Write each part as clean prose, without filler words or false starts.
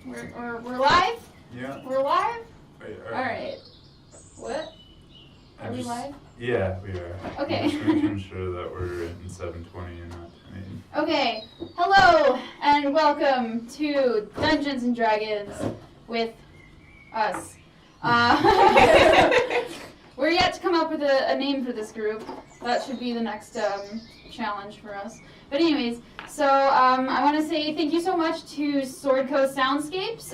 We're live? Yeah. We're live? Wait, Alright. What? Are we live? Yeah, we are. Okay. I'm just making sure that we're in 720 and not 1080. Okay. Hello and welcome to Dungeons and Dragons with us. We're yet to come up with a name for this group. That should be the next challenge for us. But anyways, so I want to say thank you so much to Sword Coast Soundscapes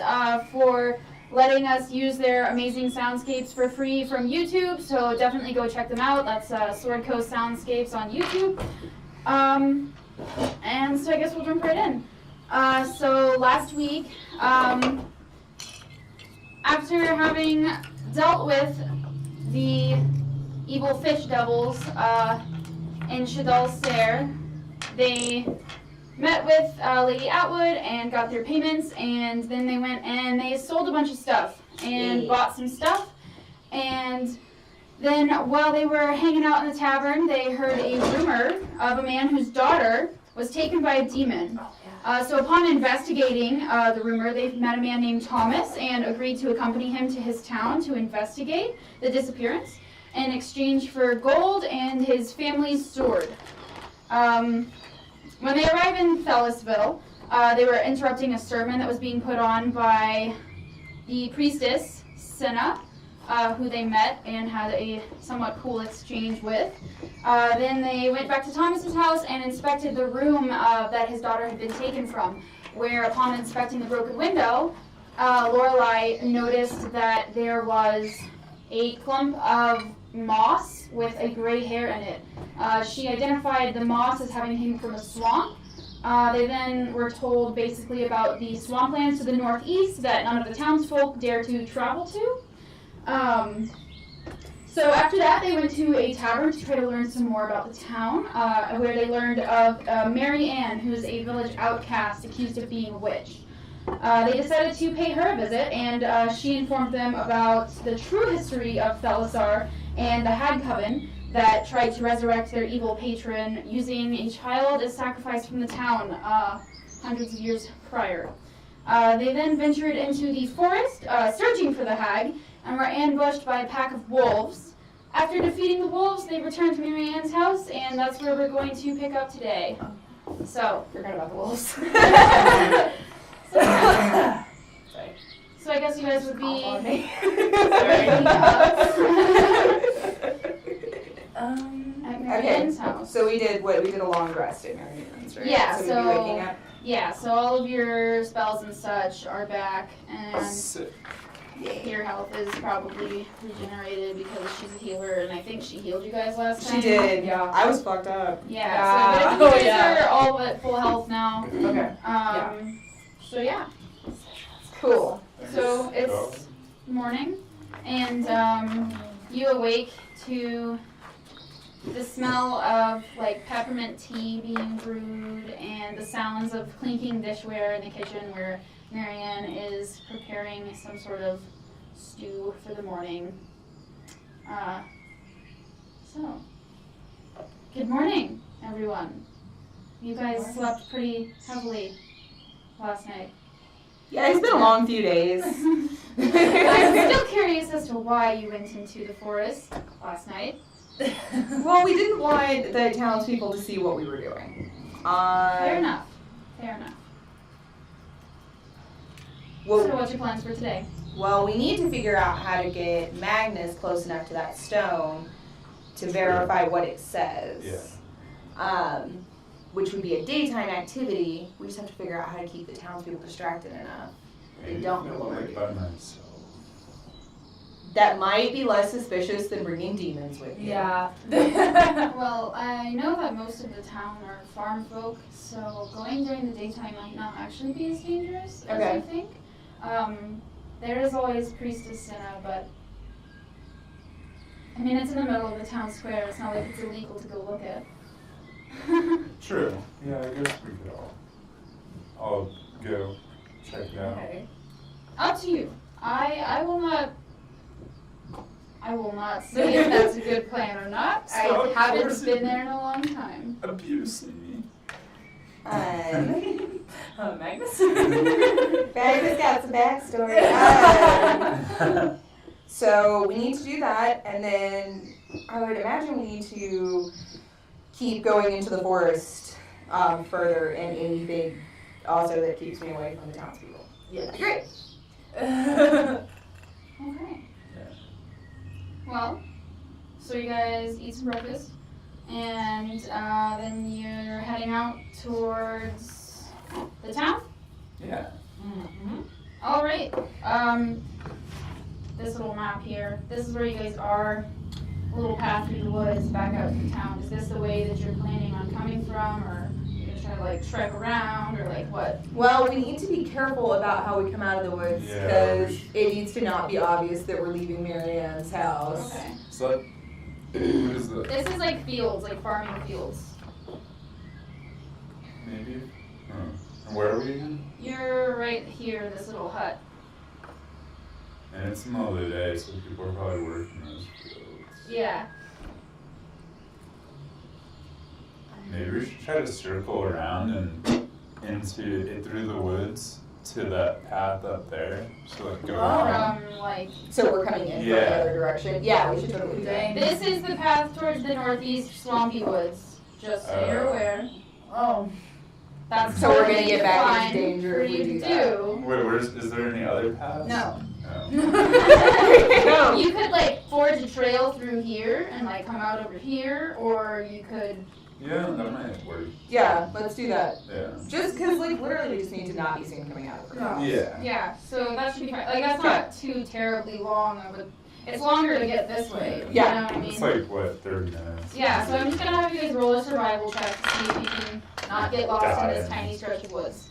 for letting us use their amazing soundscapes for free from YouTube. So definitely go check them out. That's Sword Coast Soundscapes on YouTube. And so I guess we'll jump right in. So last week, after having dealt with the evil fish devils in Shadal Stair, they met with Lady Atwood and got their payments, and then they went and they sold a bunch of stuff and bought some stuff. And then while they were hanging out in the tavern, they heard a rumor of a man whose daughter was taken by a demon. So upon investigating the rumor, they met a man named Thomas and agreed to accompany him to his town to investigate the disappearance in exchange for gold and his family's sword. When they arrived in Thellisville, they were interrupting a sermon that was being put on by the priestess, Senna, who they met and had a somewhat cool exchange with. Then they went back to Thomas's house and inspected the room that his daughter had been taken from, where upon inspecting the broken window, Lorelei noticed that there was a clump of moss with a gray hair in it. She identified the moss as having came from a swamp. They then were told basically about the swamplands to the northeast that none of the townsfolk dare to travel to. So after that, they went to a tavern to try to learn some more about the town, where they learned of Mary Ann, who's a village outcast accused of being a witch. They decided to pay her a visit, and she informed them about the true history of Thalasar and the Hag Coven that tried to resurrect their evil patron using a child as sacrifice from the town hundreds of years prior. They then ventured into the forest, searching for the hag, and were ambushed by a pack of wolves. After defeating the wolves, they returned to Mary Ann's house, and that's where we're going to pick up today. So, Forgot about the wolves. So I guess you guys would be... at Mary Ann's house. So we did a long rest at Mary Ann's, right? Yeah, so we'd be waking up. Yeah, so all of your spells and such are back, and Sick. your health is probably regenerated because she's a healer, and I think she healed you guys last time. She did, yeah. I was fucked up. Yeah, so but if you guys are all at full health now. Okay. So yeah. Cool. So it's morning, and you awake to the smell of like peppermint tea being brewed and the sounds of clinking dishware in the kitchen where Mary Ann is preparing some sort of stew for the morning. So, good morning, everyone. You guys slept pretty heavily last night. Yeah, it's been a long few days. I'm still curious as to why you went into the forest last night. Well, we didn't want the townspeople to see what we were doing. Fair enough. Fair enough. Well, So what's your plans for today? well, we need to figure out how to get Magnus close enough to that stone to verify what it says. Yeah. Which would be a daytime activity. We just have to figure out how to keep the townspeople distracted enough. They don't know what we're doing. By myself. That might be less suspicious than bringing demons with you. Yeah. Well, I know that most of the town are farm folk, so going during the daytime might not actually be as dangerous as Okay. you think. There is always Priestess Senna, but I mean, it's in the middle of the town square. It's not like it's illegal to go look at. True. Yeah, I guess we could all go check it out. Okay. Up to you. I will not say if that's a good plan or not. I Stop haven't forcing been me. there in a long time. Abuse me. Magnus? Magnus? Magnus got that's the backstory. So we need to do that, and then I would imagine we need to keep going into the forest further, and anything also that keeps me away from the townspeople. Yeah. Great. Okay. Yeah. Well, so you guys eat some breakfast, and then you're heading out towards the town. Yeah. Mm-hmm. All right. This little map here. This is where you guys are. A little path through the woods back out to the town. Is this the way that you're planning on coming from, or you're gonna try to like trek around, or like what? Well, we need to be careful about how we come out of the woods Yeah, because we it needs to not be obvious that we're leaving Mary Ann's house. Okay. So, what is the This is like fields, like farming fields. maybe? And where are we again? You're right here in this little hut. And it's the middle of the day, so people are probably working those fields. Yeah. Maybe we should try to circle around and into it through the woods to that path up there. So like go around. From like So we're coming in from the Yeah. other direction. Yeah, we should totally do that. this is the path towards the northeast swampy woods. Just so you're aware. Oh. That's So we're gonna totally get back fine into danger for if we you do to that. do. Wait, is there any other paths? No. Oh. You could like forge a trail through here and like come out over here, or you could. Yeah, that might work. Yeah, let's do that. Yeah. Just because, like, literally we just need to not be seen coming out of her house. Yeah. Yeah, so that should be fine. Like that's not too terribly long of a. It's longer to get this way. Yeah. You know what I mean? It's like what, 30 minutes? Yeah, so I'm just gonna have you guys roll a survival check to see if you can not get lost in this Die. tiny stretch of woods.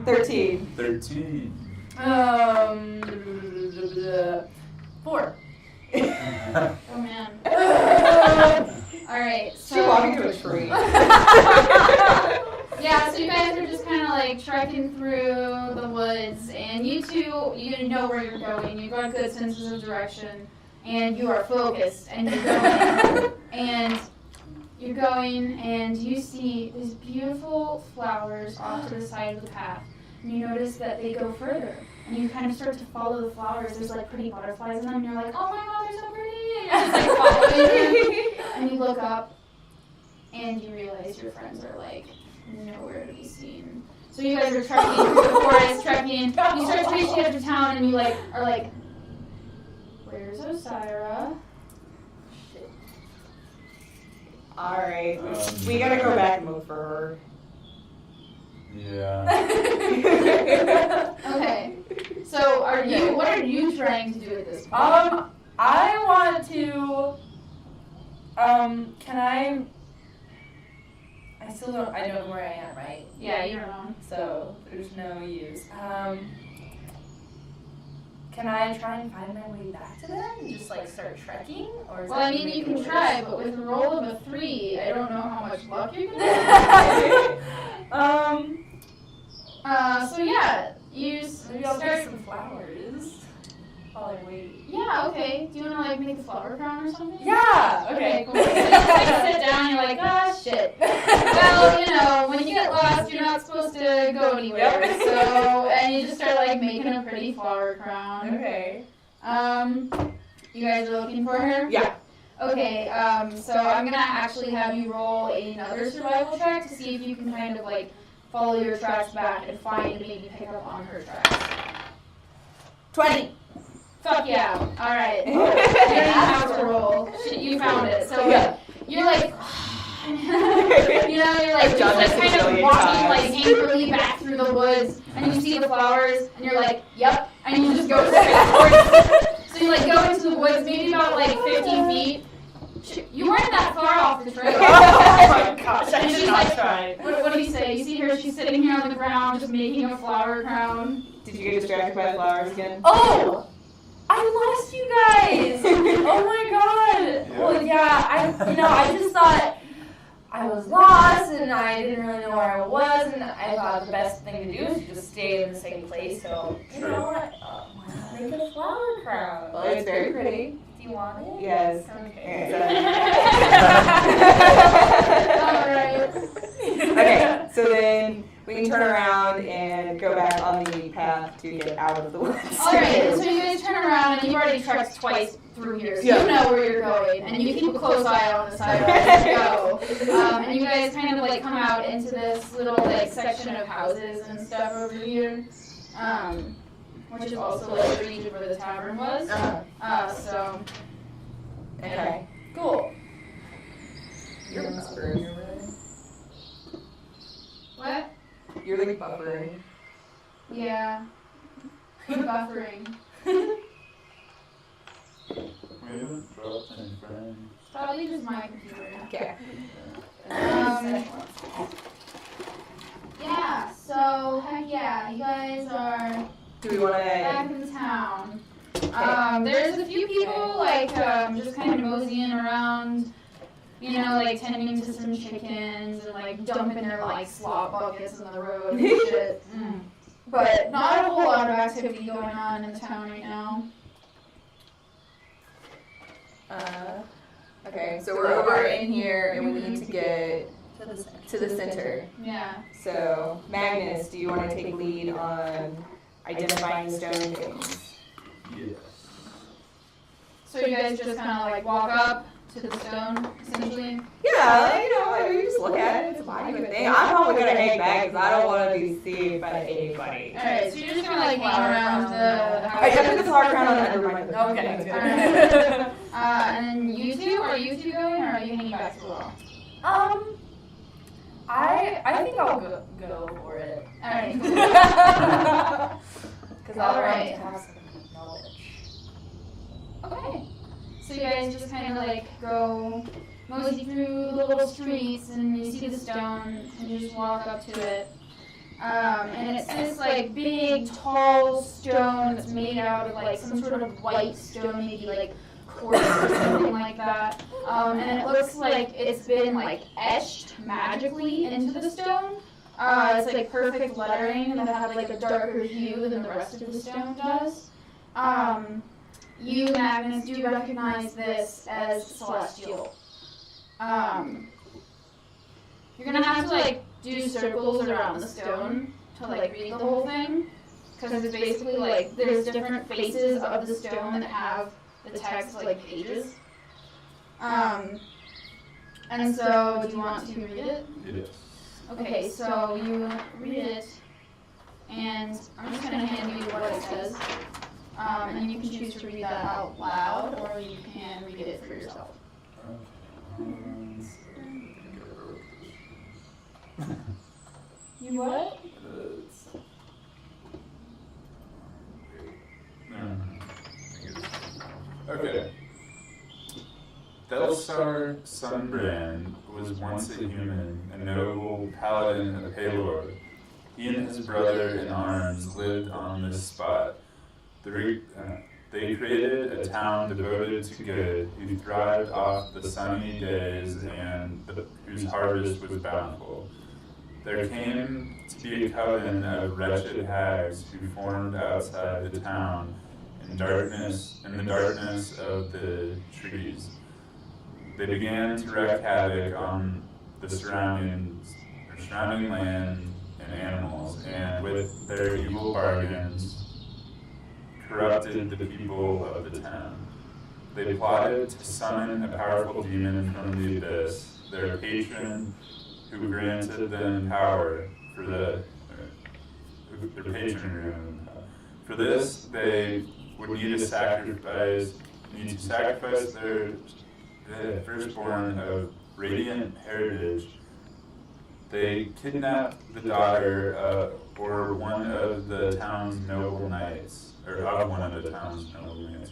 13. 13. 4. Oh man. Alright, so. She walked into a tree. Yeah, so you guys are just kind of like trekking through the woods, and you two, you know where you're going. You've got good senses of direction, and you are focused, and you're going, and you see these beautiful flowers off to the side of the path. And you notice that they go further, and you kind of start to follow the flowers. There's like pretty butterflies in them, and you're like, oh my god, they're so pretty! And you're just like following them, and you look up, and you realize your friends are like nowhere to be seen. So you guys are trekking through the forest, trekking. You start to reach the edge of town, and you like are like, "Where's Osira?" Shit. Alright, we gotta go back and look for her. Yeah. Okay. So what are you trying to do at this point? I want to. Can I still don't. I don't know where I am, right? Yeah, you don't know. So there's no use. Can I try and find my way back to them and just like start trekking, or? Is Well, that I mean, make you it can worse? try, but with a roll of a 3, I don't know how much luck you're gonna have. So yeah, you Maybe I'll start. get some flowers while I wait. Yeah, okay. Do you wanna like make a flower crown or something? Yeah. Okay, cool. So you just like sit down, you're like, ah, shit. Well, you know, when you get lost, you're not supposed to go anywhere. Yep. So, and you just start like making a pretty flower crown. Okay. You guys are looking for her? Yeah. Okay, so I'm gonna actually have you roll another survival check to see if you can kind of like follow your tracks back and find and maybe pick up on her tracks. 20. Fuck yeah. Alright. You don't even have to roll. Shit, you found it. So Yeah. you're like, you know, you're like, Done just this like a kind of zillion walking times. like angrily back through the woods, and you see the flowers, and you're like, yep, and you just go straight towards. So you like go into the woods, maybe about like 15 feet. You weren't that far off the trail. Oh my gosh! I And did she's not like, try. what do you say? You see her, she's sitting here on the ground, just making a flower crown. Did you get distracted by the flowers again? Oh! I lost you guys! Oh my god! Well, yeah, I just thought I was lost and I didn't really know where I was, and I thought the best thing to do is just stay in the same place. So, you know what? Why not make a flower crown? Well, it's very pretty. Do you want it? Yes. Okay. Alright. Okay, so So then we can turn around and go back on the path to get out of the woods. Alright, so you guys turn around and you've already trekked twice through here, so Yeah. you know where you're going, and you keep a close eye on the side as you go. And you guys kind of like come out into this little like section of houses and stuff over here, which is also like the region where the tavern was. So Okay. Cool. You're buffering over there. what? You're like buffering. Yeah. Buffering. We haven't dropped any frames. Probably just my computer. Okay. Yeah, so heck yeah, you guys are Do we want back to? in town. There's a few people like just kind of moseying around, you know, like tending to some chickens and like dumping their like slop buckets in the road and shit. But not a whole lot of activity going on in the town right now. Okay, so we're over in here and we need to get to the center. Yeah. So, Magnus, do you want to take lead on identifying stone things? Yes. So you guys just kind of like walk up to the stone, essentially. Yeah, you know, we just look at it. It's a monument thing. I'm probably gonna hang back because I don't want to be seen by anybody. Alright, so you're just gonna like hang around the house. I put the flower crown on under my hood. Okay. Alright. And then you two, are you two going, or are you hanging back as well? I think I'll go for it. Alright, cool. Because I want to have some knowledge. Okay. So you guys just kind of like go mosey through the little streets, and you see the stone, and you just walk up to it. And it's this like big, tall stone that's made out of like some sort of white stone, maybe like quartz or something like that. And it looks like it's been like etched magically into the stone. It's like perfect lettering that have like a darker hue than the rest of the stone does. You, Magnus, do recognize this as celestial. You're gonna have to like do circles around the stone to like read the whole thing, because it's basically like there's different faces of the stone that have the text like pages. And so, do you want to read it? Yes. Okay, so you read it, and I'm just gonna hand you what it says. And you can choose to read that out loud, or you can read it for yourself. You what? Okay. Thelsar Sunbrand was once a human, a noble paladin of Halor. He and his brother in arms lived on this spot. They created a town devoted to good, who thrived off the sunny days and whose harvest was bountiful. There came to be a coven of wretched hags who formed outside the town in the darkness of the trees. They began to wreak havoc on the surrounding land and animals, and with their evil bargains, corrupted the people of the town. They plotted to summon a powerful demon from the abyss, their patron, who granted them power for their patron room. For this, they would need to sacrifice their firstborn of radiant heritage. They kidnapped the daughter or one of the town's noble knights, or of one of the town's noble knights.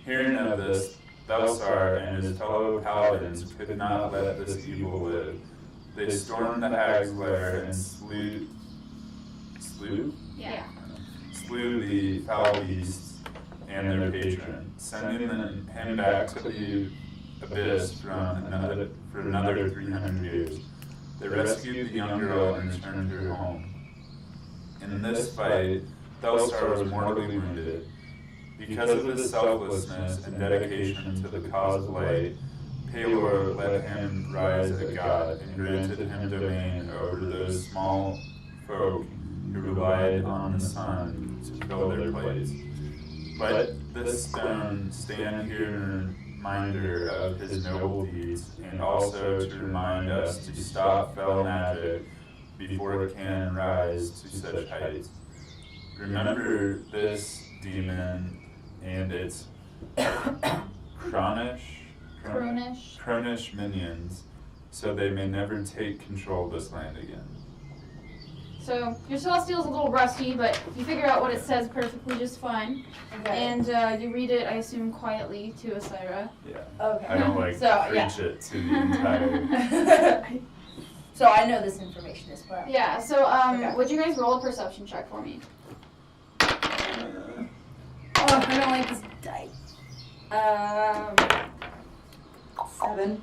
Hearing of this, Thelsar and his fellow paladins could not let this evil live. They stormed the hag's lair and slew the foul beasts and their patron, sending him back to the abyss for another 300 years. They rescued the young girl and returned her home. In this fight, Thelsar was mortally wounded. Because of his selflessness and dedication to the cause of light, Pelor let him rise a god and granted him domain over those small folk who relied on the sun to fill their plates. Let this stone stand here in reminder of his noble deeds, and also to remind us to stop fell magic before it can rise to such heights. Remember this demon and its Cronish minions, so they may never take control of this land again. So your Celestial's a little rusty, but you figure out what it says perfectly just fine. Okay. And you read it, I assume, quietly to Asira. Yeah. Okay. I don't like So, preach yeah. it to the entire. So I know this information as well. Yeah, so Okay. would you guys roll a perception check for me? Oh, I don't like this dice. 7.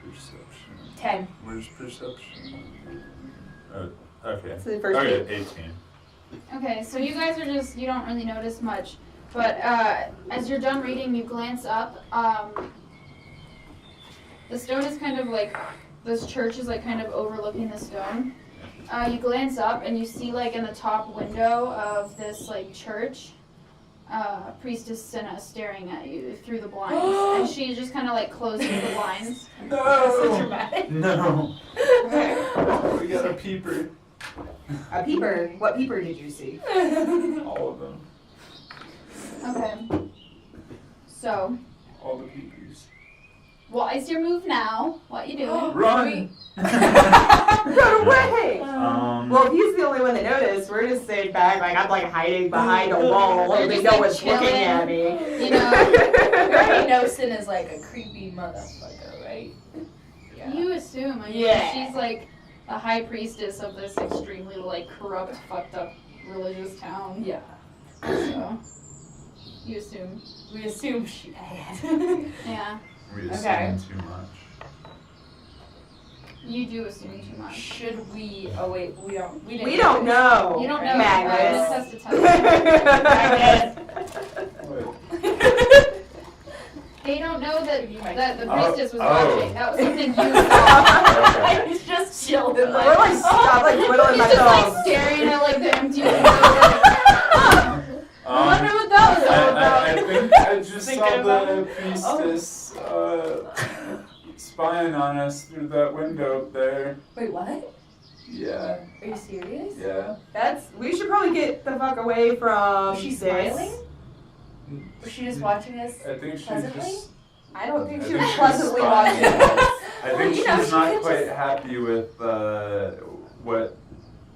Perception. 10. Where's perception? Oh, okay. It's the first Okay, eight. 18. Okay, so you guys are just, you don't really notice much. But as you're done reading, you glance up. The stone is kind of like, this church is like kind of overlooking the stone. You glance up and you see like in the top window of this like church, Priestess Senna staring at you through the blinds. And she just kind of like closes the blinds. So dramatic. No! We got a peeper. A peeper. What peeper did you see? All of them. Okay. So, All the peepers. what is your move now? What you doing? Run! Run away! Well, Well, if he's the only one that noticed, we're just staying back. Like, I'm like hiding behind a wall. You're Hoping just, no like, one's looking chilling. at me. You know, You already know Sin is like a creepy motherfucker, right? Yeah. you assume. I mean, Yeah. she's like the high priestess of this extremely like corrupt, fucked up religious town. Yeah. So, you assume. We assume she had. Yeah, we Okay. assume too much. you do assume too much. Should we? Oh wait, we don't. We, didn't We don't know. You don't know. Magnus. Magnus has to tell you. They don't know that the priestess was watching. That was something you saw. I was just chilling. We're like, I'm like twiddling He's my just like thumbs. staring at like the empty window. I wonder what that was all about. I think I just Thinking saw about the it. priestess spying on us through that window up there. Wait, what? Yeah, Are you serious? yeah. We should probably get the fuck away from Was she this. smiling? Was she just watching us? I think she's pleasantly? just. I don't think she I was think pleasantly she's watching fine. us. I think You know, she's she not could quite just- happy with what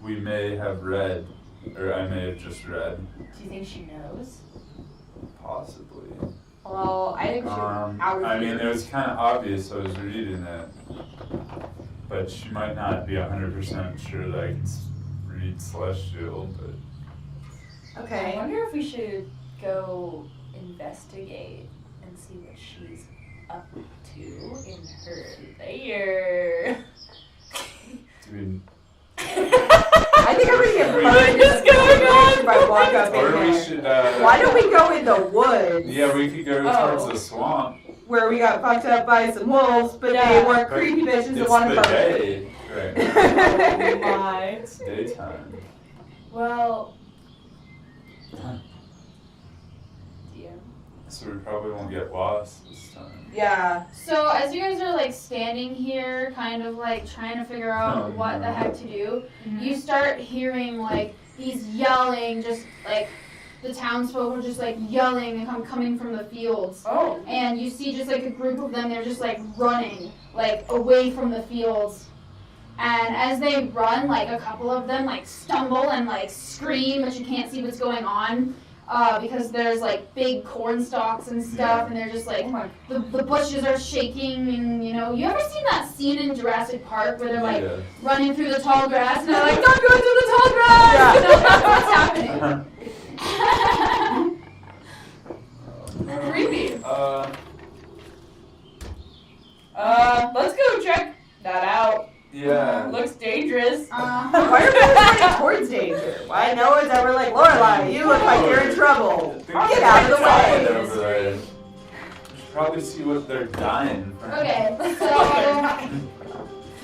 we may have read, or I may have just read, Do you think she knows? possibly. Well, I think she I mean, it was kind of obvious I was reading it, but she might not be 100% sure that I can read Celestial, but I Okay. wonder if we should go investigate and see what she's up to in her lair. do we, I think I'm gonna get What burned is going on? if I walk up or in we there. should, Why don't we go in the woods yeah, we could go Oh. towards the swamp. where we got fucked up by some wolves, but they Yeah. weren't But creepy bitches that It's wanted the to burn. day, right? Oh my. It's daytime. Well. Yeah. So we probably won't get lost this time. Yeah. So as you guys are like standing here, kind of like trying to figure out what the heck to do, you start hearing like these yelling, just like the townsfolk are just like yelling and coming from the fields. Oh. And you see just like a group of them, they're just like running, like away from the fields. And as they run, like a couple of them like stumble and like scream, but you can't see what's going on because there's like big corn stalks and stuff, and they're just like, Oh my. the bushes are shaking, and you know, you ever seen that scene in Jurassic Park where they're like Yeah. running through the tall grass and they're like, don't go through the tall grass! Yeah. You know, that's what's happening. Creepy. Let's go check that out. Yeah. Looks dangerous. Why are we running towards danger? Why no one's ever like, Lorelai, you look like you're in trouble. I think Get out of the it's solid way. over there. should probably see what they're dying from. Okay, so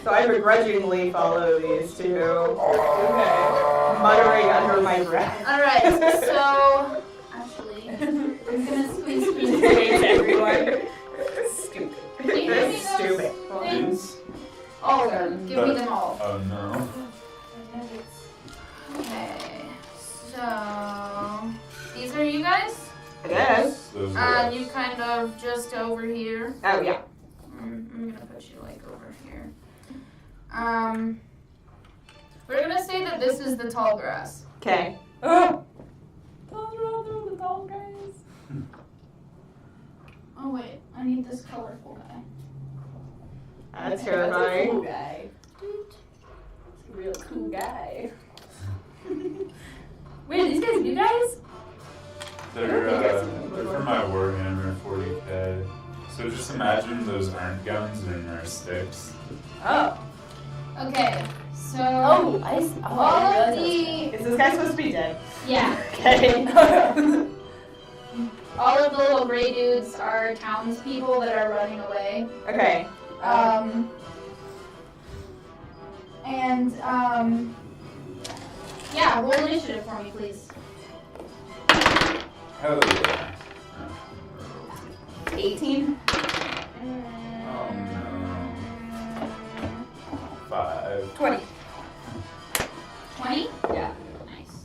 So I begrudgingly follow these two. Okay. Muttering under my breath. alright, so actually I'm gonna squeeze Everyone. Stupid. Can you give me That's those stupid. things? All of them. Give me them all. Oh no. Okay. So these are you guys? I guess. Those And are you kind of just over here. Oh, yeah. I'm gonna put you like over here. We're gonna say that this is the tall grass. Okay. Oh. Those are the tall guys. Oh wait, I need this colorful guy. That's That's a terrifying. cool guy. That's a real cool guy. Wait, are these guys new guys? they're from my Warhammer 40k. So just imagine those aren't guns and they're sticks. Oh. Okay, so Oh, I see. Oh, all I of didn't realize Is this guy supposed to be dead? yeah, Okay. all of the little gray dudes are townspeople that are running away. Okay. Yeah, roll initiative for me, please. Hell yeah. 18? Oh no. 5. 20. 20? Yeah. Nice.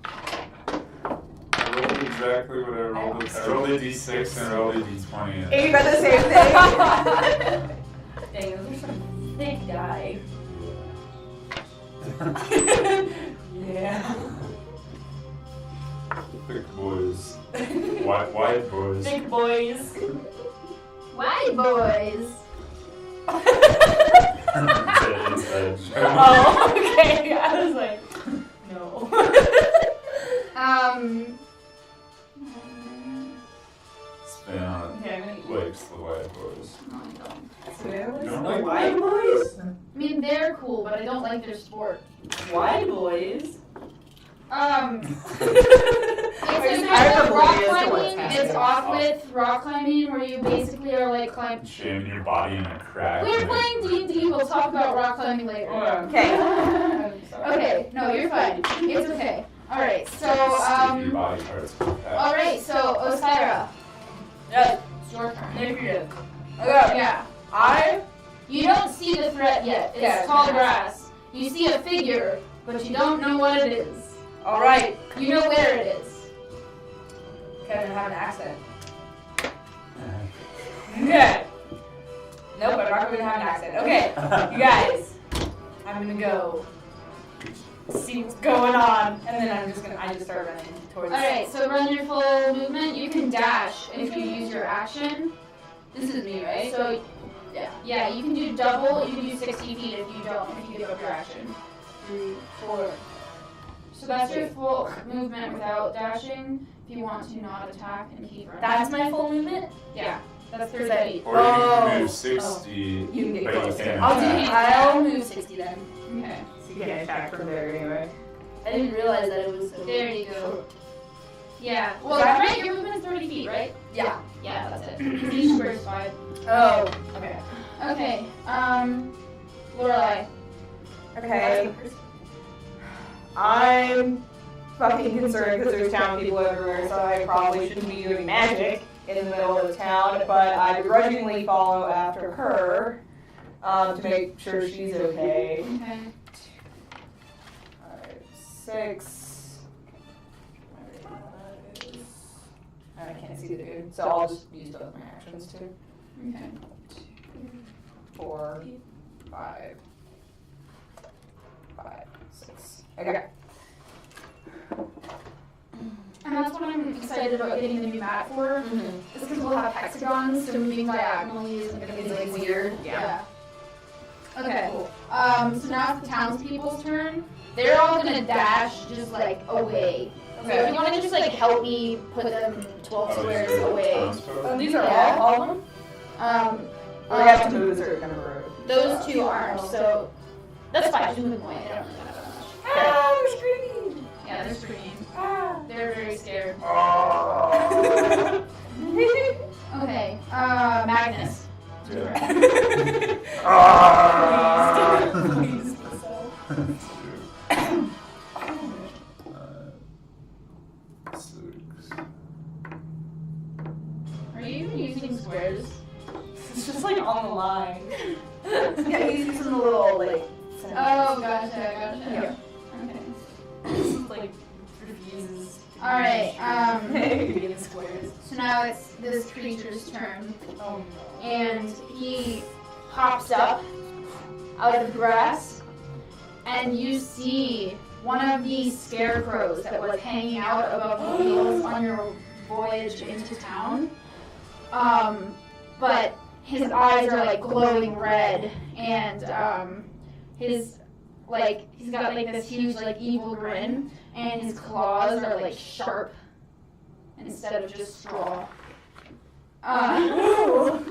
I rolled exactly what I rolled. I rolled a d6 and I rolled a d20. You got the same thing. Dang, those are some thick guy. Yeah. Thick boys. White boys. Thick boys. White boys. Oh, okay. I was like, no. Spin on Okay, I'm gonna eat. likes the white boys. No, I don't. You don't Like like white boys? I mean, they're cool, but I don't like their sport. White boys. It's I kind of remember rock it is the climbing. what's It's happening. off with rock climbing, where you basically are like climb. Shaving your body in a crack. We're playing D&D. We'll talk about rock climbing later. Okay. I'm sorry. Okay, no, you're fine. It's okay. All right, so Stick your body parts. all right, so Osira, Yeah, it's your turn. initiative. Okay. Yeah, you don't see the threat yet. It's Yeah. tall grass. You see a figure, but you don't know what it is. Alright. You know where it is. Kevin have an accent. Okay. Nope, I'm not gonna have an accent. Okay, you guys. I'm gonna go see what's going on, and then I just start running towards. All right, so run your full movement. You can dash if you use your action. This is me, right? So, yeah, you can do double. You can do 60 feet if you give up your action. 3, 4. So that's your full movement without dashing. If you want to not attack and keep running. That's my full movement? Yeah, that's 30 feet. Or you can Oh. move 60. You can get but you close. can't I'll move 60 then. Okay, So you can't attack from there anyway. I didn't realize that it was so. there you go. short. Yeah, well, That- right, your movement is 30 feet, right? Yeah. Yeah, that's it. Each square is 5. Oh, okay. Okay, Lorelai. Okay. I'm fucking concerned because there's town people everywhere, so I probably shouldn't be doing magic in the middle of town, but I begrudgingly follow after her to make sure she's okay. Okay. 6. I can't see the dude, so I'll just use both my actions too. Okay. 4, 5, 6. Okay. And that's what I'm excited about getting the new mat for. Is because we'll have hexagons, so moving diagonally isn't going to be like weird. Yeah. Okay. So now it's the townspeople's turn. They're all gonna dash just like away. So if you want to just like help me put them 12 squares away. Oh, these are Yeah. all of them? Or we have to move a certain number of. Those two aren't, so that's fine. Just move them away. They don't really matter that much. Ah, I'm screaming. Yeah, they're screaming. Ah. They're very scared. Okay, Ah! Please. Six. Are you even using squares? It's just like on the line. Yeah, he's using the little like. Oh, gotcha. Yeah. Okay. This is like refuses. All right. To be in squares. So now it's this creature's turn, Oh and he pops up out of the grass, and you see one of these scarecrows that was hanging out above the wheels on your voyage into town. But his eyes are like glowing red, and his he's got like this huge like evil grin, and his claws are like sharp instead of just straw. So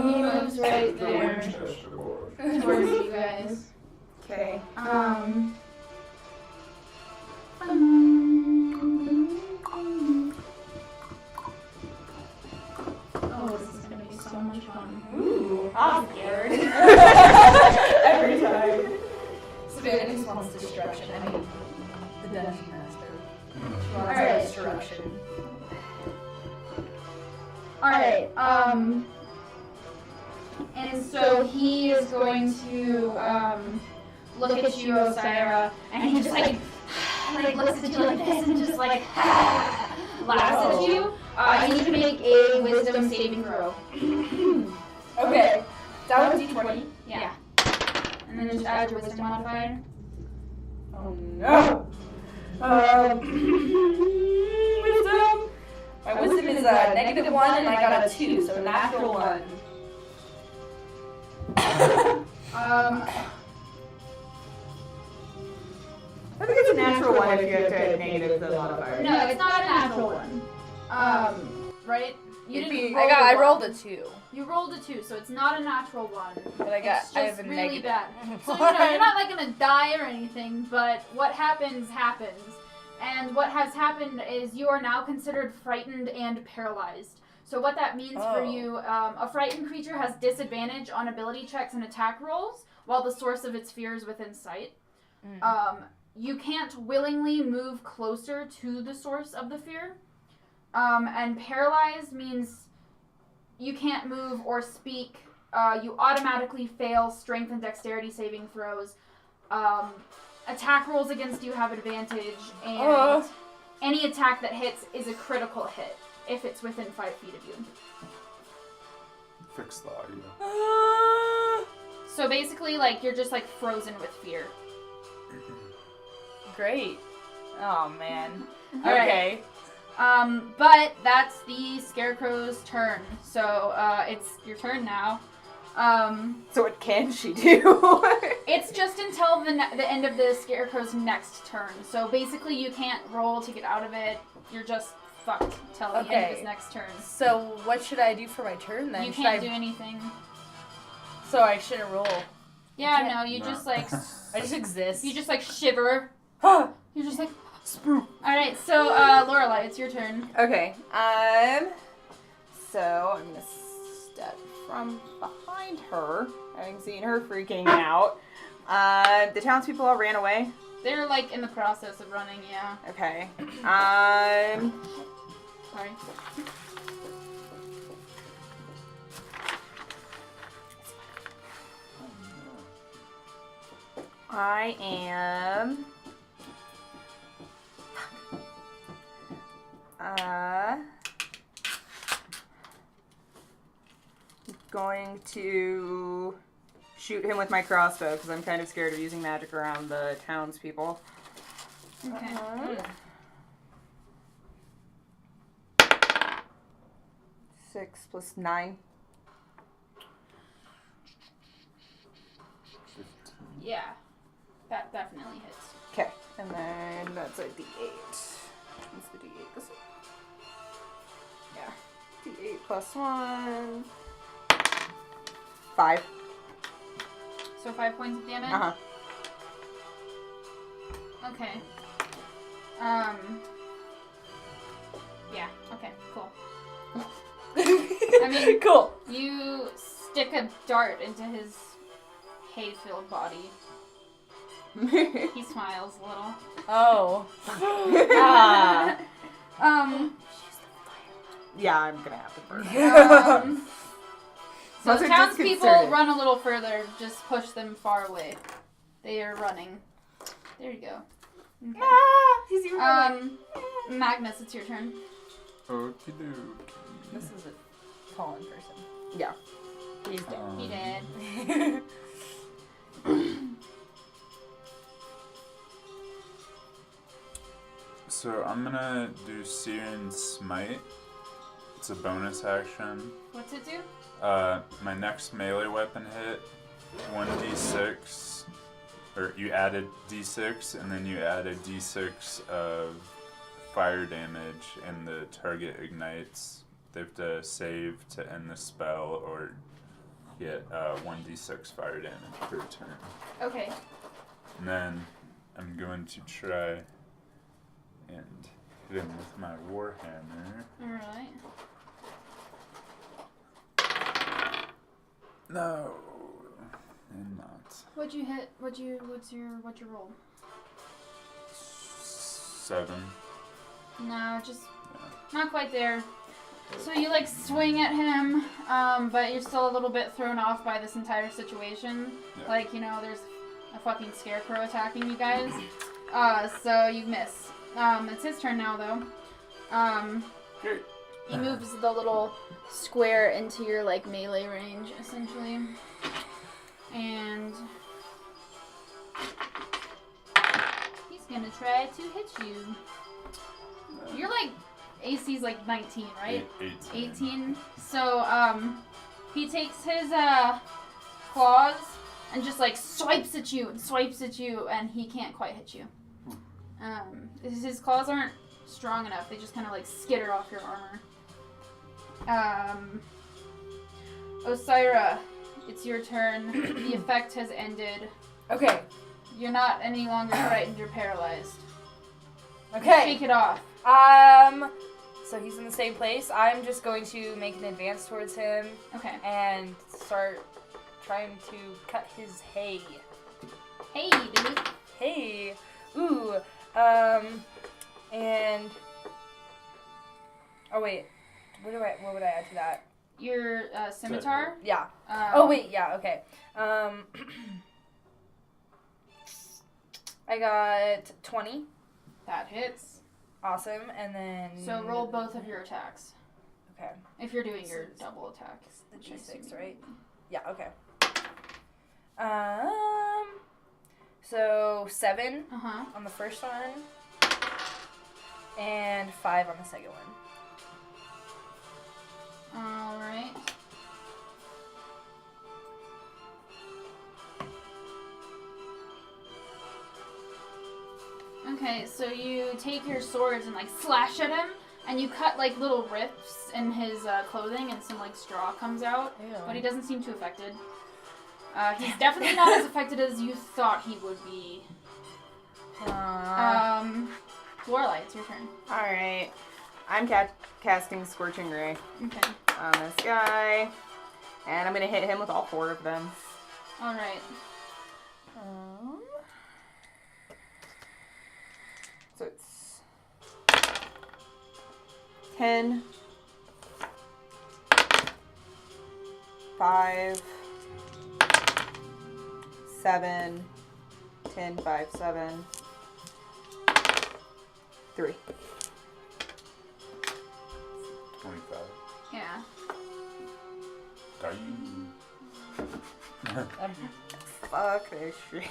he moves right The there Winchester board. towards you guys. Okay. Oh, this is gonna be so much fun. Ooh, I'm scared. Every time. Savannah just wants destruction. I mean, the dungeon master. She wants Alright. destruction. Alright, and so he is going to, look at you, Osira, and he just like looks at you like this and just like laughs at you. You need to make a wisdom saving throw. Okay. That was D20. Yeah. And then just add your wisdom modifier. Oh no. Wisdom. My wisdom is a -1 and I got a 2, so natural 1. I think it's a natural 1 if you have to negative the modifier. No, it's not a natural one. Right? You didn't roll I a one. rolled a 2. You rolled a 2, so it's not a natural one. But I It's have just a really negative. bad. So you're not like gonna die or anything, but what happens. And what has happened is you are now considered frightened and paralyzed. So what that means for Oh. you, a frightened creature has disadvantage on ability checks and attack rolls, while the source of its fear is within sight. You can't willingly move closer to the source of the fear. And paralyzed means you can't move or speak. You automatically fail strength and dexterity saving throws. Attack rolls against you have advantage, and any attack that hits is a critical hit if it's within 5 feet of you. Fix the audio. So basically, like, you're just like frozen with fear. Great. Oh man. All right. Okay. But that's the Scarecrow's turn. So it's your turn now. So what can she do? It's just until the end of the Scarecrow's next turn. So basically, you can't roll to get out of it. You're just fucked till the end of Okay. his next turn. So what should I do for my turn then? You Should can't I- do anything. So I shouldn't roll. Yeah, can't- no, you No. just like I just exist. you just like shiver. Oh, You're just like. Spook. All right, so Lorelai, it's your turn. Okay. So I'm gonna step from behind her, having seen her freaking out. The townspeople all ran away. They're like in the process of running. Yeah. Okay. Sorry. I am. Going to shoot him with my crossbow because I'm kind of scared of using magic around the townspeople. Okay. 6 plus 9. Yeah. That definitely hits. Okay, and then that's a D8. What's the D8? This one? Yeah. D8 plus 1. 5. So 5 points of damage. Uh-huh. Okay. Yeah. Okay. Cool. I mean, Cool. you stick a dart into his hay-filled body. He smiles a little. Oh. Ah. Yeah, I'm gonna have to burn. So Those are townspeople disconcerting. run a little further, just push them far away. They are running. There you go. Okay. He's even Magnus, it's your turn. Okie doke. This is a fallen person. Yeah. He's dead. He did. So I'm gonna do Searing Smite. It's a bonus action. What's it do? My next melee weapon hit, 1d6, or you added d6, and then you add a d6 of fire damage, and the target ignites. They have to save to end the spell, or get 1d6 fire damage per turn. Okay. And then I'm going to try and hit him with my warhammer. Alright. No, and not. What'd you hit? What'd you roll? 7. No, just Yeah. not quite there. So you like swing at him, but you're still a little bit thrown off by this entire situation. Yeah. Like, there's a fucking scarecrow attacking you guys. So you miss. It's his turn now though. Great. He moves the little square into your like melee range essentially. And he's gonna try to hit you. You're like AC's like 19, right? 18. So he takes his claws and just like swipes at you, and he can't quite hit you. His claws aren't strong enough. They just kind of like skitter off your armor. Osira, it's your turn. The effect has ended. Okay. You're not any longer frightened. You're paralyzed. Okay. Shake it off. So he's in the same place. I'm just going to make an advance towards him Okay. and start trying to cut his hay. Hey, dude. Hey. Ooh. And oh wait. What would I add to that? Your scimitar. Yeah. Oh wait, yeah, okay. I got 20. That hits. Awesome. And then So roll both of your attacks. Okay. If you're doing your double attack. The which I D6, assume right? Yeah, okay. So 7 Uh-huh. on the first one and 5 on the second one. Alright. Okay, so you take your swords and like slash at him, and you cut like little rips in his clothing, and some like straw comes out, but he doesn't seem too affected. He's definitely not as affected as you thought he would be. Lorelai, it's your turn. Alright. I'm casting Scorching Ray Okay. on this guy. And I'm gonna hit him with all 4 of them. Alright. So it's 10, 5, 7, 10, 5, 7, 3. 25. Yeah. Fuck this shit.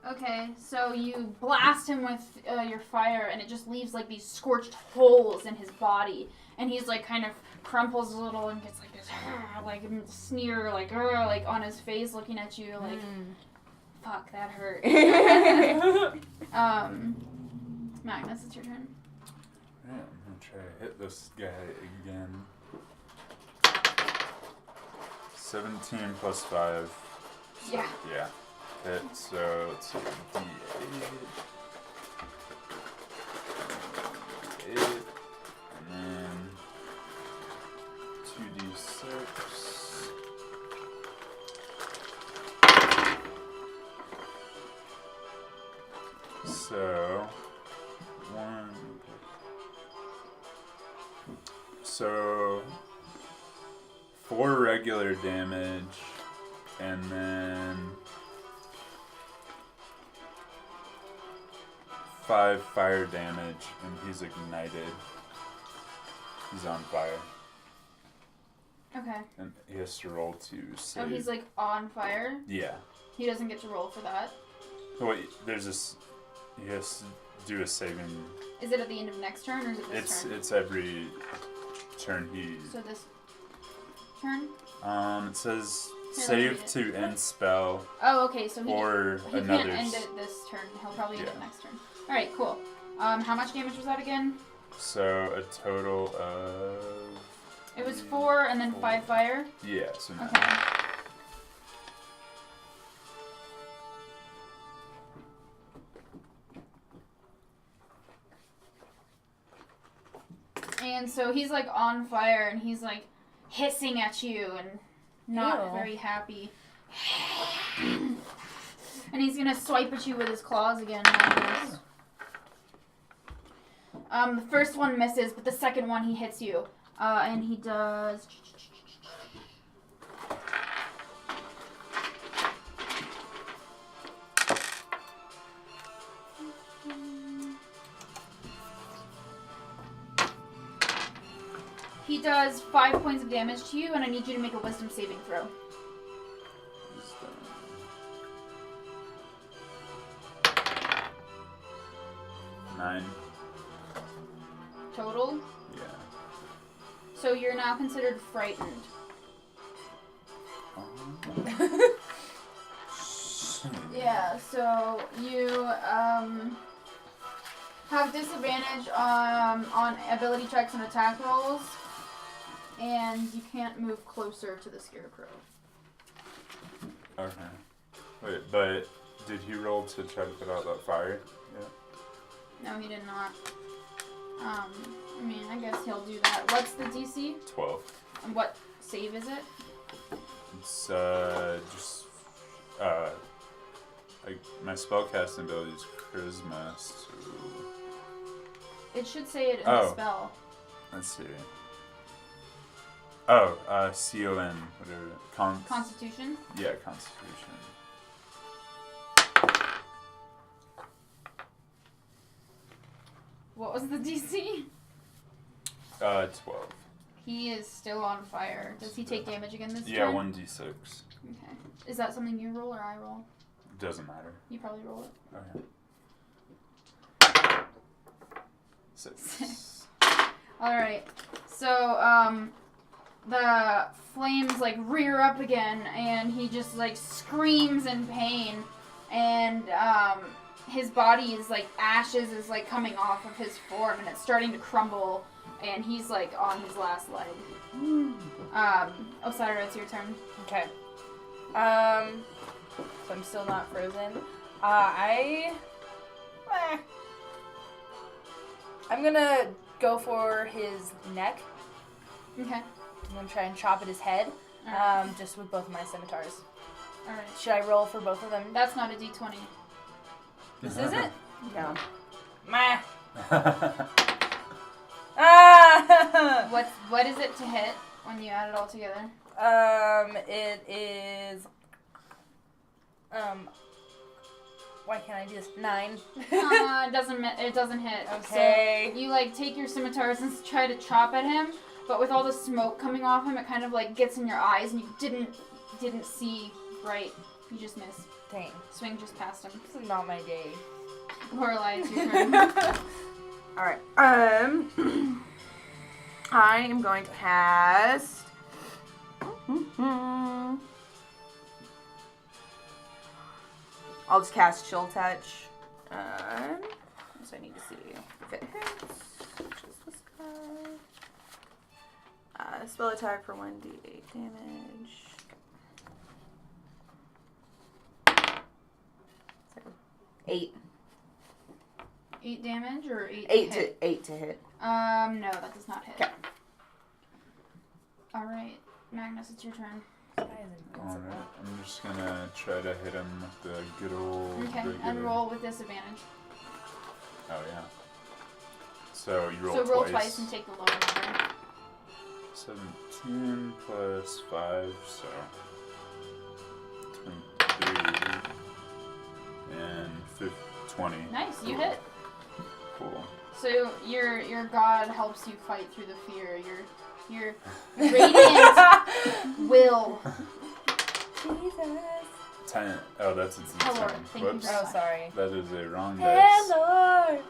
Okay, so you blast him with your fire, and it just leaves like these scorched holes in his body, and he's like kind of crumples a little and gets like this like sneer like on his face, looking at you like, fuck, that hurt. Magnus, it's your turn. Yeah, I'm gonna try to hit this guy again. 17 plus 5. So, Yeah. Yeah. hit, so let's see. D8. 8. And then 2d6. So, 1. So, 4 regular damage, and then 5 fire damage, and he's ignited. He's on fire, Okay. and he has to roll to save. Oh, he's like on fire. Yeah. He doesn't get to roll for that. Oh, wait, there's this. He has to do a saving. Is it at the end of next turn or is it this turn? It's every turn he. So this turn? It says Here, let me save read it. to end spell Oh, okay. So or he another. can't end it this turn. He'll probably end it Yeah. next turn. All right, cool. How much damage was that again? So a total of. It was 4 and then 5 fire. Yeah. So 9. Okay. And so he's like on fire and he's like hissing at you and not Ew. very happy. And he's gonna swipe at you with his claws again. The first one misses, but the second one he hits you. And he does. He does 5 points of damage to you, and I need you to make a wisdom saving throw. 9. Total. Yeah. So you're now considered frightened. Yeah, so you have disadvantage on ability checks and attack rolls, and you can't move closer to the scarecrow. Okay. Wait, but did he roll to try to put out that fire? Yeah. No, he did not. I mean, I guess he'll do that. What's the DC? 12. And what save is it? It's just like my spellcasting ability is charisma, so It should say it in the Oh. spell. let's see. Oh, CON, whatever. Constitution? Yeah, Constitution. What was the DC? 12. He is still on fire. Does he take damage again this Yeah, turn? 1d6. Okay. Is that something you roll or I roll? Doesn't matter. You probably roll it. Okay. 6. Alright. So, the flames like rear up again and he just like screams in pain and his body is like ashes is like coming off of his form and it's starting to crumble and he's like on his last leg. Osira, it's your turn. Okay. So I'm still not frozen. I'm gonna go for his neck. Okay. I'm gonna try and chop at his head, Alright. just with both of my scimitars. Alright. Should I roll for both of them? That's not a d20. This isn't? No. Meh. Ah! What is it to hit when you add it all together? It is. Why can't I do this? 9. It doesn't hit. Okay. So you like take your scimitars and try to chop at him, but with all the smoke coming off him, it kind of like gets in your eyes, and you didn't see right. You just missed. Dang. Swing just past him. This is not my day. Lorelai, it's your turn. Alright. I am going to cast. I'll just cast Chill Touch. So I need to see if it hits. Which is this guy. Spell attack for 1d8 damage. 8. 8 damage or 8 8 to hit. No, that does not hit. Okay. Alright, Magnus, it's your turn. Alright, I'm just gonna try to hit him with the good old Okay, regular. and roll with disadvantage. Oh yeah. So you roll So twice. roll twice and take the lower number. 17 plus 5, so 23 and 20. Nice, you hit. Cool. So your god helps you fight through the fear. Your radiant will. Jesus. 10. Oh, that's a Hello, D10. thank you Whoops. very Oh, much. sorry. That is a wrong dice. Hello.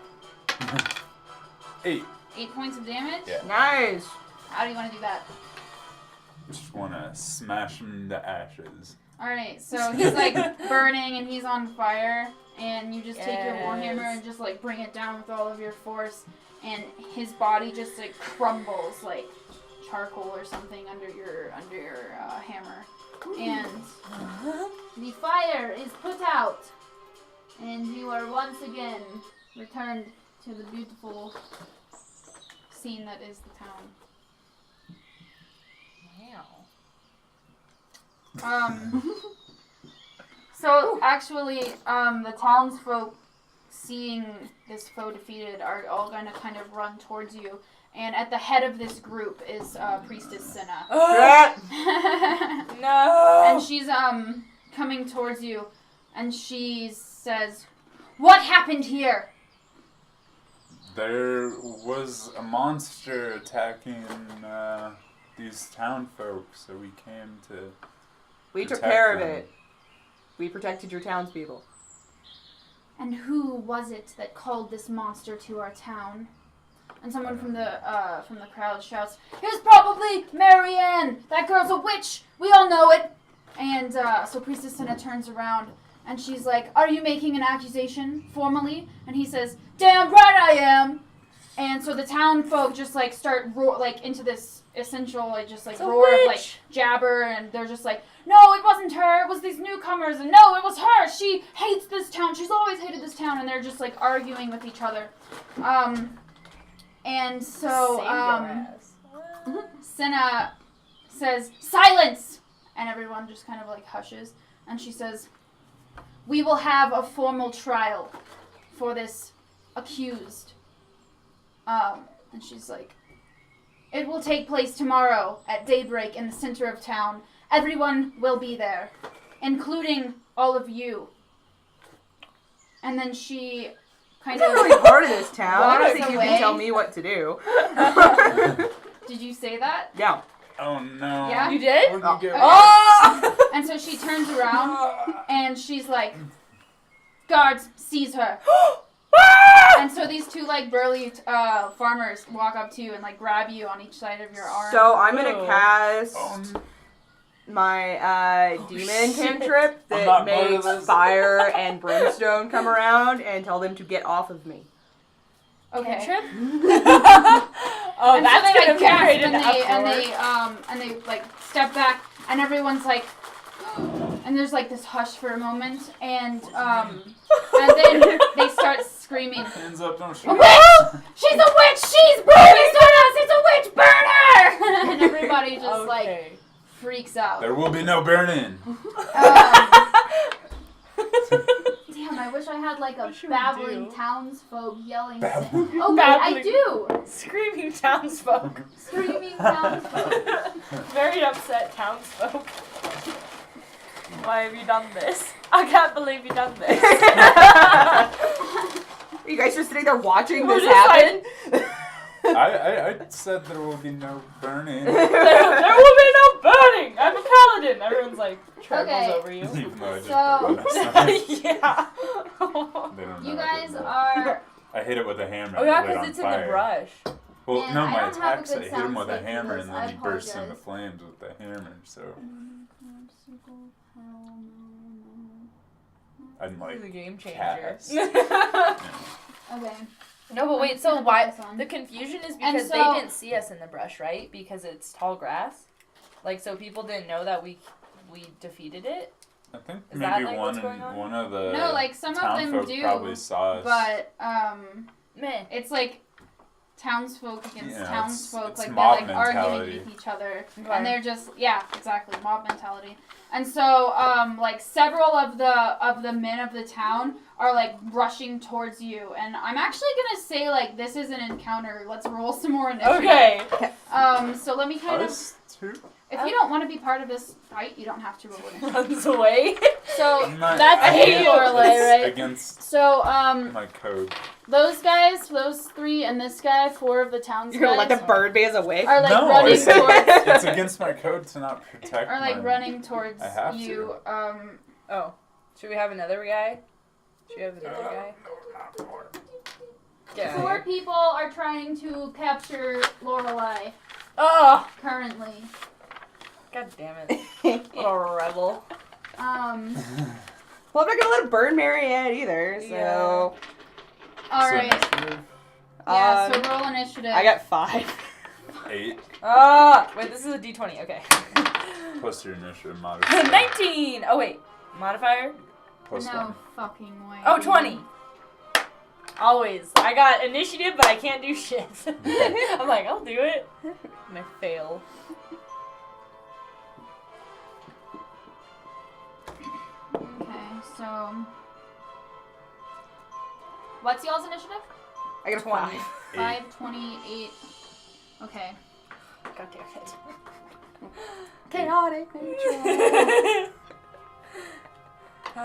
8. 8 points of damage? Yeah. Nice. How do you want to do that? Just wanna smash him to ashes. Alright, so he's like burning and he's on fire, and you just take your warhammer Yes. and just like bring it down with all of your force, and his body just like crumbles like charcoal or something under your hammer. And the fire is put out, and you are once again returned to the beautiful scene that is the town. Wow. So actually, the townsfolk, seeing this foe defeated, are all gonna kind of run towards you. And at the head of this group is Priestess Cinna. No. And she's coming towards you, and she says, "What happened here?" There was a monster attacking these town folks, so we came to. We took Protect care of them. it. We protected your townspeople. And who was it that called this monster to our town? And someone from the crowd shouts, "It was probably Marianne! That girl's a witch! We all know it!" And so Priestess Cinna turns around and she's like, "Are you making an accusation formally?" And he says, "Damn right I am!" And so the town folk just like start into this essential roar of like jabber, and they're just like, "No, it wasn't her, it was these newcomers, and no, it was her, she hates this town, she's always hated this town," and they're just like arguing with each other. And so Cinna says, "Silence!" And everyone just kind of like hushes, and she says, "We will have a formal trial for this accused." And she's like, "It will take place tomorrow at daybreak in the center of town. Everyone will be there, including all of you." And then she kind I'm of... not really part of this town. I don't Walks think you away. can tell me what to do. Did you say that? Yeah. Oh no. Yeah? You did? Where'd you go? Oh! And so she turns around and she's like, "Guards, seize her." And so these two like burly farmers walk up to you and like grab you on each side of your arm. So I'm gonna Oh. cast Oh, my demon shit. cantrip I'm that not part of makes this. fire and brimstone come around and tell them to get off of me. Okay. Cantrip? Oh, and that's so they gonna like be gasp great and in they like step back, and everyone's like, and there's like this hush for a moment, and then they start screaming, Hands up, don't shoot. "A witch! She's a witch! She's bravest on us! It's a witch! Burn her!" And everybody just like freaks out. There will be no burning. Damn, I wish I had like a What should we babbling do? townsfolk yelling. Babbling. Oh, wait, I Babbling. do! Screaming townsfolk. Screaming townsfolk. Very upset townsfolk. Why have you done this? I can't believe you done this. Are you guys just sitting there watching We're this just happen? I said there will be no burning. there will be no burning. I'm a paladin. Everyone's like trembles Okay. over you. Even though I just So- put it on the side. Yeah. They don't know You I guys did that. are. I hit it with a hammer. Oh yeah, and it lit because on it's in fire. the brush. Well, Man, no, I my don't have a attacks, I good hit him with a soundscape for hammer this. and I then he bursts into apologize. flames with the hammer, so I'm This is a like, game changer. cast. Okay. No, but wait, I'm so gonna put why this on. the confusion is And because so- they didn't see us in the brush, right? Because it's tall grass. Like so people didn't know that we defeated it. I think Is that, maybe like, what's going on? one of the No, like some of town them folk do, probably saw us. but Meh. it's like townsfolk against Yeah, townsfolk, it's like they're mob like mentality. arguing with each other, Okay. and they're just exactly mob mentality. And so like several of the men of the town are like rushing towards you, and I'm actually gonna say like this is an encounter. Let's roll some more initiative. Okay. So let me kind of. Us too? If you don't want to be part of this fight, you don't have to roll initiative. Runs away. So I'm not- that's I a can't- Lorelei, it's right? against So my code. those guys, those three, and this guy, 4 of the town's You're gonna let guys the bird be as a wave? are like no, running it's, towards. it's against my code to not protect. Are like my- running towards I have you. Oh. Should we have another guy? Should we have another guy? Get out of 4 here. people are trying to capture Lorelei Oh! currently. God damn it. Little rebel. Well, I'm not gonna let a bird marry Ed either, so. Yeah. All right. initiative, Yeah. So roll initiative. I got 5. 8 Wait, this is a d20. Okay. plus your initiative modifier. 19! Oh, wait. Modifier? Plus no 1. fucking way. Oh, 20. Always. I got initiative, but I can't do shit. I'm like, I'll do it. And I fail. Okay. So. What's y'all's initiative? I got a 20. 5. 5, 28. Okay. God damn it. Chaotic nature. It's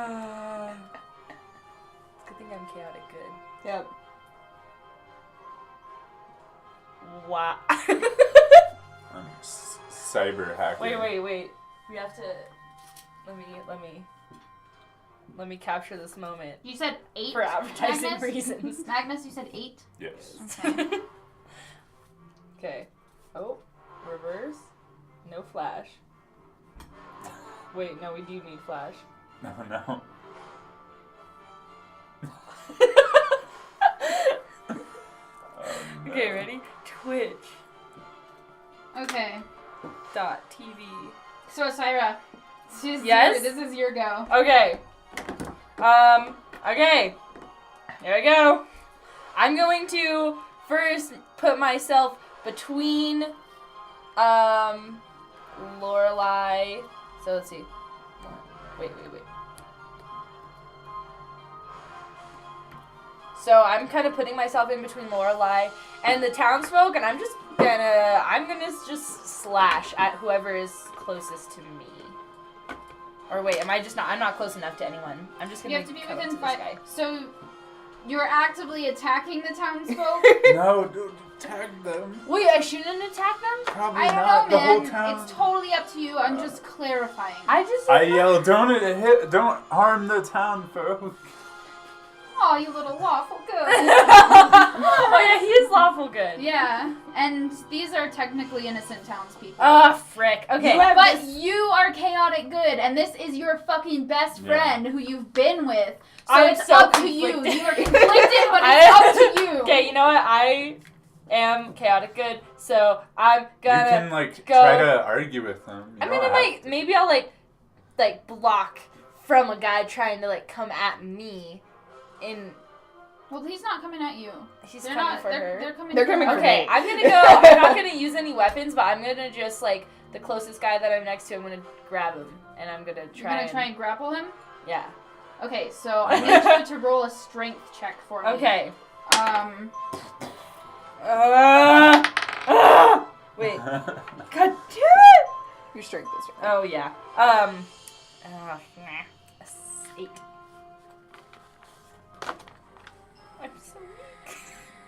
a good thing I'm chaotic good. Yep. Wow. I'm cyber hacking. Wait. We have to. Let me capture this moment You said 8 for advertising Magnus? reasons. Magnus, you said 8. Yes. Okay. Okay. Oh, reverse. No flash. Wait, no, we do need flash. No. No. Okay, ready? Twitch. Okay. .tv. So Syra, Yes? this is your go. Okay. Okay. Here we go. I'm going to first put myself between, Lorelei. So let's see. Wait. So I'm kind of putting myself in between Lorelei and the townsfolk, and I'm gonna just slash at whoever is closest to me. Or wait, I'm not close enough to anyone. I'm just gonna You have to be come up within to this 5. guy. So you're actively attacking the townsfolk? No, dude, tag them. Wait, I shouldn't attack them? Probably I don't not. know, The whole man. town. It's totally up to you. I'm just clarifying. I just I yell, don't harm the town folk. Oh, you little lawful good. Oh yeah, he is lawful good. Yeah, and these are technically innocent townspeople. Ah, frick. Okay. But you are chaotic good, and this is your fucking best Yeah. friend who you've been with. So I'm it's so up to you. conflicted. You are conflicted, but it's up to you. Okay, you know what? I am chaotic good, so I'm You gonna. can like go- try to argue with them. You I mean, don't have to. maybe I'll like block from a guy trying to like come at me. Well, he's not coming at you. He's They're coming not. for They're, her. they're coming. They're for coming her. for Okay, me. I'm gonna go. I'm not gonna use any weapons, but I'm gonna just like the closest guy that I'm next to. I'm gonna grab him, and I'm gonna You're gonna try and grapple him. Yeah. Okay, so I need you to roll a strength check for me. Okay. Wait. God damn it! Your strength is right. Oh yeah. 8. I'm so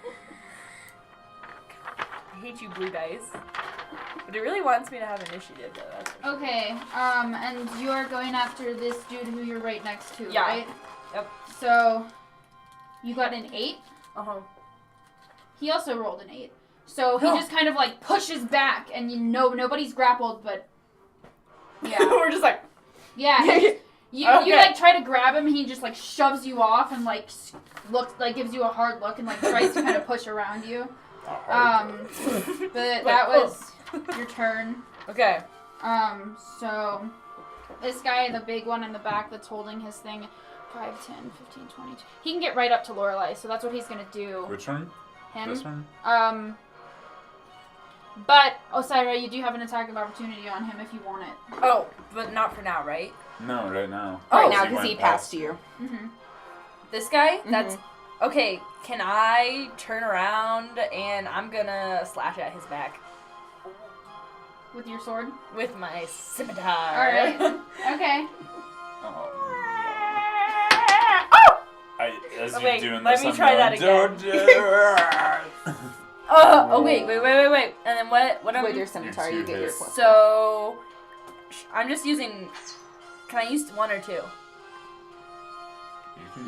weak. I hate you, blue dice. But it really wants me to have initiative, though. That's for sure. Okay, and you're going after this dude who you're right next to, Yeah. right? Yep. So, you got an 8. Uh-huh. He also rolled an 8. So he Oh. just kind of like pushes back, and you know nobody's grappled, but yeah, We're just like. yeah. You Okay. like try to grab him, and he just like shoves you off and like looks like gives you a hard look and like tries to kind of push around you. But that was your turn. Okay. So this guy, the big one in the back that's holding his thing, 5, 10, 15, 20. He can get right up to Lorelei, so that's what he's gonna do. Which one? Him. This one? But Osira, you do have an attack of opportunity on him if you want it. Oh, but not for now, right? No, right now. Right Oh, now, he because he went passed you. Mm-hmm. This guy? Mhm. That's okay. Can I turn around and I'm gonna slash at his back With your sword. with my scimitar? All right. Okay. Oh. As Oh, you're wait, doing let this, me I'm try that going, again. "Don't do it." Oh, wait. And then what? What am With your scimitar, Your you get your hits. plus. So I'm just using. Can I use 1 or 2?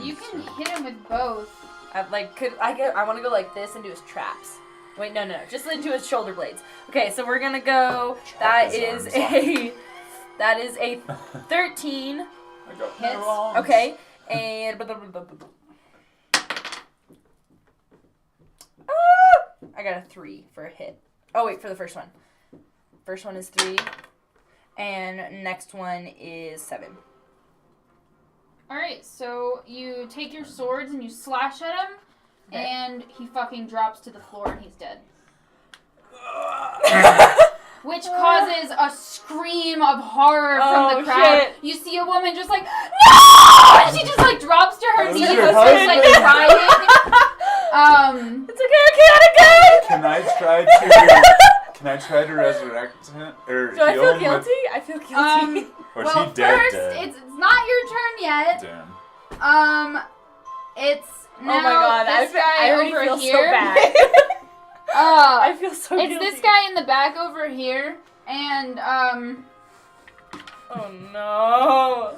You can hit him with both. I want to go like this into his traps. Wait, no, just into his shoulder blades. Okay, so we're gonna go. Chop his arms That is a 13. I got Hits. no arms. Okay, and I got a 3 for a hit. Oh wait, for the first one. First one is 3, and next one is 7. Alright, so you take your swords and you slash at him, Okay. and he fucking drops to the floor and he's dead. Which causes a scream of horror from the crowd. Shit. You see a woman just like, no! And she just like drops to her That was knees, your just like crying. It's okay, Can I try to resurrect him or Do I heal feel him guilty? I feel guilty. Or is well, he dead? first, dead? it's not your turn yet. Damn. It's now Oh my god, this guy I already over feel here. so bad. I feel so It's guilty. this guy in the back over here, and Oh no.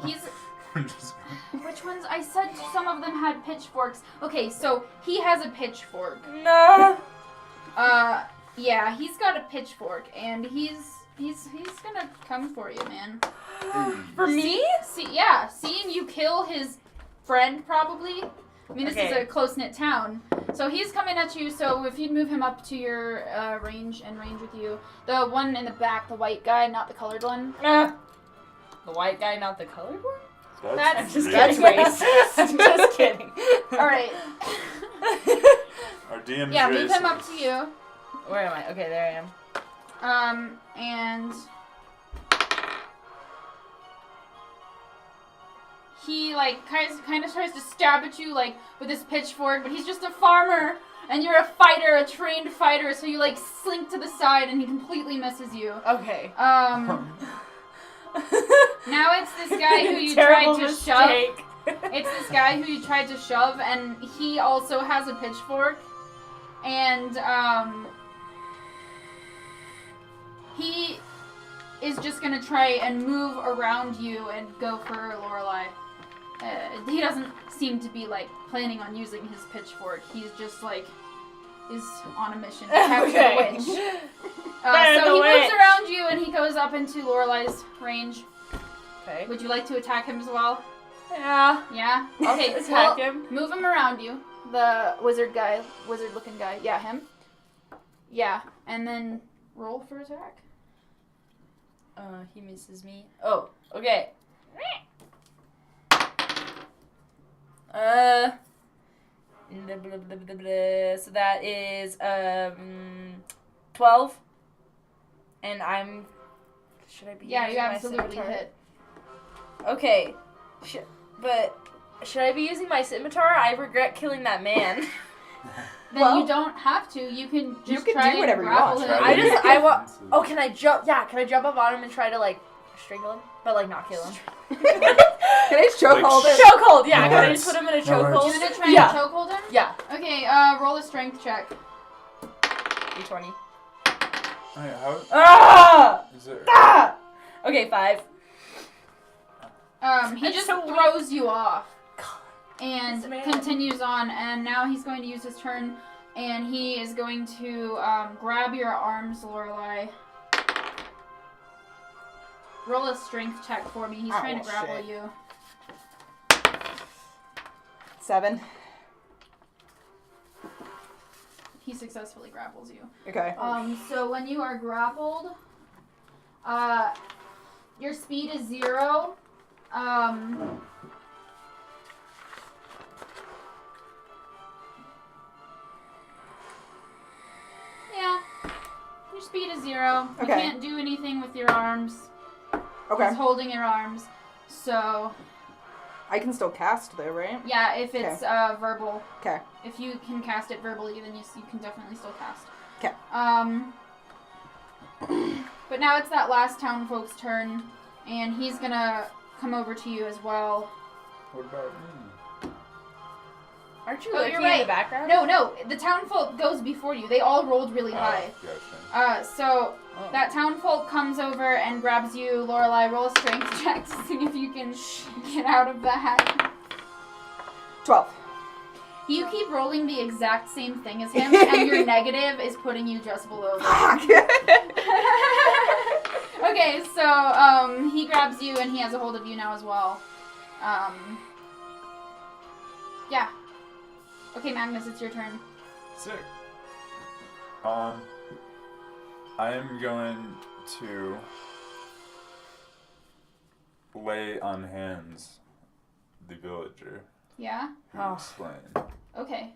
he's which ones? I said some of them had pitchforks. Okay, so he has a pitchfork. No. Yeah, he's got a pitchfork, and he's gonna come for you, man. For me? Seeing you kill his friend, probably. I mean, this is Okay. a close-knit town. So he's coming at you, so if you'd move him up to your range with you. The one in the back, the white guy, not the colored one. The white guy, not the colored one? That's- I'm just That's kidding. racist. I'm just kidding. Alright. Our DM's Yeah, move him up racist. to you. Where am I? Okay, there I am. And he like kind of tries to stab at you like with his pitchfork, but he's just a farmer and you're a fighter, a trained fighter, so you like slink to the side and he completely misses you. Okay. Now it's this guy who you Terrible tried to shove. mistake. It's this guy who you tried to shove, and he also has a pitchfork, and he is just gonna try and move around you and go for Lorelei. He doesn't seem to be like planning on using his pitchfork. He's just like is on a mission to capture the witch. Find So the he moves witch. around you and he goes up into Lorelei's range. Okay. Would you like to attack him as well? Yeah. Yeah? Okay, Attack well, him. move him around you. The wizard-looking guy. Yeah, him. Yeah, and then roll for attack. He misses me. Oh, okay. So that is 12. And I'm. Should I be? Yeah, you using my absolutely scimitar? hit. Okay, but should I be using my scimitar? I regret killing that man. Then Well, you don't have to. You can just you can try do whatever and you grapple want. him. I want. Oh, can I jump? Yeah, can I jump up on him and try to like strangle him, but like not kill him? Can I just chokehold him? Chokehold. Yeah, No can I words. just put him in a No chokehold? words. You gonna try Yeah. and chokehold him? Yeah. Okay, roll a strength check. D20. Wait, how Ah! is it? Ah! Okay, 5. He That's just so weak. throws you off. And This man. continues on, and now he's going to use his turn, and he is going to grab your arms, Lorelei. Roll a strength check for me. He's Oh, trying to grapple shit. you. 7. He successfully grapples you. Okay. So when you are grappled, Your speed is 0. Yeah. Your speed is 0. You Okay. can't do anything with your arms. Okay. He's holding your arms. So, I can still cast though, right? yeah, if it's verbal. Okay. If you can cast it verbally, then you can definitely still cast. Okay. But now it's that last town folk's turn, and he's gonna come over to you as well. What about me? Aren't you Oh, lurking you're in right. the background? No, the town folk goes before you. They all rolled really high. Gotcha. So Oh. that town folk comes over and grabs you. Lorelai, roll a strength check to see if you can get out of that. 12. You keep rolling the exact same thing as him, and your negative is putting you just below that. Okay, so he grabs you and he has a hold of you now as well. Yeah. Okay, Magnus, it's your turn. Sick. I am going to lay on hands the villager. Yeah? Who Oh. explain. Okay.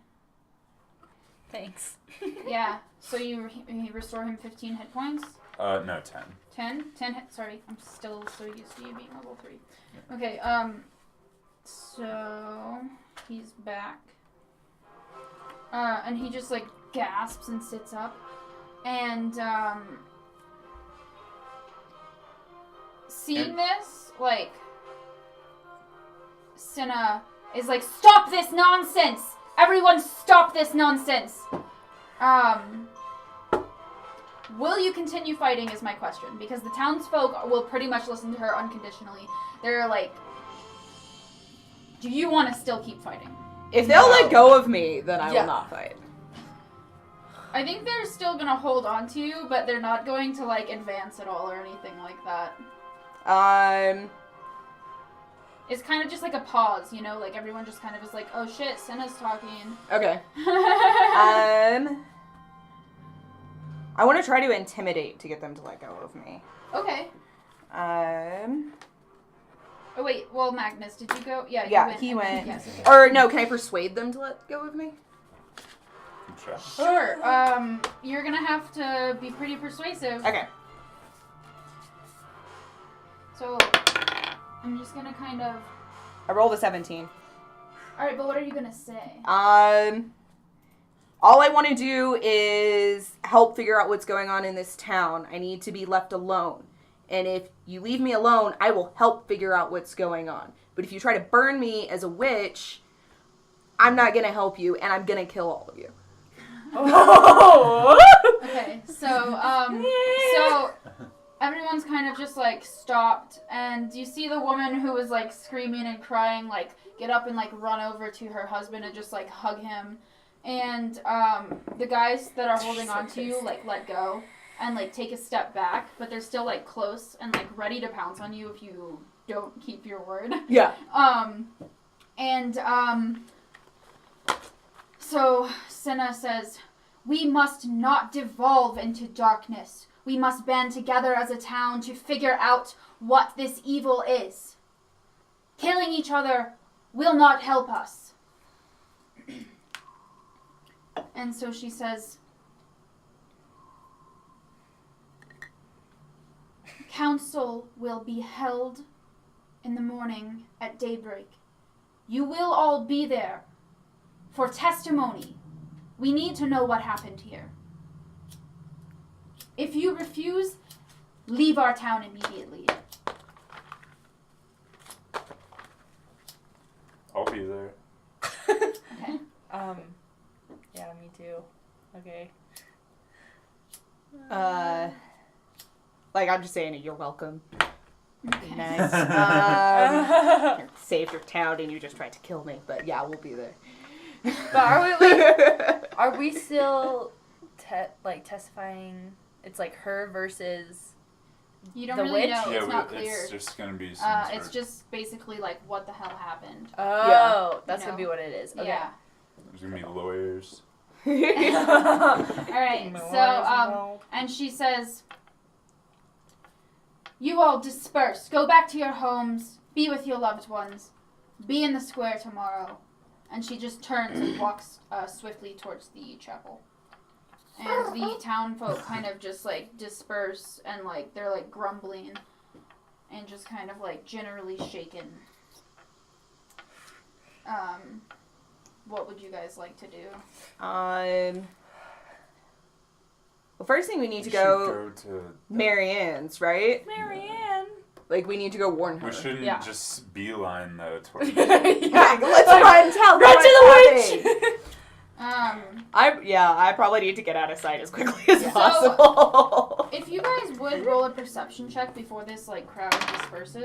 Thanks. Yeah. So you restore him 15 hit points? No, 10. 10? 10 hit. Sorry, I'm still so used to you being level 3. Yeah. Okay, so he's back. And he just like gasps and sits up. And seeing this, like, Cinna is like, stop this nonsense! Everyone stop this nonsense! Will you continue fighting is my question, because the townsfolk will pretty much listen to her unconditionally. They're like, do you want to still keep fighting? If they'll let go of me, then I Yeah. will not fight. I think they're still gonna hold on to you, but they're not going to, like, advance at all or anything like that. It's kind of just like a pause, you know? Like, everyone just kind of is like, oh shit, Cinna's talking. Okay. I want to try to intimidate to get them to let go of me. Okay. Oh, wait, well, Magnus, did you go? Yeah, you Yeah, went. he went. Yes, okay. Or no, can I persuade them to let go of me? Good try. Sure. You're gonna have to be pretty persuasive. Okay. So, I'm just gonna kind of... I rolled a 17. Alright, but what are you gonna say? All I want to do is help figure out what's going on in this town. I need to be left alone. And if you leave me alone, I will help figure out what's going on. But if you try to burn me as a witch, I'm not going to help you, and I'm going to kill all of you. Okay, so everyone's kind of just, like, stopped, and you see the woman who was, like, screaming and crying, like, get up and, like, run over to her husband and just, like, hug him. And the guys that are holding on to you, like, let go and, like, take a step back, but they're still, like, close and, like, ready to pounce on you if you don't keep your word. Yeah. So Cinna says, we must not devolve into darkness. We must band together as a town to figure out what this evil is. Killing each other will not help us. And so she says, council will be held in the morning at daybreak. You will all be there for testimony. We need to know what happened here. If you refuse, leave our town immediately. I'll be there. Okay? Yeah, me too. Okay. Like, I'm just saying, you're welcome. Okay. Nice. Saved your town and you just tried to kill me, but yeah, we'll be there. But are we still testifying? It's like her versus. You don't The really witch? know. Yeah, It's not clear. it's just gonna be some It's sort just basically like what the hell happened. Oh, that's You gonna be know. what it is. Okay. Yeah. there's gonna be lawyers. All right. So and she says, You all disperse. Go back to your homes. Be with your loved ones. Be in the square tomorrow. And she just turns and walks swiftly towards the chapel. And the town folk kind of just, like, disperse and, like, they're, like, grumbling and just kind of, like, generally shaken. What would you guys like to do? Well, first thing we need to We go should go to. Marianne's, right? Marianne. Like, we need to go warn her. We shouldn't Yeah. just beeline though towards. Yeah, let's try and tell. Run them to what's the witch. happening. I probably need to get out of sight as quickly as So- possible. If you guys would roll a perception check before this, like, crowd disperses.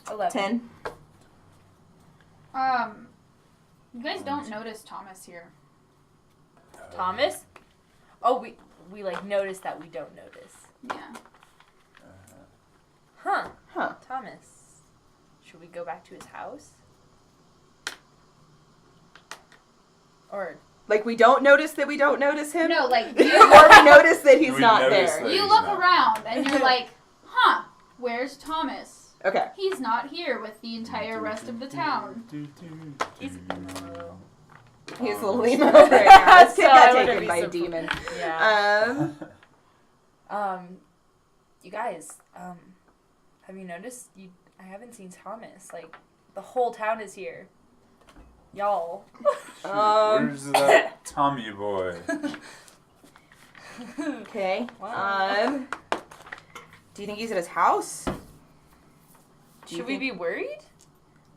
11. 10. You guys don't notice Thomas here. Thomas? Oh, we like notice that we don't notice. Yeah. Huh. Huh. Thomas. Should we go back to his house? Or Like, we don't notice that we don't notice him? No, like, Or we notice that he's We not notice there. that- you he's look not. around and you're like, huh, where's Thomas? Okay. He's not here with the entire rest of the town. he's He's a little emo right now. This kid So got I wouldn't taken be by a surprised. demon. yeah. Um, You guys, have you noticed? I haven't seen Thomas. Like, the whole town is here. Y'all. Where's that Tommy boy? okay. Wow. Do you think he's at his house? Do you Should we think- be worried?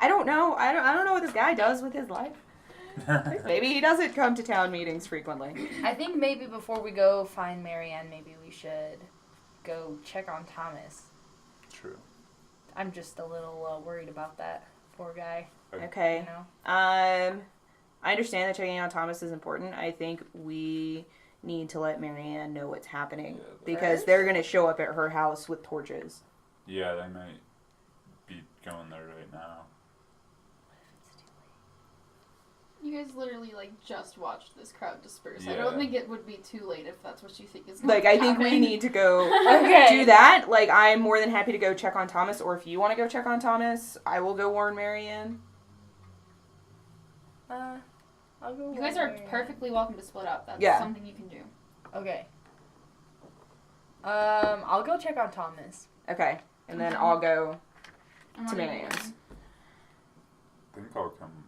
I don't know. I don't know what this guy does with his life. Maybe he doesn't come to town meetings frequently. I think maybe before we go find Marianne, maybe we should go check on Thomas. True. I'm just a little worried about that poor guy. Okay. You know. I understand that checking out Thomas is important. I think we need to let Marianne know what's happening Yeah, because they're gonna show up at her house with torches. Yeah, they might be going there right now. You guys literally, like, just watched this crowd disperse. I Yeah. don't think it would be too late if that's what you think is going Like, to I happen. think we need to go Okay. do that. Like, I'm more than happy to go check on Thomas, or if you want to go check on Thomas, I will go warn Marianne. I'll go. You guys are perfectly welcome to split up. That's Yeah. something you can do. Okay. I'll go check on Thomas. Okay, and then Okay. I'll go. And To what are you Marianne's. doing? I think I'll come.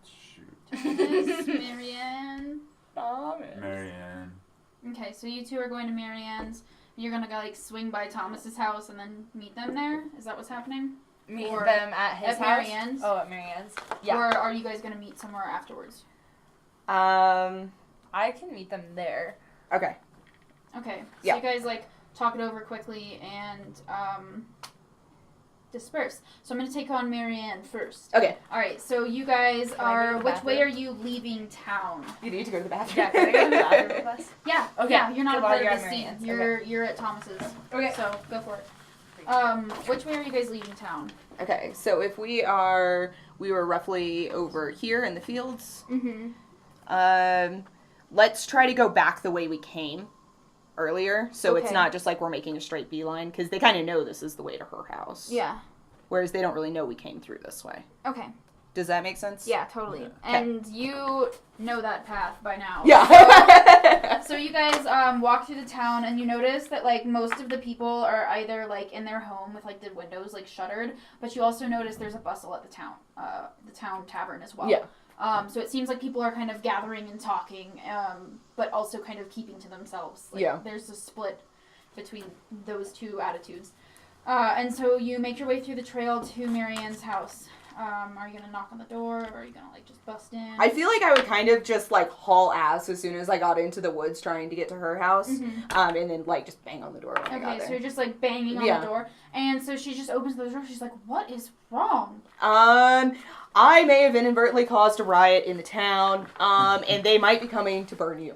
Shoot. Thomas, Marianne. Thomas. Marianne. Okay, so you two are going to Marianne's. You're gonna go, like, swing by Thomas's house and then meet them there? Is that what's happening? Meet Or them at his at house. Marianne's? Oh, at Marianne's. Yeah. Or are you guys gonna meet somewhere afterwards? I can meet them there. Okay. Okay, so Yeah. you guys, like, talk it over quickly and, disperse. So I'm gonna take on Marianne first. Okay. Alright, so you guys Can I go are, to the which way bathroom? are you leaving town? You need to go to the bathroom. Yeah, can I go to the bathroom with us? Yeah, Okay, yeah, you're not a good, part you're of at this scene. Marianne's. You're at Thomas's. Okay. So go for it. Which way are you guys leaving town? Okay, so if we were roughly over here in the fields. Mm-hmm. Let's try to go back the way we came earlier, so it's Okay. not just like we're making a straight beeline, because they kind of know this is the way to her house. Yeah. Whereas they don't really know we came through this way. Okay. Does that make sense? Yeah, totally. Yeah. And you know that path by now. Yeah. So you guys walk through the town and you notice that, like, most of the people are either, like, in their home with, like, the windows, like, shuttered, but you also notice there's a bustle at the town tavern as well. Yeah. So it seems like people are kind of gathering and talking, but also kind of keeping to themselves. Like, Yeah. There's a split between those two attitudes. And so you make your way through the trail to Marianne's house. Are you gonna knock on the door, or are you gonna, like, just bust in? I feel like I would kind of just like haul ass as soon as I got into the woods trying to get to her house, Mhm. and then like just bang on the door when I got Okay, so there. you're just, like, banging on Yeah. the door, and so she just opens the door. She's like, "What is wrong?" I may have inadvertently caused a riot in the town, and they might be coming to burn you.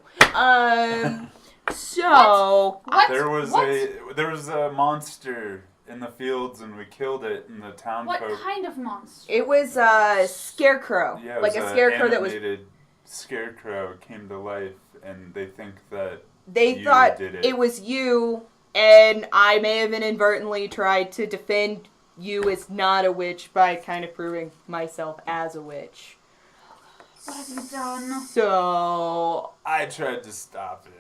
So What? There was What? there was a monster in the fields and we killed it, and the town What folk. kind of monster? it was a scarecrow, Yeah, it like was a scarecrow that was. animated scarecrow came to life, and they think that they You thought did it. it was you, and I may have inadvertently tried to defend you as not a witch by kind of proving myself as a witch. What have you done? So, I tried to stop it.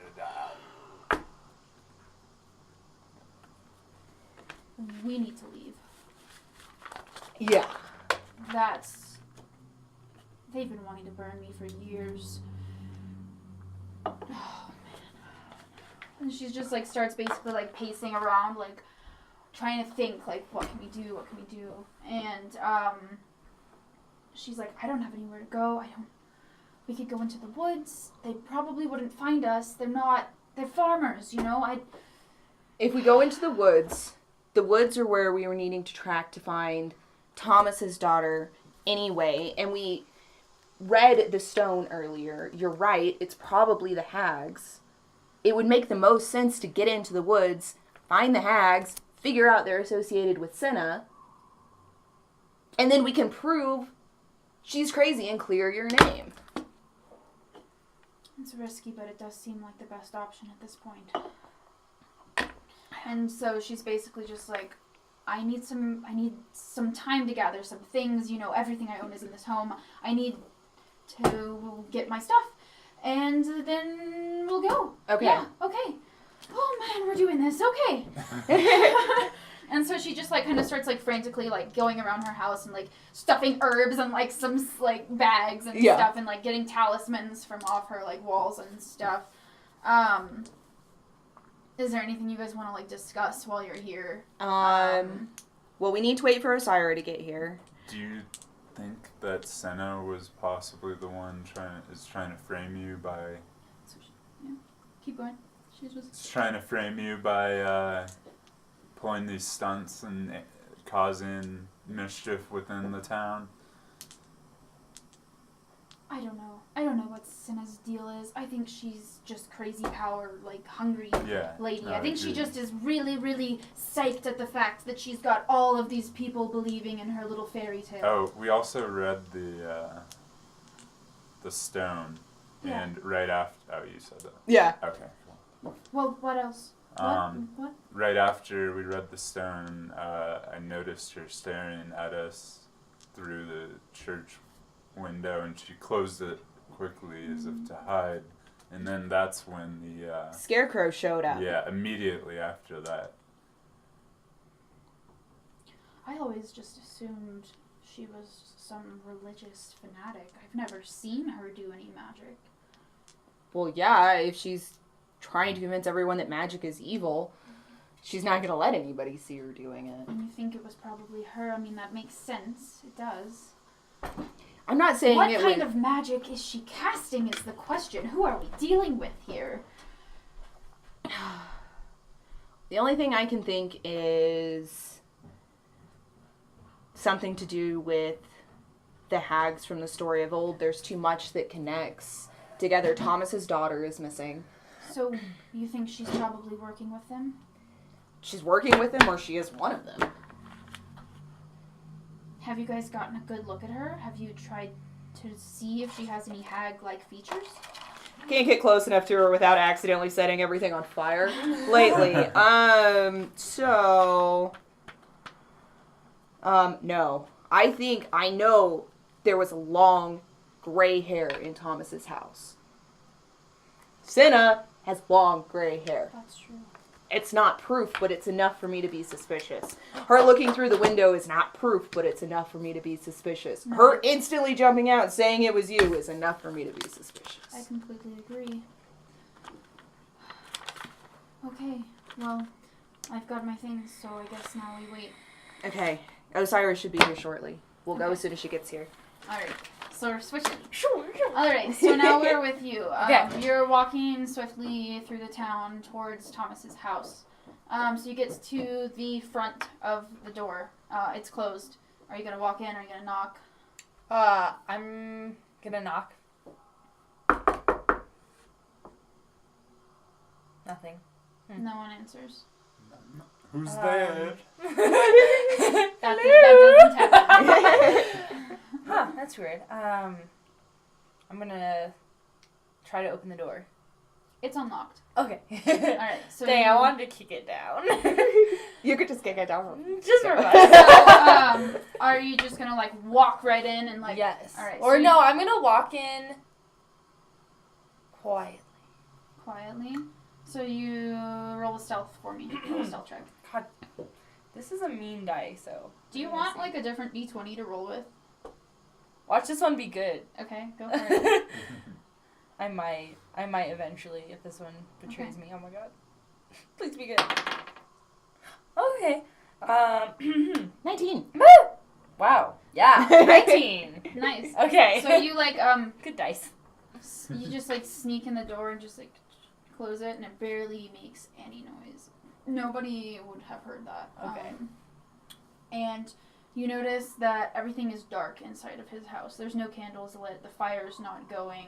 We need to leave. yeah. They've been wanting to burn me for years. Oh, man. And she's just, like, starts basically, like, pacing around, like, trying to think, like, what can we do? And, she's like, I don't have anywhere to go. We could go into the woods. They probably wouldn't find us. They're farmers, you know? If we go into the woods are where we were needing to track to find Thomas's daughter anyway, and we read the stone earlier. You're right, it's probably the hags. It would make the most sense to get into the woods, find the hags, figure out they're associated with Senna, and then we can prove she's crazy and clear your name. It's risky, but it does seem like the best option at this point. And so she's basically just like, I need some time to gather some things, you know, everything I own is in this home. I need to get my stuff, and then we'll go. Okay. Yeah, okay. Oh man, we're doing this, okay. And so she just like kind of starts like frantically like going around her house and like stuffing herbs and like some like bags and stuff, and like getting talismans from off her like walls and stuff. Is there anything you guys want to like discuss while you're here? Well, we need to wait for Osira to get here. Do you think that Senna was possibly the one trying to frame you by... Keep going. She's just... Is trying to frame you by pulling these stunts and causing mischief within the town? I don't know. I don't know what Senna's deal is. I think she's just crazy power, like, hungry lady. No, I think she just is really, really psyched at the fact that she's got all of these people believing in her little fairy tale. Oh, we also read the stone, Yeah. and right after... Oh, you said that. Yeah. Okay, cool. Well, what else? What? Right after we read the stone, I noticed her staring at us through the church window, and she closed it quickly as if to hide. And then that's when the... Scarecrow showed up. Yeah, immediately after that. I always just assumed she was some religious fanatic. I've never seen her do any magic. Well, yeah, if she's trying to convince everyone that magic is evil, she's not going to let anybody see her doing it. And you think it was probably her? I mean, that makes sense. It does. I'm not saying What kind of magic is she casting is the question. Who are we dealing with here? The only thing I can think is something to do with the hags from the story of old. There's too much that connects together. Thomas's daughter is missing. So, you think she's probably working with them? She's working with them, or she is one of them. Have you guys gotten a good look at her? Have you tried to see if she has any hag-like features? Can't get close enough to her without accidentally setting everything on fire lately. No. I know there was long gray hair in Thomas's house. Senna has long gray hair. That's true. It's not proof, but it's enough for me to be suspicious. Her looking through the window is not proof, but it's enough for me to be suspicious. No. Her instantly jumping out and saying it was you is enough for me to be suspicious. I completely agree. Okay, well, I've got my things, so I guess now we wait. Okay, Osiris should be here shortly. We'll go as soon as she gets here. Alright, so we're switching. Alright, so now we're with you. Okay. You're walking swiftly through the town towards Thomas's house. So you get to the front of the door. It's closed. Are you gonna walk in? Are you gonna knock? I'm gonna knock. Nothing. No one answers. Who's there? That doesn't happen. Huh, that's weird. I'm gonna try to open the door. It's unlocked. Okay. Alright, so Dang, I wanted to kick it down. You could just kick it down. Just for So, fun. are you just gonna like walk right in and like? Yes. Alright, Or so no, I'm gonna walk in quietly. quietly. So you roll a stealth for me. Roll a stealth check. God, this is a mean die, so. Do you want like a different d20 to roll with? Watch this one be good. Okay, go for it. I might eventually if this one betrays me. Oh my god. Please be good. Okay. 19. Woo! Wow. Yeah. 19. Nice. Okay. So you like good dice. you just like sneak in the door and just like close it, and it barely makes any noise. Nobody would have heard that. Okay. And you notice that everything is dark inside of his house. There's no candles lit. The fire's not going.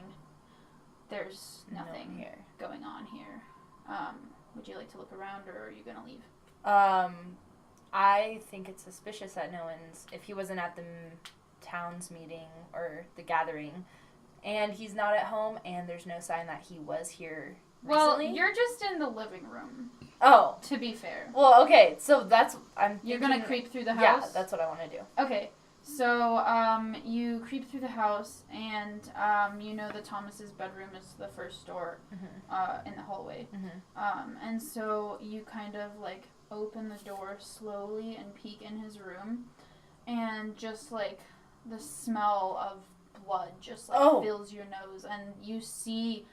There's nothing No here. going on here. Would you like to look around, or are you gonna leave? I think it's suspicious that no one's, if he wasn't at the town's meeting or the gathering, and he's not at home, and there's no sign that he was here Well, recently. you're just in the living room. Oh, To be fair, well, okay, so that's, you're thinking- gonna creep through the Yeah, house. that's what I want to do. Okay, so you creep through the house, and you know that Thomas's bedroom is the first door in the hallway. And so you kind of like open the door slowly and peek in his room, and just like the smell of blood just like fills your nose, and you see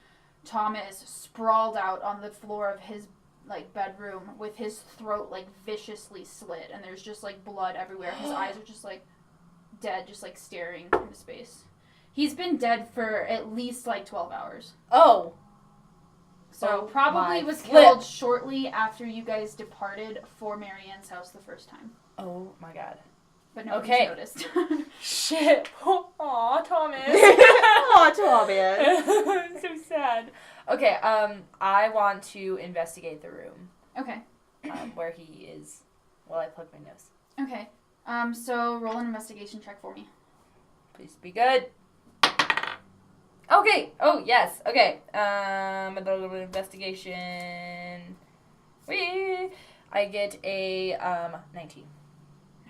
Thomas sprawled out on the floor of his like bedroom with his throat like viciously slit, and there's just like blood everywhere. His eyes are just like dead, just like staring into space. He's been dead for at least like 12 hours. Oh. So Oh probably my was flip. killed shortly after you guys departed for Marianne's house the first time. Oh my god. But nobody's Okay. noticed. Shit. Aw, Thomas. Aw, Thomas. So sad. Okay, I want to investigate the room Okay. where he is while I plug my nose. Okay. So roll an investigation check for me. Please be good. Okay. Oh, yes. Okay. Investigation. Whee! I get a 19.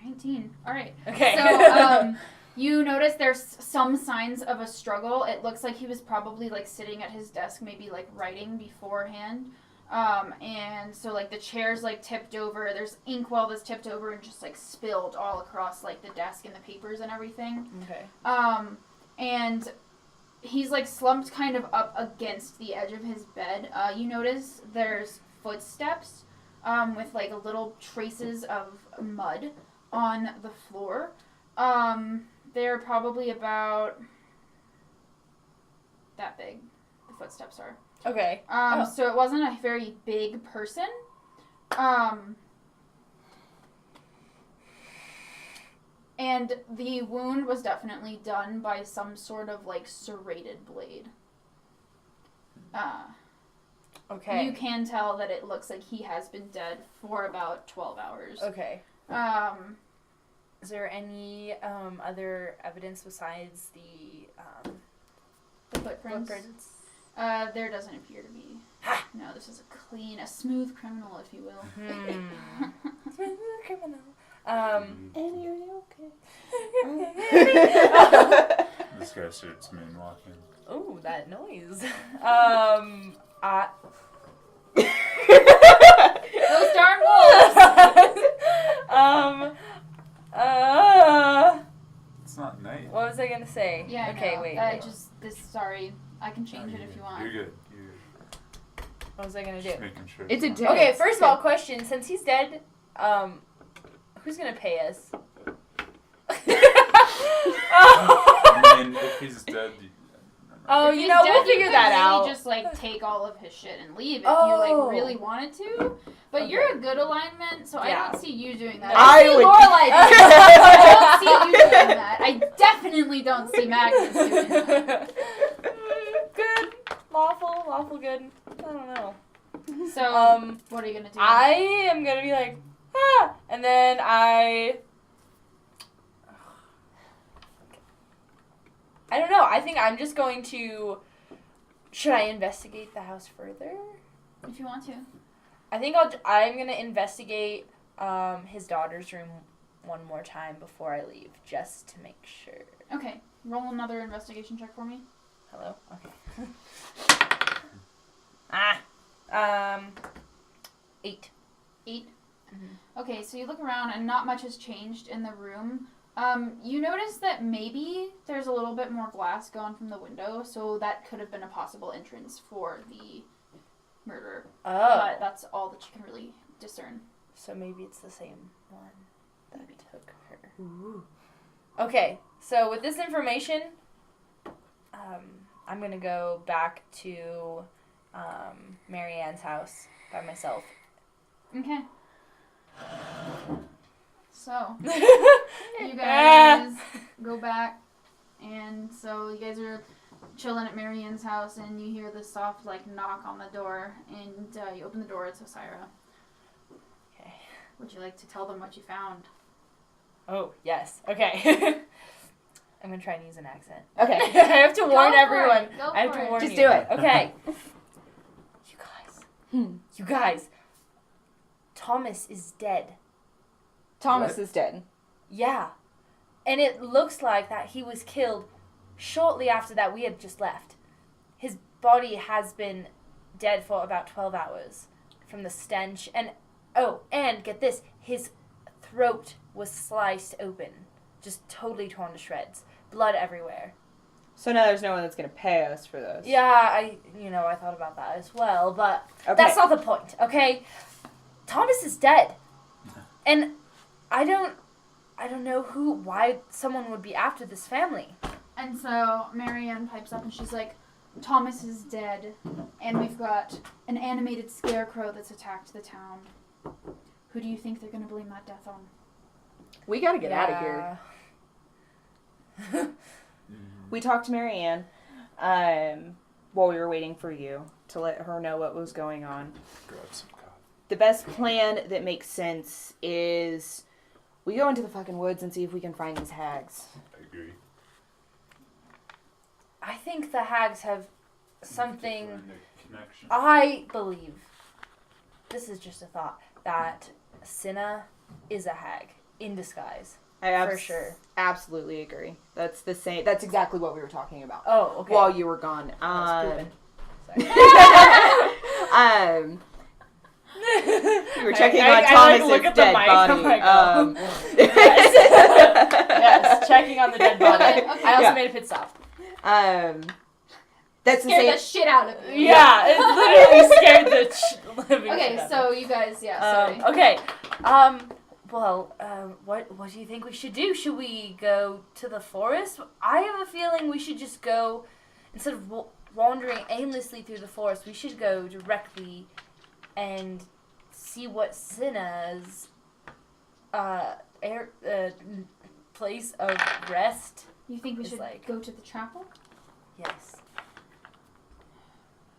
19. All right. Okay. So, you notice there's some signs of a struggle. It looks like he was probably like sitting at his desk, maybe like writing beforehand. And so like the chair's like tipped over. There's inkwell that's tipped over and just like spilled all across like the desk and the papers and everything. Okay. And he's like slumped kind of up against the edge of his bed. You notice there's footsteps with like little traces of mud on the floor. They're probably about that big. The footsteps are. Okay. So it wasn't a very big person. And the wound was definitely done by some sort of like serrated blade. Okay. You can tell that it looks like he has been dead for about 12 hours. Okay. Is there any other evidence besides the footprints. footprints? There doesn't appear to be. No, this is a smooth criminal, if you will. Criminal. And you're okay. This guy starts moonwalking. Oh, that noise. Those darn wolves! It's not night. What was I gonna say? Yeah, Okay, no, wait. Sorry. I can change it if you want. You're good. What was I gonna do? Just making sure. It's a not- day. Okay, first of all, question. Since he's dead, who's gonna pay us? I mean, if he's dead. Oh, If you he's know, dead, we'll you figure could that really out. just like take all of his shit and leave if you Oh. like really wanted to. But you're a good alignment, so Yeah. I don't see you doing that. I see would- Lorelai doing that. I don't see you doing that. I definitely don't see Magnus doing that. Good, lawful, good. I don't know. So, what are you gonna do? I am gonna be like, and then I don't know. I think I'm just going to Should I investigate the house further? If you want to. I think I'm gonna investigate his daughter's room one more time before I leave, just to make sure. Okay, roll another investigation check for me. Hello? Okay. 8. 8. Mm-hmm. Okay, so you look around and not much has changed in the room. You notice that maybe there's a little bit more glass gone from the window, so that could have been a possible entrance for the murderer. Oh. But that's all that you can really discern. So maybe it's the same one that took her. Ooh. Okay, so with this information, I'm gonna go back to Marianne's house by myself. Okay. So, you guys go back, and so you guys are chilling at Marianne's house, and you hear this soft, like, knock on the door, and you open the door, it's Osira. Okay. Would you like to tell them what you found? Oh, yes. Okay. I'm gonna try and use an accent. Okay. I have to warn Go for everyone. it. Go I have for to it. warn Just you. do it. Okay. You guys. Thomas is dead. Thomas What? is dead. Yeah. And it looks like that he was killed shortly after that we had just left. His body has been dead for about 12 hours from the stench. And get this, his throat was sliced open. Just totally torn to shreds. Blood everywhere. So now there's no one that's going to pay us for this. Yeah, I thought about that as well, but Okay. that's not the point, okay? Thomas is dead. And I don't know why someone would be after this family. And so Marianne pipes up, and she's like, Thomas is dead, and we've got an animated scarecrow that's attacked the town. Who do you think they're going to blame that death on? We got to get out of here. We talked to Marianne while we were waiting for you to let her know what was going on. Grab some coffee. The best plan that makes sense is we go into the fucking woods and see if we can find these hags. I agree. I think the hags have something. Find a connection. I believe, this is just a thought, that Cinna is a hag in disguise. For sure. Absolutely agree. That's the same. That's exactly what we were talking about Oh, okay. while you were gone. That's proven. Sorry. You were checking on I Thomas's look at the dead mic, body. I'm like, oh. Yes, checking on the dead body. Okay. I also Yeah. made a pit stop. That's the Scared same. the shit out of you. Yeah, it literally scared the living shit Okay, out of so me. you guys, sorry. Okay. What do you think we should do? Should we go to the forest? I have a feeling we should just go, instead of wandering aimlessly through the forest, we should go directly and see what Cinna's place of rest. You think we It's should like- go to the chapel? Yes.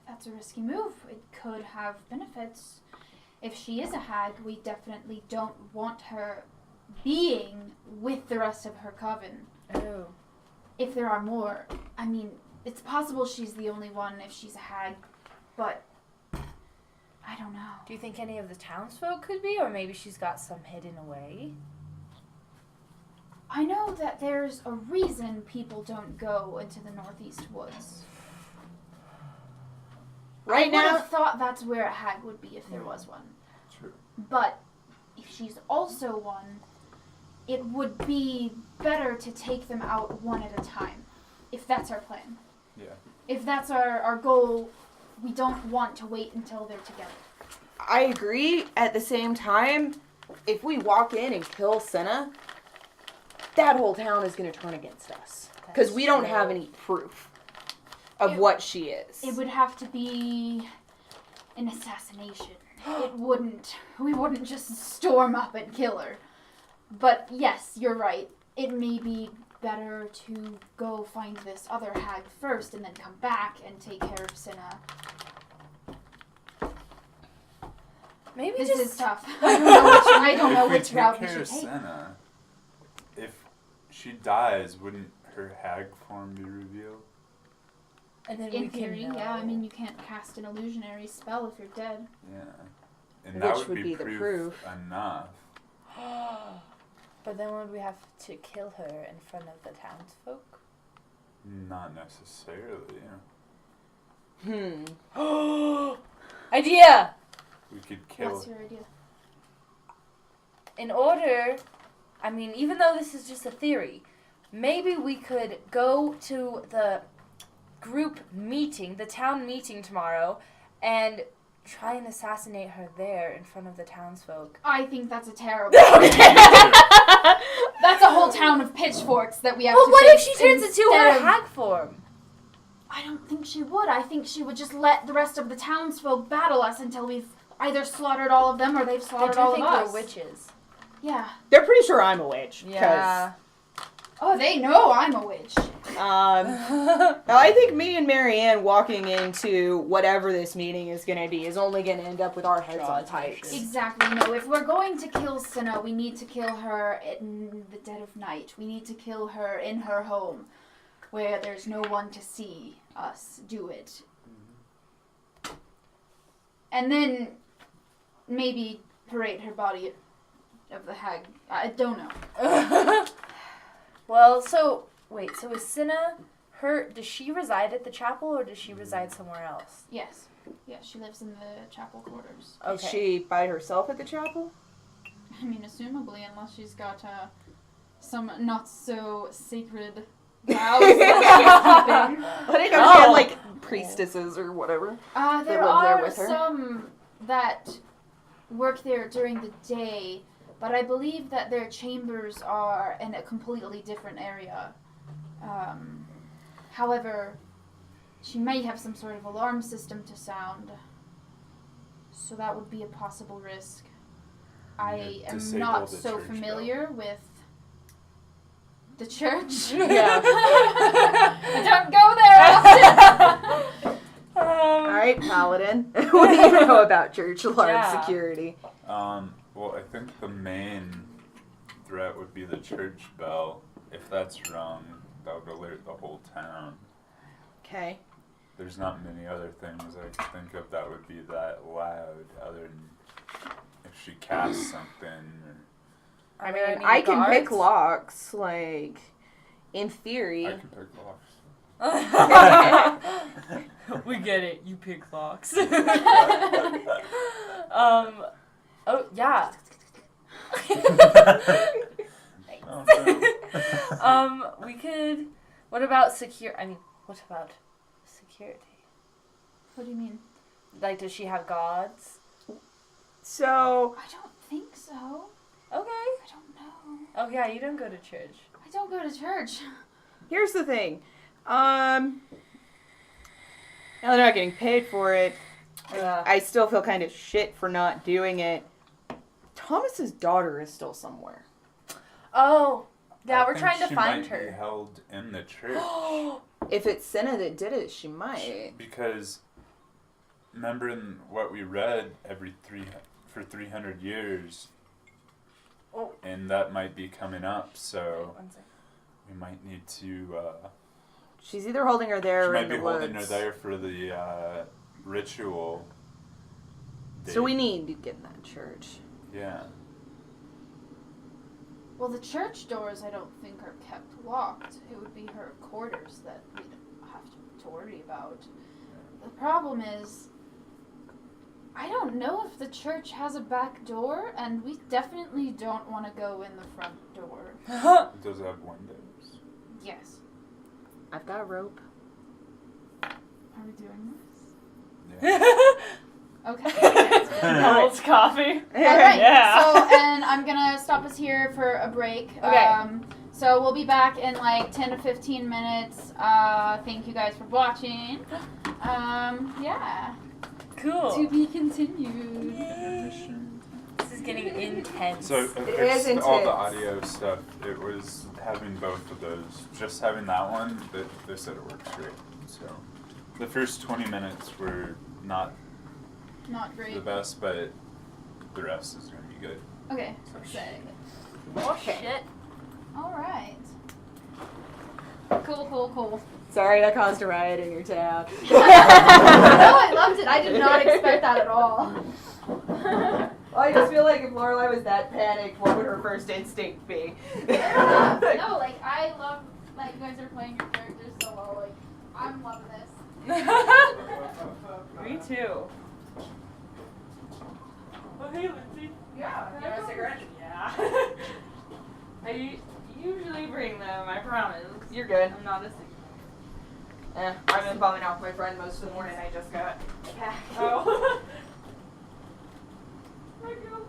That's a risky move. It could have benefits. If she is a hag, we definitely don't want her being with the rest of her coven. Oh. If there are more, I mean, it's possible she's the only one if she's a hag, but I don't know. Do you think any of the townsfolk could be, or maybe she's got some hidden away? I know that there's a reason people don't go into the northeast woods. Right I would now, have thought that's where a hag would be if there was one. True. But if she's also one, it would be better to take them out one at a time, if that's our plan. Yeah. If that's our goal, we don't want to wait until they're together. I agree. At the same time, if we walk in and kill Cinna, that whole town is going to turn against us. Because we don't have any proof of what she is. It would have to be an assassination. We wouldn't just storm up and kill her. But yes, you're right. It may be better to go find this other hag first and then come back and take care of Cinna. Maybe This just is tough. I don't know If which we route we take care of should take. Senna, if she dies, wouldn't her hag form be revealed? And then In we can theory, know. yeah. I mean, you can't cast an illusionary spell if you're dead. Yeah. And that Which would be the proof. enough. But then would we have to kill her in front of the townsfolk? Not necessarily. Idea! We could kill. What's your idea? In order, I mean, even though this is just a theory, maybe we could go to the group meeting, the town meeting tomorrow, and try and assassinate her there in front of the townsfolk. I think that's a terrible That's a whole town of pitchforks that we have Well, to what if face she turns into her instead of- hag form? I don't think she would. I think she would just let the rest of the townsfolk battle us until we've either slaughtered all of them or they've I slaughtered do all think of we're us. witches. Yeah. They're pretty sure I'm a witch. Oh, they know I'm a witch. I think me and Marianne walking into whatever this meeting is going to be is only going to end up with our heads on pikes. Exactly. No, if we're going to kill Cinna, we need to kill her in the dead of night. We need to kill her in her home, where there's no one to see us do it. And then maybe parade her body of the hag. I don't know. Well, so, wait, so is Cinna, does she reside at the chapel or does she reside somewhere else? Yes. Yeah, she lives in the chapel quarters. Is she by herself at the chapel? I mean, assumably, unless she's got some not so sacred vows that she's keeping. I didn't know she had, like, priestesses or whatever. There live there are with her? some that work there during the day, but I believe that their chambers are in a completely different area. However, she may have some sort of alarm system to sound, so that would be a possible risk. I am Disable not the so church familiar with the church. Yeah. I don't go there often. Alright, Paladin. What do you know about church alarm Yeah. security? Well, I think the main threat would be the church bell. If that's rung, that would alert the whole town. Okay. There's not many other things I can think of that would be that loud, other than if she casts something. Or I mean, I can pick locks, like, in theory. I can pick locks. We get it. You pick locks. Oh yeah. We could. What about what about security? What do you mean? Like, does she have gods? So, I don't think so. Okay. I don't know. Oh yeah, you don't go to church. I don't go to church. here's the thing. Now they're not getting paid for it. I still feel kind of shit for not doing it. Thomas's daughter is still somewhere. Oh, yeah, I we're think trying to she find might be her. held in the church. If it's Senna that did it, she might. Because remember in what we read for 300 years, Oh. and that might be coming up, so One second. we might need to. She's either holding her there She or might in be the holding her woods. there for the ritual. So we date. need to get in that church. Yeah. Well, the church doors I don't think are kept locked. It would be her quarters that we'd have to worry about. The problem is, I don't know if the church has a back door, and we definitely don't want to go in the front door. It does have windows. Yes. I've got a rope. Are we doing this? Yeah. Okay. Old coffee. Alright, Yeah. so, and I'm gonna stop us here for a break. Okay. So we'll be back in like 10 to 15 minutes. Thank you guys for watching. Yeah. Cool. To be continued. This is getting intense. So It is it's all the intense. audio stuff. It was having both of those. Just having that one, they said it works great. So the first 20 minutes were not Not great. the best, but the rest is going to be good. Okay. Sick. Oh shit. Alright. Cool. Sorry, that caused a riot in your town. No, I loved it. I did not expect that at all. Well, I just feel like if Lorelai was that panicked, what would her first instinct be? No, like I love that you guys are playing your characters so well. Like I'm loving this. Me too. Oh, hey, Lindsay. Yeah. You want a cigarette? Yeah. I usually bring them, I promise. You're good. I'm not a cigarette. I've been bumming off my friend most of the morning. I just got back. Oh. Hi, girl.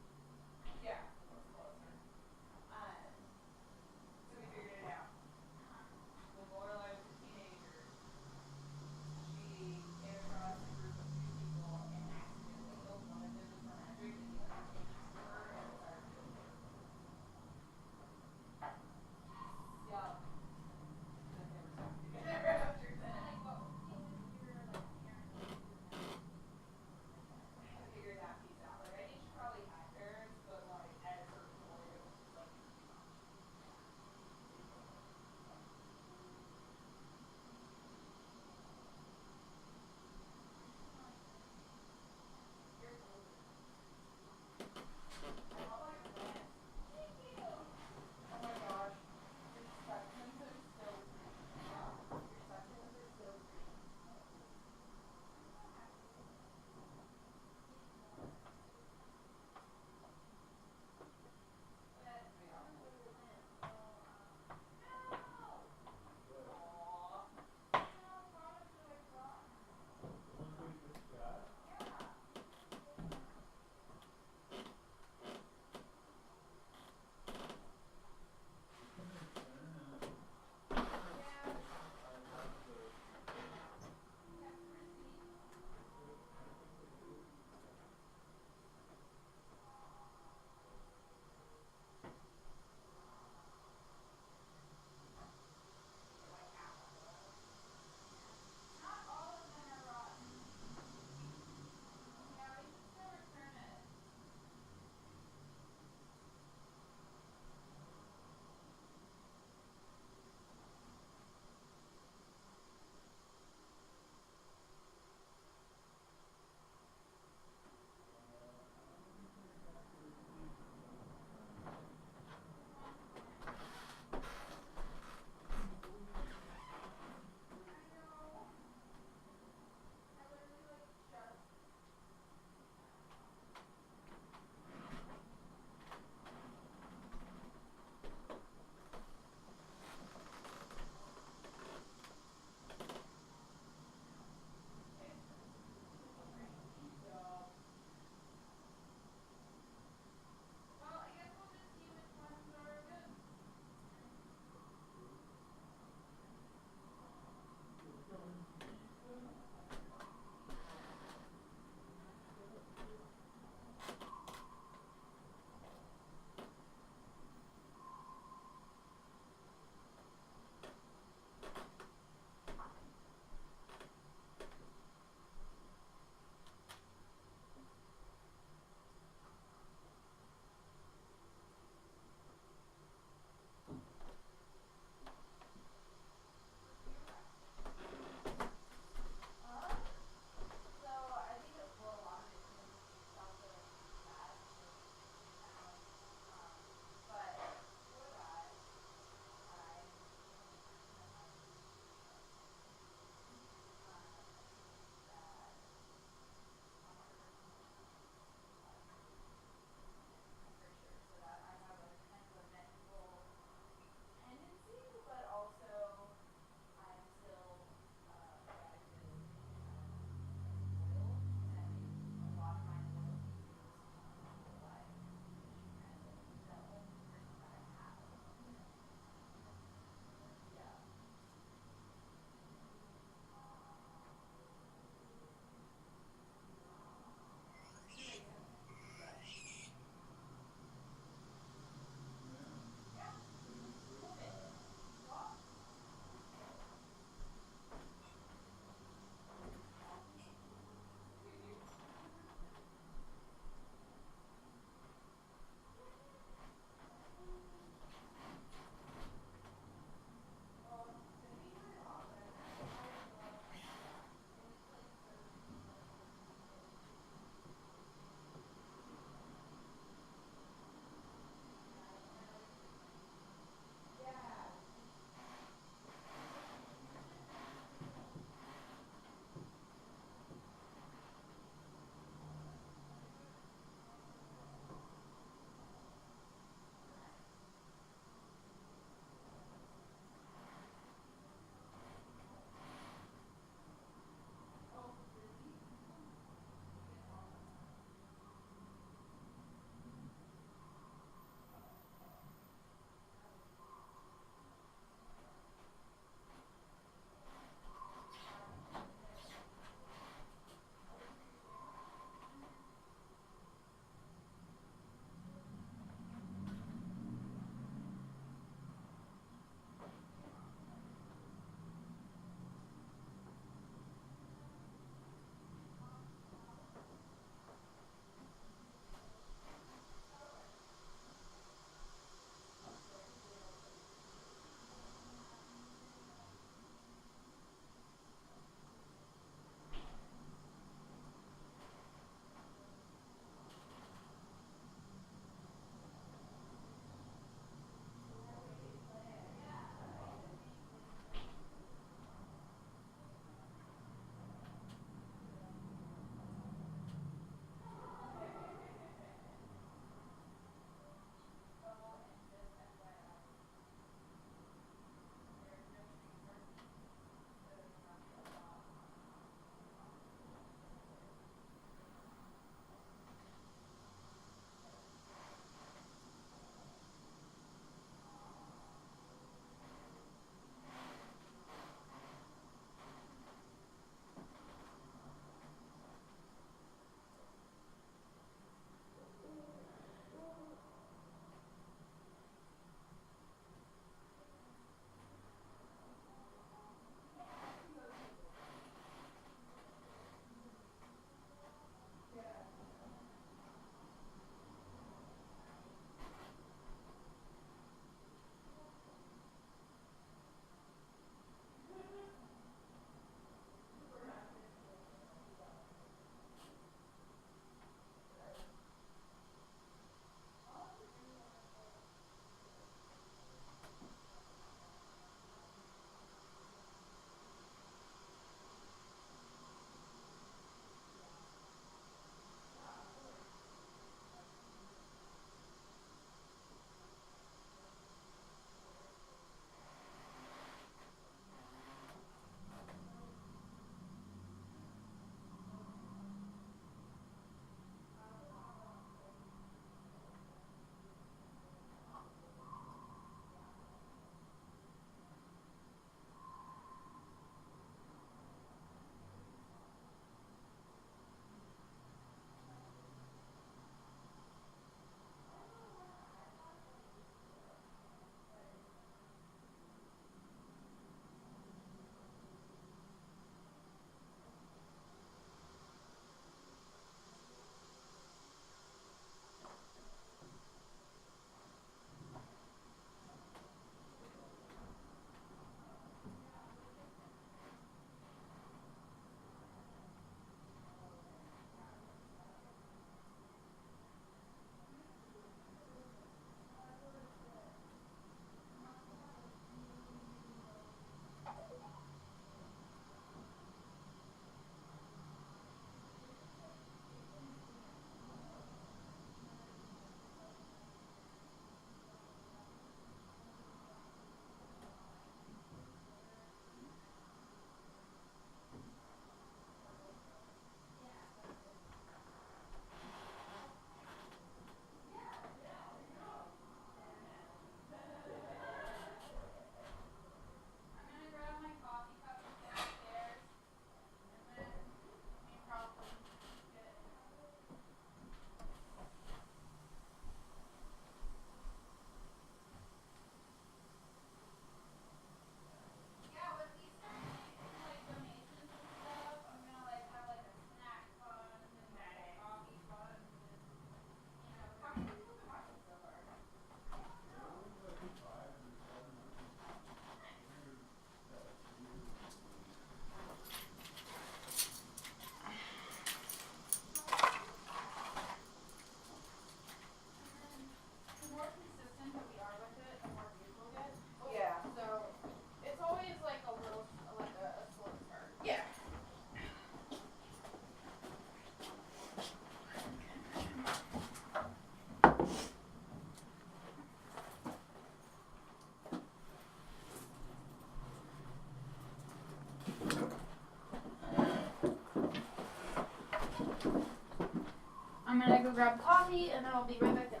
I'm gonna go grab coffee and then I'll be right back down.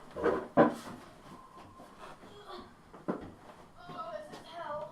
Oh, this is hell.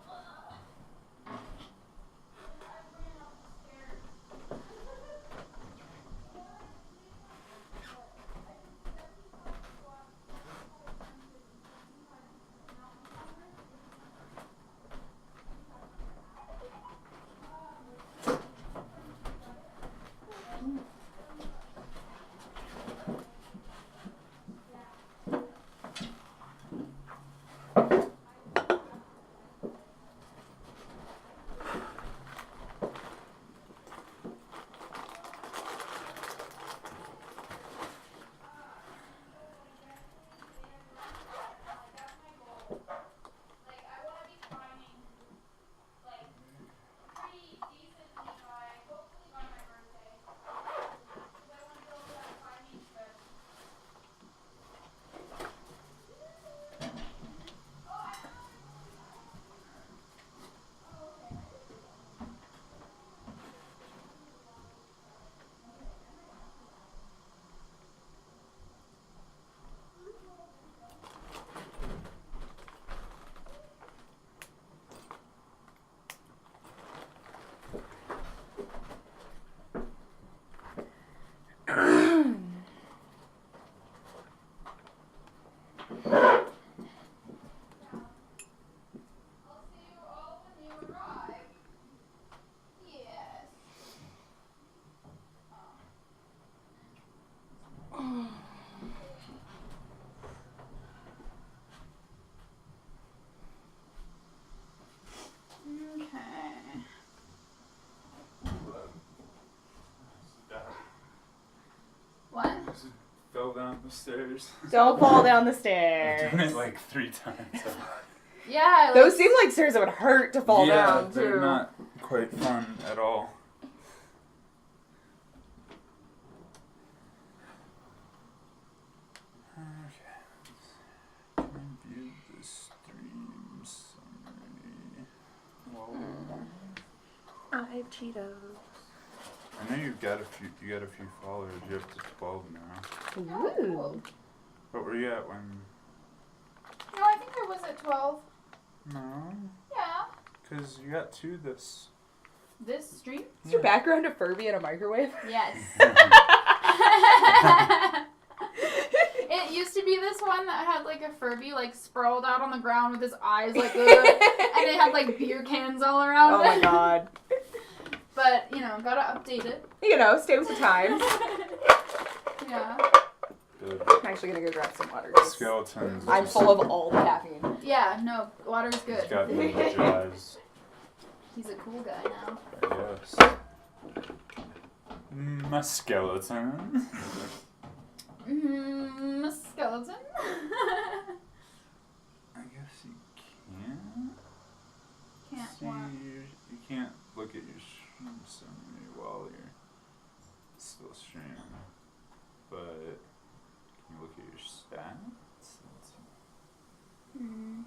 What? Fell down the stairs. Don't fall down the I've stairs. done it like 3 times. Yeah. Those seem like stairs that would hurt to fall yeah, down, they're too. not quite fun at all. Okay. Can I view the stream summary? Whoa. I have Cheetos. I know you've got a few. You got a few followers. You're up to 12 now. Ooh. What were you at when? No, I think I was at 12. No, Yeah. because you got 2 this. This stream? Is your background a Furby in a microwave? Yes. It used to be this one that had like a Furby like sprawled out on the ground with his eyes like and it had like beer cans all around Oh my god. But, you know, gotta update it. You know, stay with the times. Yeah. Good. I'm actually gonna go grab some water. 'cause Skeletons. I'm full of all the caffeine. Yeah, no, water's good. He's got ninja eyes. He's a cool guy now. Yes. My skeleton. Mm-hmm, a skeleton. I guess you can't. Can't see what? you can't look at your stream summary while you're still streaming. But can you look at your stats? Hmm.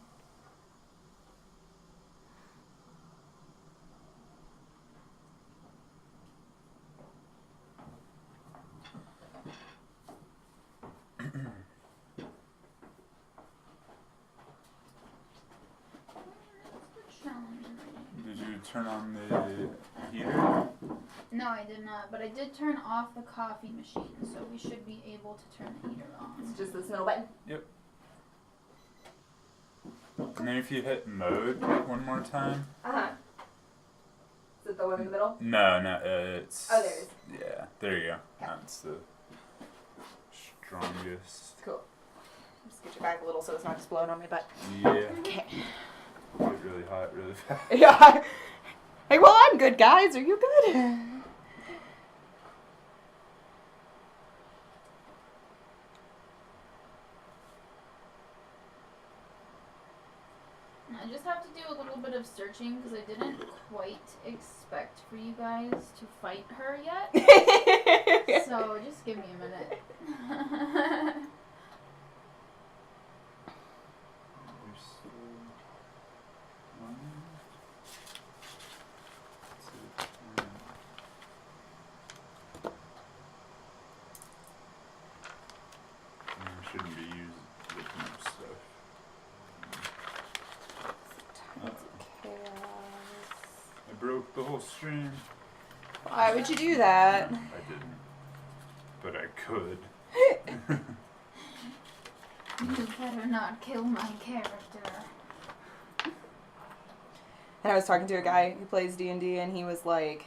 Did you turn on the heater? No, I did not, but I did turn off the coffee machine, so we should be able to turn the heater on. It's just this middle button. And then if you hit mode one more time. Uh-huh. Is it the one in the middle? No, it's. Oh, there it is. Yeah, there you go. Yeah. That's the strongest. Cool. Just get your back a little so it's not just blowing on my butt. Yeah. Okay. Get really hot really fast. Yeah. Hey, well, I'm good, guys. Are you good? I just have to do a little bit of searching because I didn't quite expect for you guys to fight her yet. So just give me a minute. You're still on? broke the whole stream. Why would you do that? I didn't. But I could. You better not kill my character. And I was talking to a guy who plays D&D, and he was like,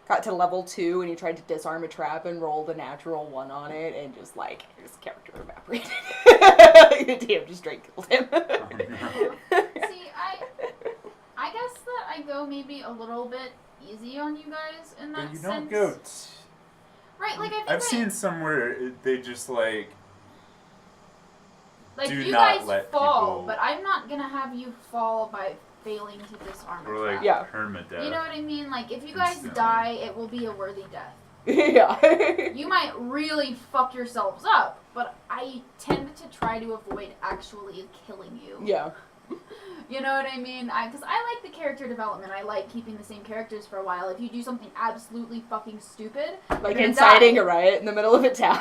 got to level 2, and he tried to disarm a trap and rolled a natural 1 on it, and just like, his character evaporated. The DM just straight killed him. Oh, no. See, I guess that I go maybe a little bit easy on you guys in that But you sense. don't go. Right, like I think I've seen somewhere they just like. like do you not guys let fall, people- but I'm not gonna have you fall by failing to disarm a Or like trap. Yeah. permadeath. You know what I mean? Like if you guys Instantly. die, it will be a worthy death. Yeah. You might really fuck yourselves up, but I tend to try to avoid actually killing you. Yeah. You know what I mean? Because I like the character development. I like keeping the same characters for a while. If you do something absolutely fucking stupid, Like you're gonna inciting die. a riot in the middle of a town.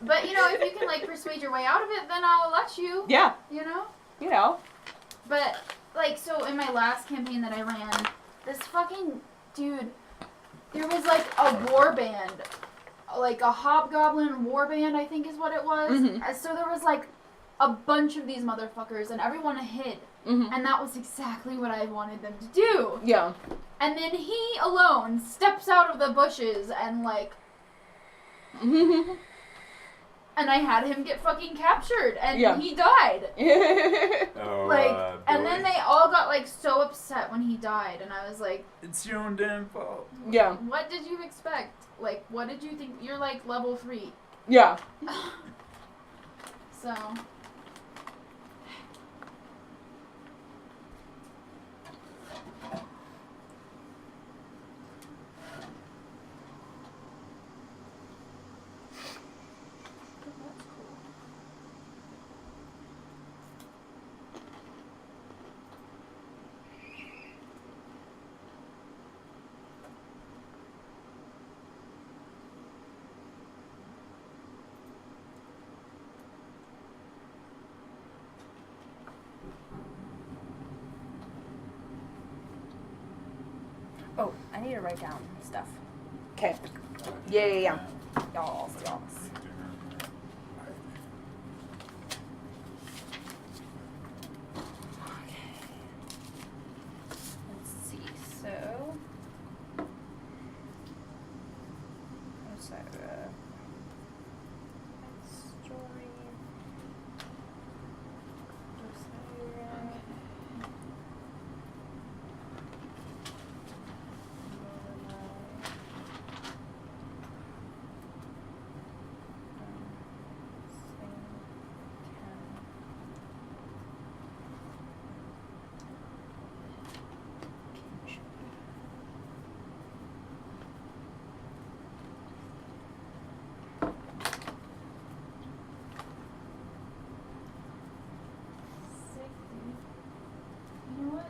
But, you know, if you can, like, persuade your way out of it, then I'll let you, Yeah, you know? you know. But, like, so in my last campaign that I ran, this fucking dude, there was, like, a war band. Like, a hobgoblin war band, I think is what it was. Mhm. And so there was, like, a bunch of these motherfuckers, and everyone hid. Mm-hmm. And that was exactly what I wanted them to do. Yeah. And then he alone steps out of the bushes and, like, and I had him get fucking captured, and Yeah. he died. Oh, Like, and Billy. then they all got, like, so upset when he died, and I was like, It's your own damn fault. Yeah. what did you expect? Like, what did you think? You're, like, level 3. Yeah. So, that's cool. Oh, I need to write down stuff. Okay. Yeah. Y'all. Let's see. So, what's that? Story. Sick, dude. You know what?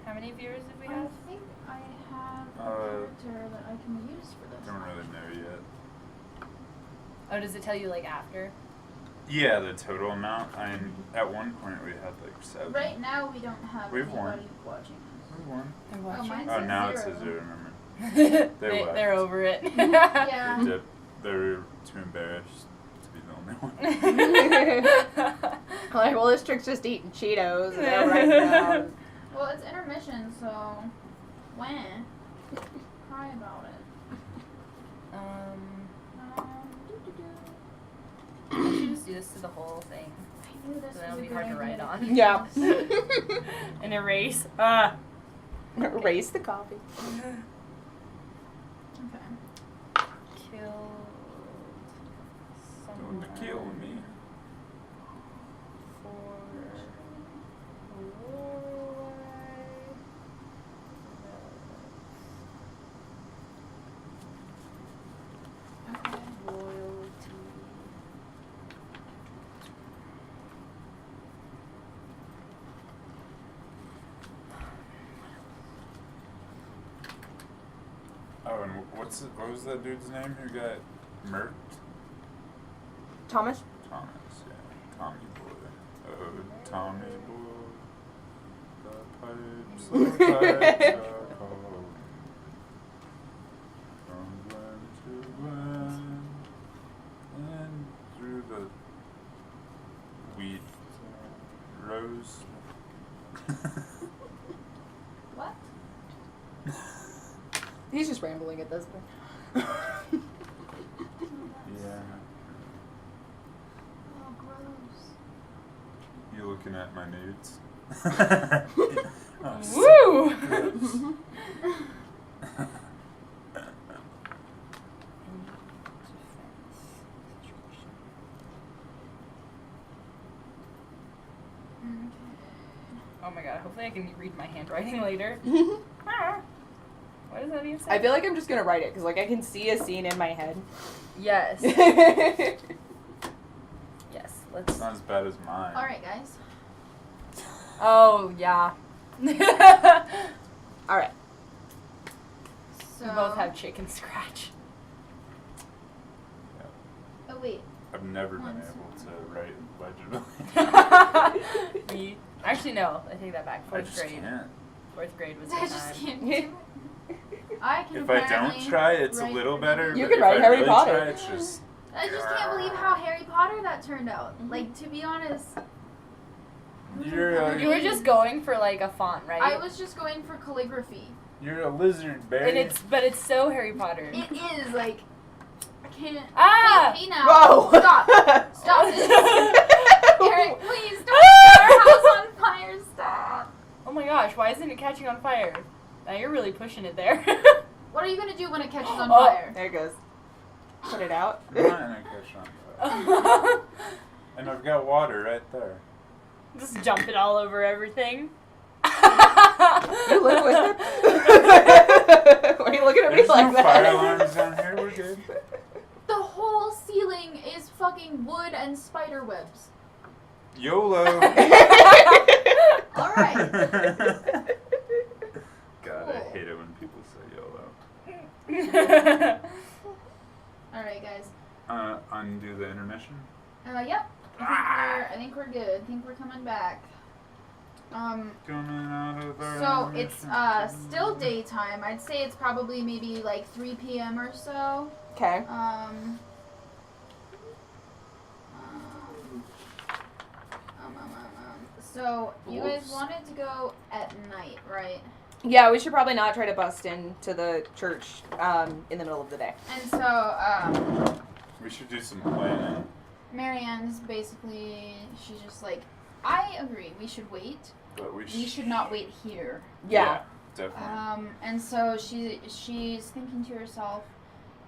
How many viewers have we I got? think I have a character that I can use for this. Don't really know yet. Oh, does it tell you like after? Yeah, the total amount. At one point we had like 7. Right now, we don't have We've won. anybody watching us. We won. They're Oh, watching. mine Oh, says now it 0. says 0. Remember? They're over it. Yeah. They're too embarrassed to be the only one. Like, well, this trick's just eating Cheetos, and they're right down. Well, it's intermission, so when? Cry about it. I should just do this to the whole thing. I knew this So then was it'll a be hard good to write idea. on. Yeah. An erase. Erase the copy. Okay. Killed Going to someone kill me. for war. Okay. Loyalty. Oh, and what was that dude's name who got murked? Thomas? Thomas, yeah. Tommy boy. Oh, Tommy boy. pipes are cold. From Glen to Glen, and through the wheat rows. What? He's just rambling at this point. Yeah. Oh, gross. You looking at my nudes? Oh, Woo! Oh my god, hopefully I can read my handwriting later. What does that even say? I feel like I'm just gonna write it because like I can see a scene in my head. Yes. Yes, let's. Not as bad as mine. Alright, guys. Oh, yeah. All right. So. We both have chicken scratch. Oh, wait. I've never been Once. able to write legibly. Me. Actually, no, I take that back. I Fourth just grade. can't. Fourth grade was I the just time. can't do it. I can If I apparently don't try, it's a write little better. You but can if write I Harry really Potter. Try, it's just. I just can't believe how Harry Potter that turned out. Like, to be honest, You're You were a, just going for like a font, right? I was just going for calligraphy. you're a lizard, Barry. And but it's so Harry Potter. It is, like, I can't. Ah! Hey now. Whoa! Stop. Stop this. Eric, please don't set our house on fire. Stop. Oh my gosh, why isn't it catching on fire? Now you're really pushing it there. What are you going to do when it catches on Oh. fire? There it goes. Put it out. I'm not in a catch on fire. And I've got water right there. Just dump it all over everything. You live with it. Why are you looking at me There's like no that? fire alarms down here. We're good. The whole ceiling is fucking wood and spider webs. YOLO. Alright. God, I Cool. hate it when people say YOLO. Alright, guys. Undo the intermission. Yep. I think we're good. I think we're coming back. Coming out of our So it's intermission. still daytime. I'd say it's probably maybe like 3 p.m. or so. Okay. So you guys Whoops. wanted to go at night, right? Yeah, we should probably not try to bust into the church in the middle of the day. And so We should do some planning. Marianne's basically, she's just like, I agree, we should wait. But We should not wait here. Yeah. Definitely. And so she's thinking to herself,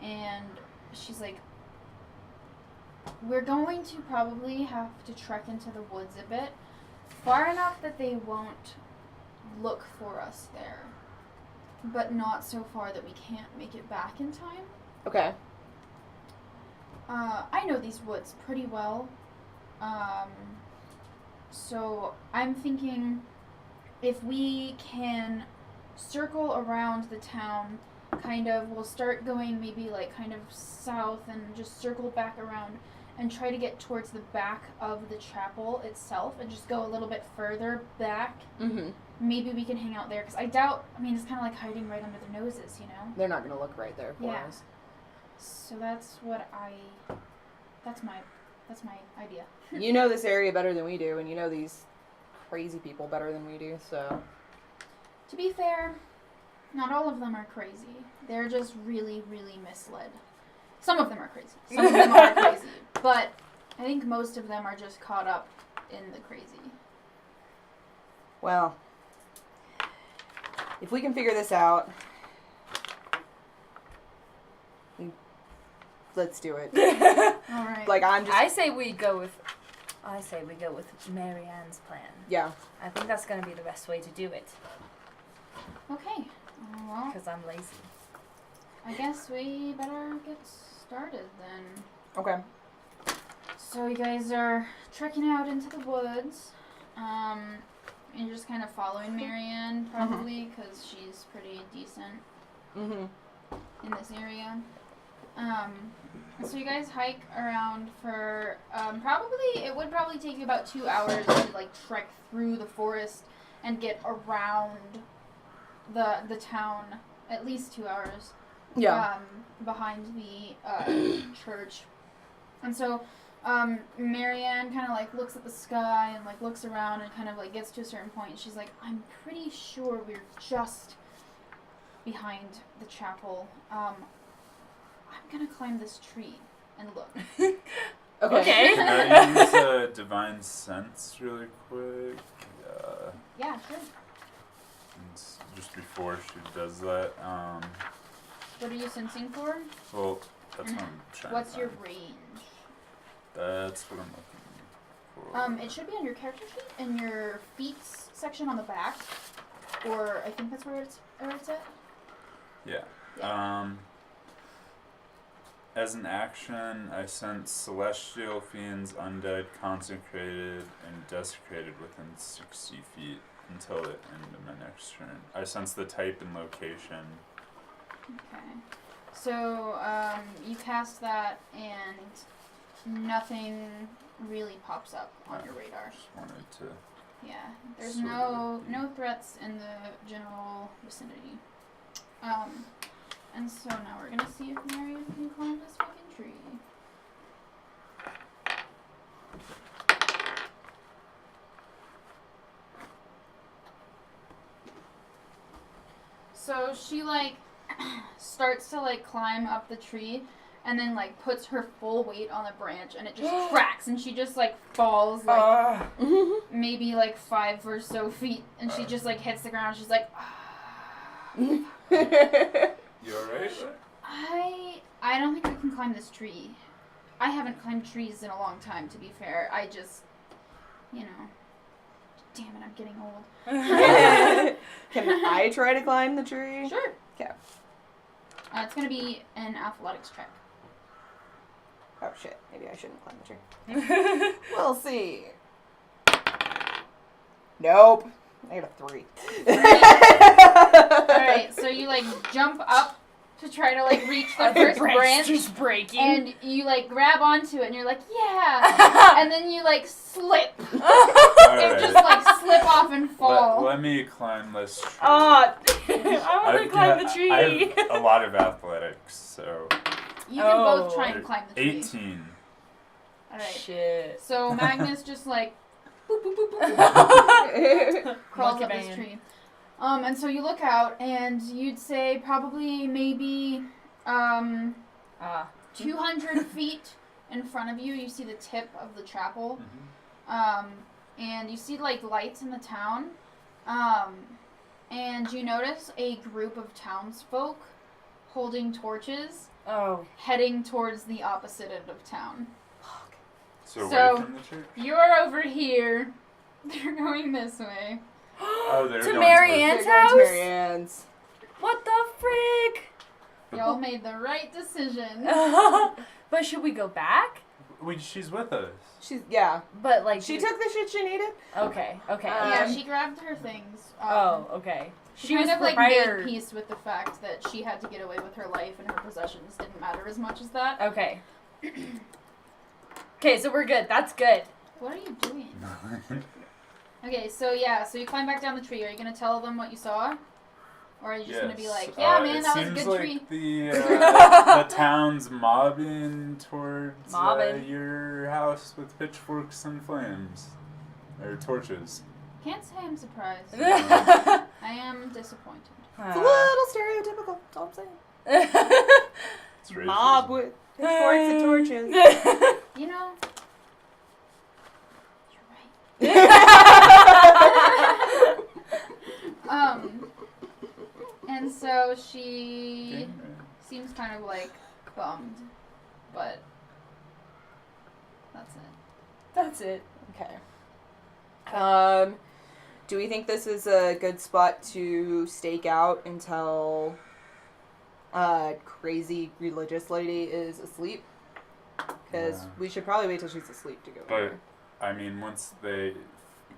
and she's like, we're going to probably have to trek into the woods a bit, far enough that they won't look for us there, but not so far that we can't make it back in time. Okay. I know these woods pretty well, so I'm thinking if we can circle around the town, kind of, we'll start going maybe like kind of south and just circle back around and try to get towards the back of the chapel itself and just go a little bit further back. Mm-hmm. Maybe we can hang out there, because I doubt, I mean, it's kind of like hiding right under their noses, you know? They're not gonna look right there for Yeah. us. So that's my idea. You know this area better than we do, and you know these crazy people better than we do, so. To be fair, not all of them are crazy. They're just really, really misled. Some of them are crazy. Some of them are crazy. But I think most of them are just caught up in the crazy. Well, if we can figure this out, let's do it. Alright. Like, I'm just. I say we go with Marianne's plan. Yeah. I think that's gonna be the best way to do it. Okay. Well, Because I'm lazy. I guess we better get started then. Okay. So you guys are trekking out into the woods. You're just kind of following Marianne, probably, because she's pretty decent Mm-hmm. in this area. So you guys hike around for it would probably take you about 2 hours to like trek through the forest and get around the town at least 2 hours. Behind the church. And so Marianne kind of like looks at the sky and like looks around and kind of like gets to a certain point and she's like, I'm pretty sure we're just behind the chapel. I'm gonna climb this tree and look. Okay. Can I use a divine sense really quick? Yeah, sure. And just before she does that, What are you sensing for? well, that's what I'm trying What's to your find. range? That's what I'm looking for. It should be on your character sheet in your feats section on the back, or I think that's where it's at. Yeah. As an action, I sense celestial fiends, undead, consecrated, and desecrated within 60 feet until the end of my next turn. I sense the type and location. Okay. So, you cast that and nothing really pops up on your radar. Just wanted to. Yeah. There's Sort of. no threats in the general vicinity. And so now we're gonna see if Marion can climb this fucking tree. So she like starts to like climb up the tree and then like puts her full weight on the branch and it just cracks and she just like falls like maybe like 5 or so feet and she just like hits the ground. She's like, You alright? I don't think I can climb this tree. I haven't climbed trees in a long time, to be fair. I just, you know, damn it, I'm getting old. Can I try to climb the tree? Sure. Okay. It's gonna be an athletics check. Oh shit, maybe I shouldn't climb the tree. We'll see. Nope. I got a 3. Alright, so you like jump up to try to like reach the first branch. Just breaking. And you like grab onto it and you're like, yeah. And then you like slip. And just like slip off and fall. Let me climb this tree. I want to climb the tree. I have a lot of athletics, so. You can both try and climb the tree. 18. Alright. Shit. So Magnus just like boop, boop, boop, boop, boop, crawls Monkey up this banging. tree. And so you look out and you'd say probably maybe 200 feet in front of you, you see the tip of the chapel. And you see like lights in the town. And you notice a group of townsfolk holding torches heading towards the opposite end of town. So So- away from the church? You're over here. They're going this way. Oh, they're To going Marianne's They're going to house? Marianne's. What the frick? Y'all made the right decision. But should we go back? She's with us. Yeah. But like She took the shit she needed. Okay. Yeah, she grabbed her things. Okay. She kind of like made peace with the fact that she had to get away with her life and her possessions didn't matter as much as that. Okay. Okay, so we're good. That's good. What are you doing? Okay, so yeah, so you climb back down the tree. Are you gonna tell them what you saw? Or are you just gonna be like, yeah, man, that was a good tree? It seems like the town's mobbing towards your house with pitchforks and flames. Or torches. Can't say I'm surprised. It's I am disappointed. It's a little stereotypical. That's all I'm saying. It's racism. Mob with pitchforks and torches. You know, you're right. And so she seems kind of like bummed, but that's it. That's it. Okay. Do we think this is a good spot to stake out until crazy religious lady is asleep? Because we should probably wait till she's asleep to go But, there. I mean, once they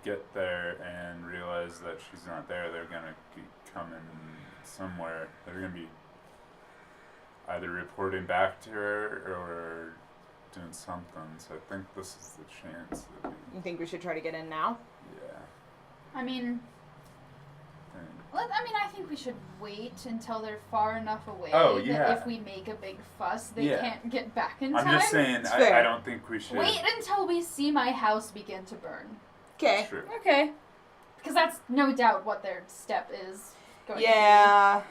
get there and realize that she's not there, they're gonna be coming somewhere. They're gonna be either reporting back to her or doing something. So I think this is the chance that we, You think we should try to get in now? yeah. I mean, I think we should wait until they're far enough away Oh, that yeah. if we make a big fuss, they Yeah. can't get back in I'm time. just saying, It's fair. I don't think we should. Wait until we see my house begin to burn. Okay. True. Okay. Because that's no doubt what their step is going Yeah.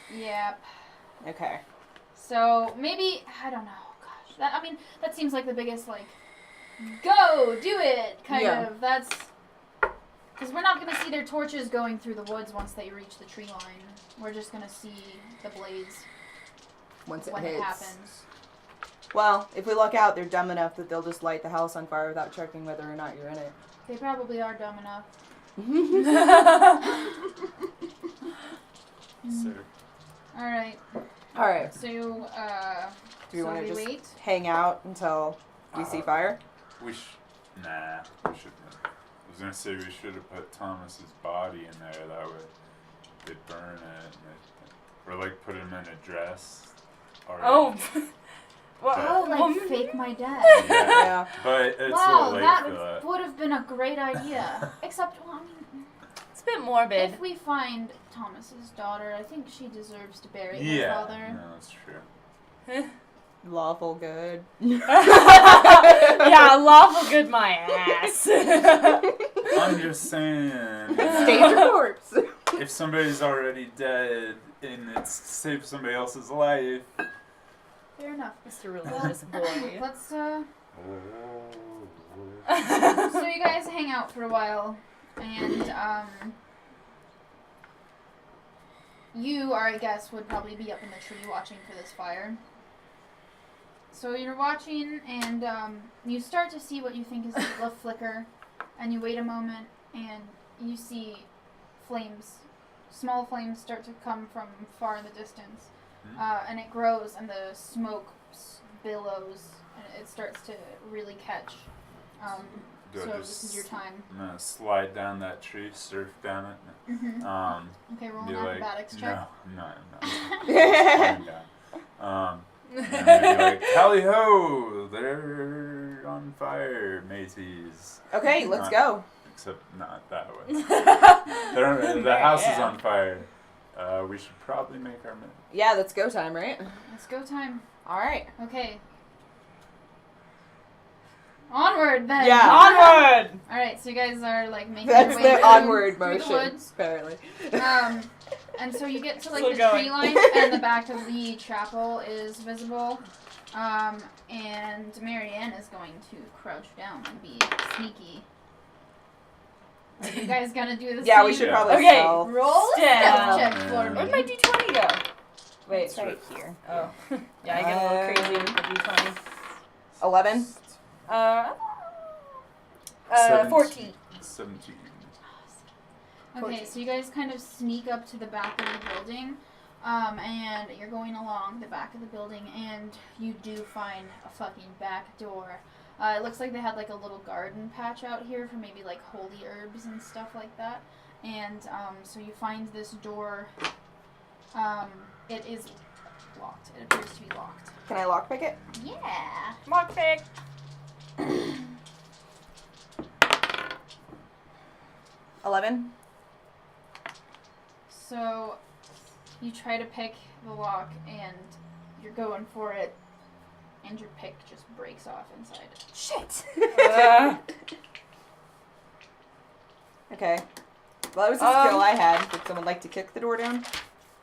to be. Yep. Okay. So maybe, I don't know, gosh. That seems like the biggest, like, go, do it, kind Yeah. of. That's, because we're not going to see their torches going through the woods once they reach the tree line. We're just going to see the blaze Once it when hits. it happens. Well, if we look out, they're dumb enough that they'll just light the house on fire without checking whether or not you're in it. They probably are dumb enough. So, Alright, Alright. so, Do we so want to we just wait? hang out until we see fire? nah, we shouldn't. I was gonna say we should have put Thomas's body in there. That way they'd burn it, or like put him in a dress. Or Oh. Well, Oh, like well, fake my death. Yeah, Yeah. but it's a Wow, little late that for that. would have been a great idea. Except, well, it's a bit morbid. if we find Thomas's daughter, I think she deserves to bury her Yeah, father. no, that's true. Lawful good. Yeah, lawful good my ass. I'm just saying. Stage your corpse. If somebody's already dead and it's saved somebody else's life. Fair enough. Mr. Religious boy. Let's, so you guys hang out for a while, and, you, I guess, would probably be up in the tree watching for this fire. So you're watching, and, you start to see what you think is a flicker, and you wait a moment, and you see flames, small flames start to come from far in the distance. And it grows, and the smoke billows, and it starts to really catch. Do I So just- this is your time. I'm gonna slide down that tree, surf down it. Okay, roll Be an like, acrobatics check. no, I'm not. Sliding down. And then be like, tally ho, they're on fire, mateys. Okay, let's go. Except not that way. The house is on fire. We should probably make our minute. Yeah, that's go time, right? Let's go time. Alright. Okay. Onward then. Yeah. Onward! Alright, so you guys are like making That's your way the through, onward through motion, the woods. apparently. And so you get to like Still the going. tree line, and the back of the chapel is visible. And Marianne is going to crouch down and be sneaky. Are you guys gonna do the Yeah, we same? should Yeah. probably Okay. stealth. Roll a Stealth. stealth check for Yeah. me. Where'd my d20 go? Wait, It's right here. Oh. Yeah, I get a little crazy with the d20. 11? 14. 17. Okay, so you guys kind of sneak up to the back of the building, and you're going along the back of the building, and you do find a fucking back door. It looks like they had like a little garden patch out here for maybe like holy herbs and stuff like that. And so you find this door. It is locked. It appears to be locked. Can I lockpick it? Yeah. Lockpick. 11? So you try to pick the lock, and you're going for it, and your pick just breaks off inside. Shit! Uh, Okay. Well, that was a skill I had. Would someone like to kick the door down?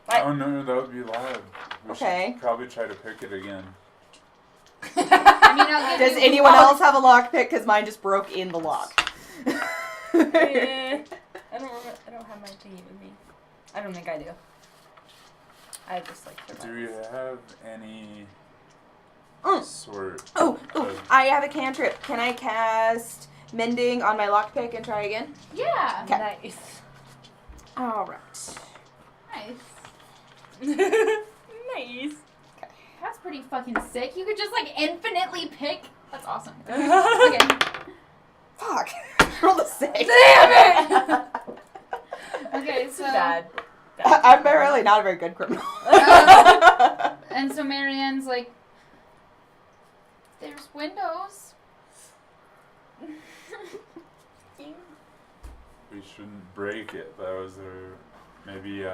What? Oh no, that would be loud. We Okay. should probably try to pick it again. I mean, I'll give Does you anyone lock. else have a lockpick? Because mine just broke in the lock. I don't have my thingy with me. I don't think I do. I just like Do we have any Mm. sort Oh, of... I have a cantrip. Can I cast Mending on my lockpick and try again? Yeah. Okay. Nice. Alright. Nice. Nice. That's pretty fucking sick. You could just like infinitely pick. That's awesome. Okay. Fuck. Roll the 6. Damn it! Okay, so Bad. I'm barely not a very good criminal. and so Marianne's like, there's windows. we shouldn't break it. But was there maybe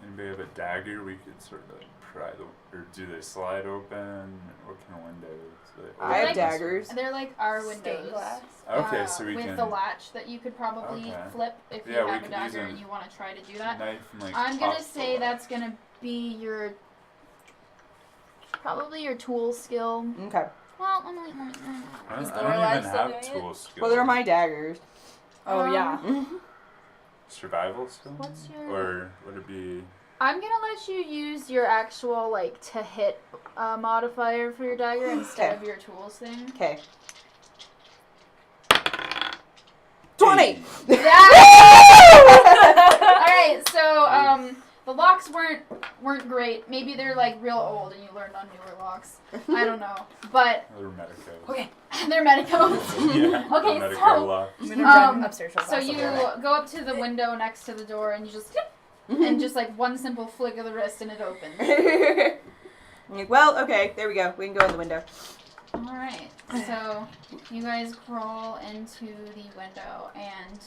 anybody have a dagger we could sort of like pry the, or do they slide open? What kind of windows? Do they I have open? daggers. They're like our Stained windows. glass. Okay, so we with can the latch that you could probably Okay. flip if you Yeah, we have a could use dagger a and you want to try to do that. knife and like. I'm gonna pop say the that's gonna be your probably your tool skill. Okay. Well, I Is don't, the I don't Lorelai even still have doing it? tool skills. Well, they're my daggers. Oh yeah. Survival skill? What's your- Or would it be? I'm gonna let you use your actual like to hit modifier for your dagger instead of your tools thing. Okay. 20! Alright, so the locks weren't great. Maybe they're like real old and you learned on newer locks. I don't know. But They're medico. Okay. they're medicos. Yeah. Okay, medico so- lock. I'm gonna run upstairs. real So fast, I'll you be right back. go up to the window next to the door and you just and just like one simple flick of the wrist and it opens. Like, well, okay, there we go. We can go in the window. Alright, so you guys crawl into the window and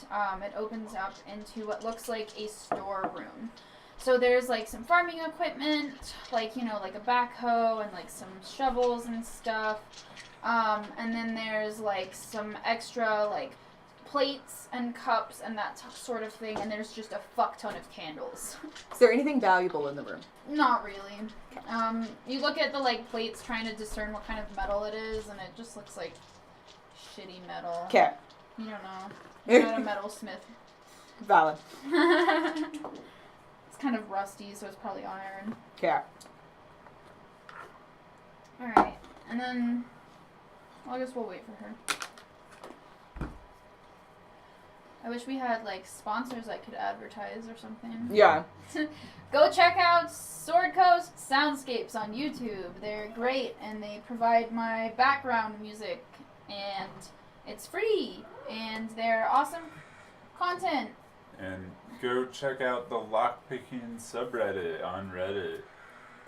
it opens up into what looks like a storeroom. So there's like some farming equipment, like, you know, like a backhoe and like some shovels and stuff. And then there's like some extra like plates and cups and that sort of thing. And there's just a fuck ton of candles. Is there anything valuable in the room? Not really. You look at the like plates trying to discern what kind of metal it is, and it just looks like shitty metal. Okay. You don't know. You're not a metalsmith. Valid. It's kind of rusty, so it's probably iron. Okay. Alright, and then well, I guess we'll wait for her. I wish we had like sponsors I could advertise or something. Yeah. Go check out Sword Coast Soundscapes on YouTube. They're great and they provide my background music and it's free and they're awesome content. And go check out the lockpicking subreddit on Reddit.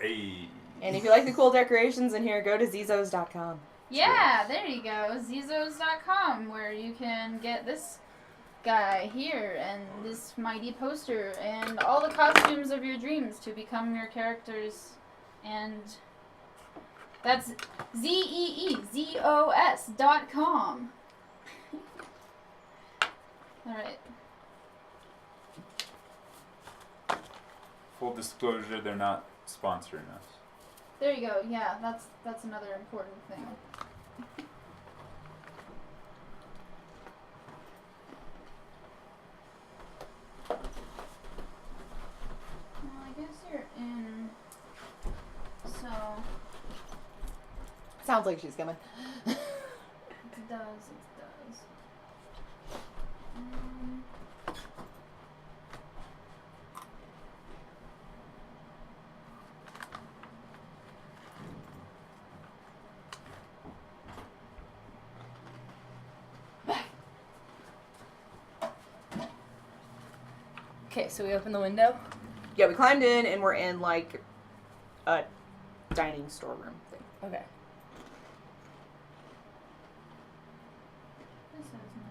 Hey. And if you like the cool decorations in here, go to Zizos.com. Yeah, there you go. Zizos.com where you can get this guy here and this mighty poster and all the costumes of your dreams to become your characters, and that's ZEEZOS.com. Alright. Full disclosure, they're not sponsoring us. There you go. Yeah, that's another important thing. Well, I guess you're in. So Sounds like she's coming. it does. Okay, so we open the window. Yeah, we climbed in and we're in like a dining storeroom thing. Okay. This has my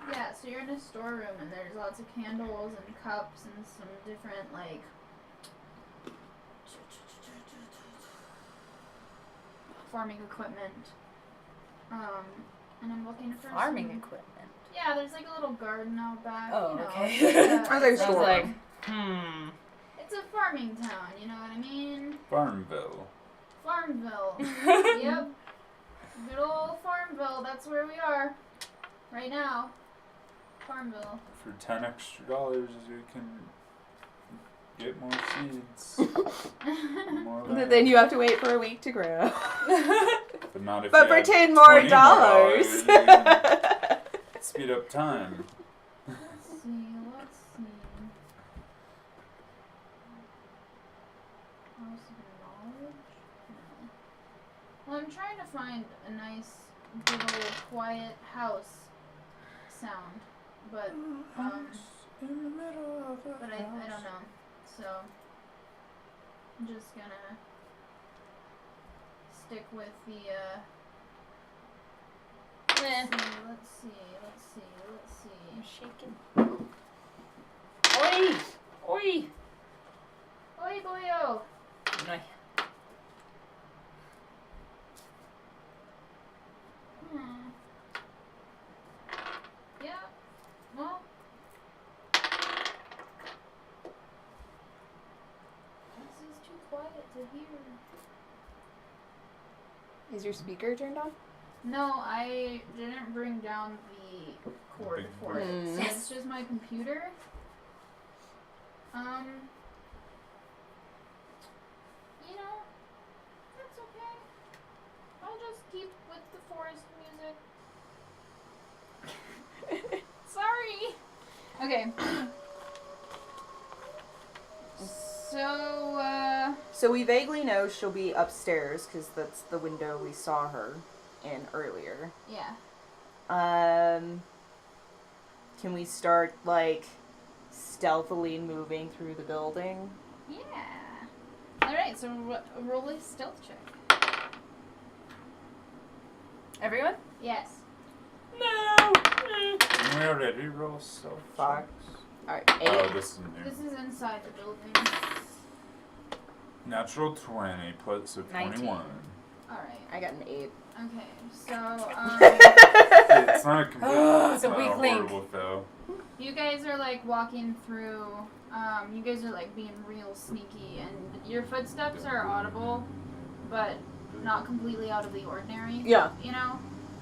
nose. Yeah, so you're in a storeroom and there's lots of candles and cups and some different like farming equipment. And I'm looking for Farming some- equipment. Yeah, there's like a little garden out back. Oh, you know, okay. it's I was like, a- store. like, It's a farming town, you know what I mean? Farmville. Farmville. Yep. Good old Farmville, that's where we are. Right now. Farmville. For $10 extra, you can get more seeds. More Then land. you have to wait for a week to grow. But not if But you for have $10 more $20 dollars. you can speed up time. Let's see. House of Knowledge? No. Well, I'm trying to find a nice, good old, quiet house sound. But, In the middle of a but I don't know. So, I'm just gonna stick with the Let's see. I'm shaking. Oi! Oi! Oi, boyo. No. Yeah. Well. This is too quiet to hear. Is your speaker turned on? No, I didn't bring down the cord for it. Mm. So it's just my computer. You know, that's okay. I'll just keep with the forest music. Sorry. Okay. So, So we vaguely know she'll be upstairs because that's the window we saw her in earlier. yeah. Can we start like stealthily moving through the building? Yeah. Alright, so roll a stealth check. Everyone? Yes. No! Didn't we already roll stealth Fuck. checks? Alright, 8. Oh, this is new. This is inside the building. Natural 20 plus so 19. 21. Alright. I got an 8. Okay, so, It's not a complete. It's It's a not weak a link. horrible fail. you guys are like walking through, you guys are like being real sneaky, and your footsteps are audible, but not completely out of the ordinary. Yeah. You know?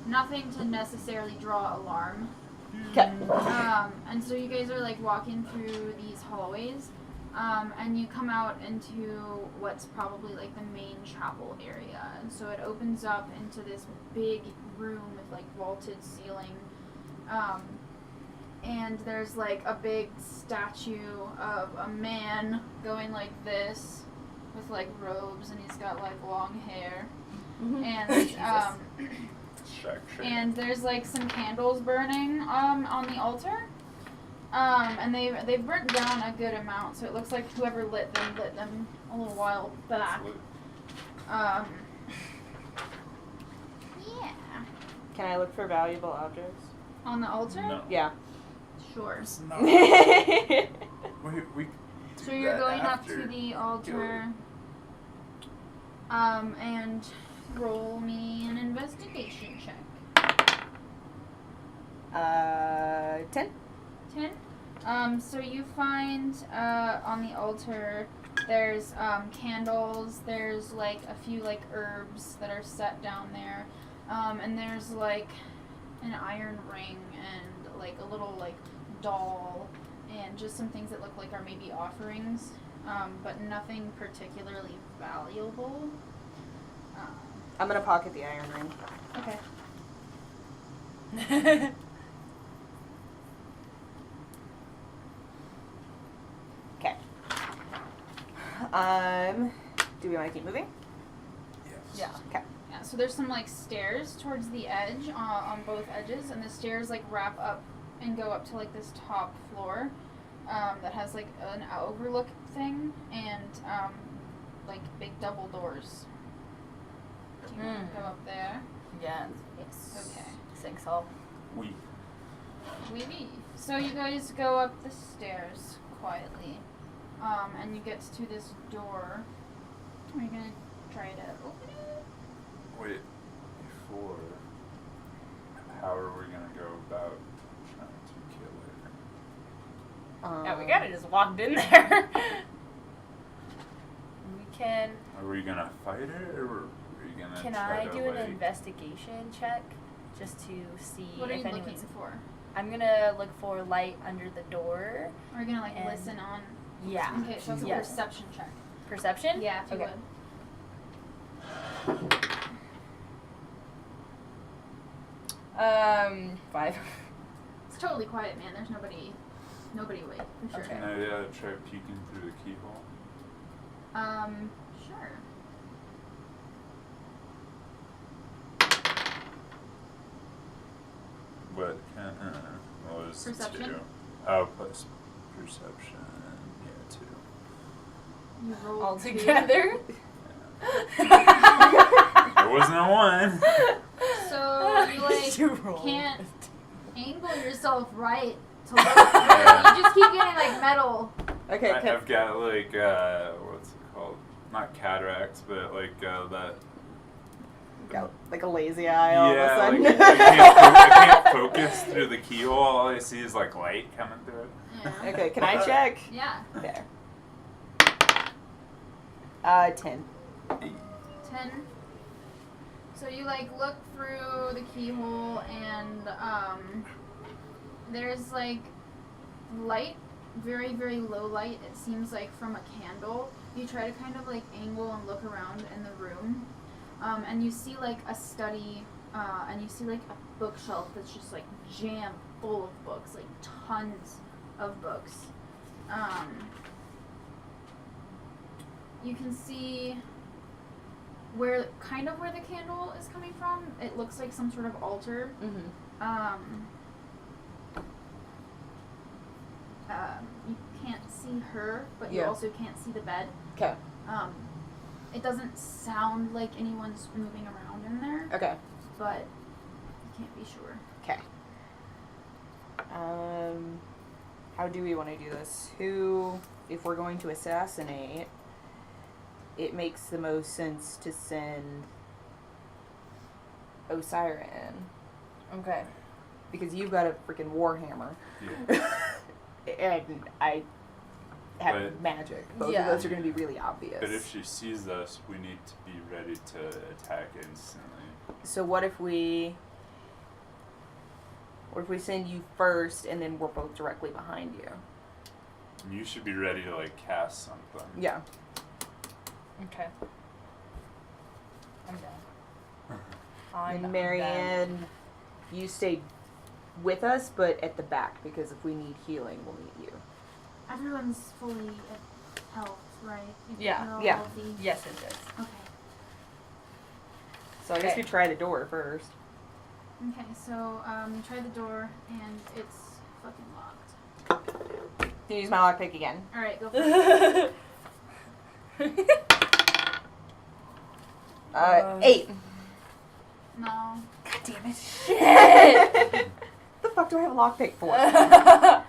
Nothing to necessarily draw alarm. Okay. And so you guys are like walking through these hallways, and you come out into what's probably like the main chapel area. And so it opens up into this big room with like vaulted ceiling. And there's like a big statue of a man going like this with like robes, and he's got like long hair. And and there's like some candles burning on the altar. And they've burnt down a good amount, so it looks like whoever lit them a little while back. Yeah. Can I look for valuable objects? On the altar? No. Yeah. Sure. It's not. Okay. We So you're going up to the altar. And roll me an investigation check. 10. 10. So you find on the altar there's candles, there's like a few like herbs that are set down there, and there's like an iron ring and like a little like doll and just some things that look like are maybe offerings, but nothing particularly valuable. I'm gonna pocket the iron ring. Okay. Okay. Do we want to keep moving? Yes. Okay. Yeah, so there's some like stairs towards the edge on both edges, and the stairs like wrap up and go up to like this top floor that has like an overlook thing and like big double doors. Do you want to go up there? Yeah. Yes. Okay. Six all. We. Oui. So you guys go up the stairs quietly, and you get to this door. Are you gonna try to open it? Wait. Before. How are we gonna go about trying to kill her? Yeah, we gotta just walked in there. We can. Are we gonna fight her, or are we gonna Can try I to do an like? investigation check just to see What are if you looking anyone's? for? I'm gonna look for light under the door. Are you gonna like And- listen on? Yeah. Okay, so it's a Yes. perception check. Perception? Yeah, if you Okay. would. 5. It's totally quiet, man. There's nobody awake for sure. Okay. Can I try peeking through the keyhole? Sure. What can? Well, it's Perception? 2. Oh, plus perception. Yeah, 2. You roll All two. together. There wasn't a 1. So you like You roll. can't angle yourself right to look through. You just keep getting like metal. Okay. I've got like what's it called? Not cataracts, but like that. Got like a lazy eye all Yeah, of a sudden. like I can't focus through the keyhole. All I see is like light coming through it. Yeah. Okay, can I check? Yeah. There. 10. 10. So you like look through the keyhole and there's like light, very, very low light. It seems like from a candle. You try to kind of like angle and look around in the room. And you see like a study, and you see like a bookshelf that's just like jammed full of books, like tons of books. You can see where the candle is coming from. It looks like some sort of altar. Mm-hmm. You can't see her, but you Yeah. also can't see the bed. Okay. It doesn't sound like anyone's moving around in there, Okay. but you can't be sure. Okay. How do we want to do this? Who, if we're going to assassinate, it makes the most sense to send Osira in. Okay. Because you've got a freaking warhammer. Yeah. And I have But- magic. Both Yeah. of those are going to be really obvious. But if she sees us, we need to be ready to attack instantly. So what if we send you first and then we're both directly behind you? You should be ready to like cast something. Yeah. Okay. I'm done. And done. Marianne, you stay with us, but at the back, because if we need healing, we'll need you. Everyone's fully at health, right? Yeah. They're all Yeah. healthy. Yes, it is. Okay. So I guess Okay. we try the door first. Okay, so you try the door and it's fucking locked. Can you use my lockpick again? Alright, go for it. 8. No. God damn it. Shit! The fuck do I have a lockpick for? I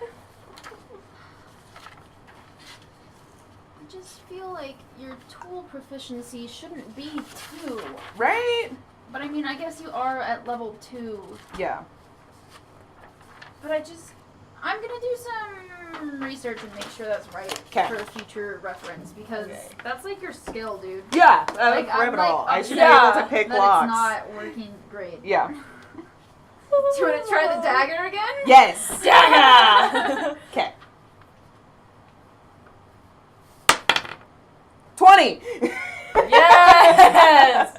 just feel like your tool proficiency shouldn't be 2. Right? But I mean, I guess you are at level 2. Yeah. But I'm gonna do some research and make sure that's right 'Kay. for future reference, because Okay. that's like your skill, dude. Yeah, Like, I'm criminal. I should upset be able to pick that locks. it's not working great. Yeah. Do you want to try the dagger again? Yes! Dagger! Okay. 20! Yes!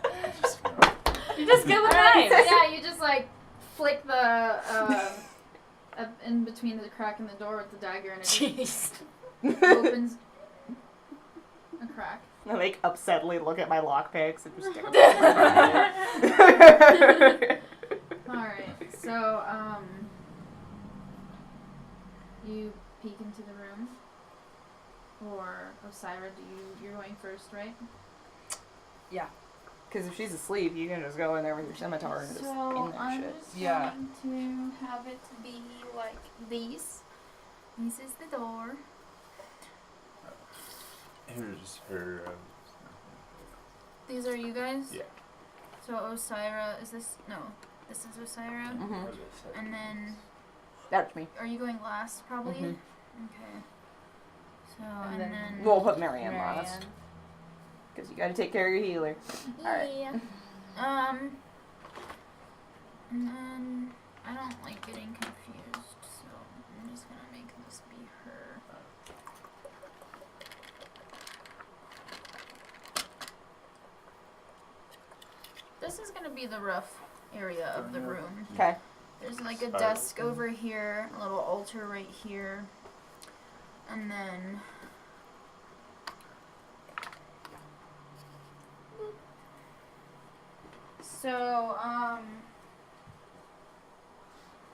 You just get with Alright, knives. so yeah, you just like flick the in between the crack in the door with the dagger, and it Jeez. opens a crack. I like upsetly look at my lockpicks and just stick them. Alright, so you peek into the room. Or Osira, you're going first, right? Because if she's asleep, you can just go in there with your scimitar and just So in that I'm shit. just Yeah. going to have it be like these. This is the door. Here's her. These are you guys? Yeah. So Osira, is this? No. This is Osira. Mm-hmm. And then, That's me. are you going last, probably? Mhm. Okay. So, And and then- then... We'll put Marianne last. Because you gotta take care of your healer. Alright. Yeah. And then, I don't like getting confused, so I'm just gonna make this be her. This is gonna be the rough area of the room. Okay. There's like a desk over here, a little altar right here, and then so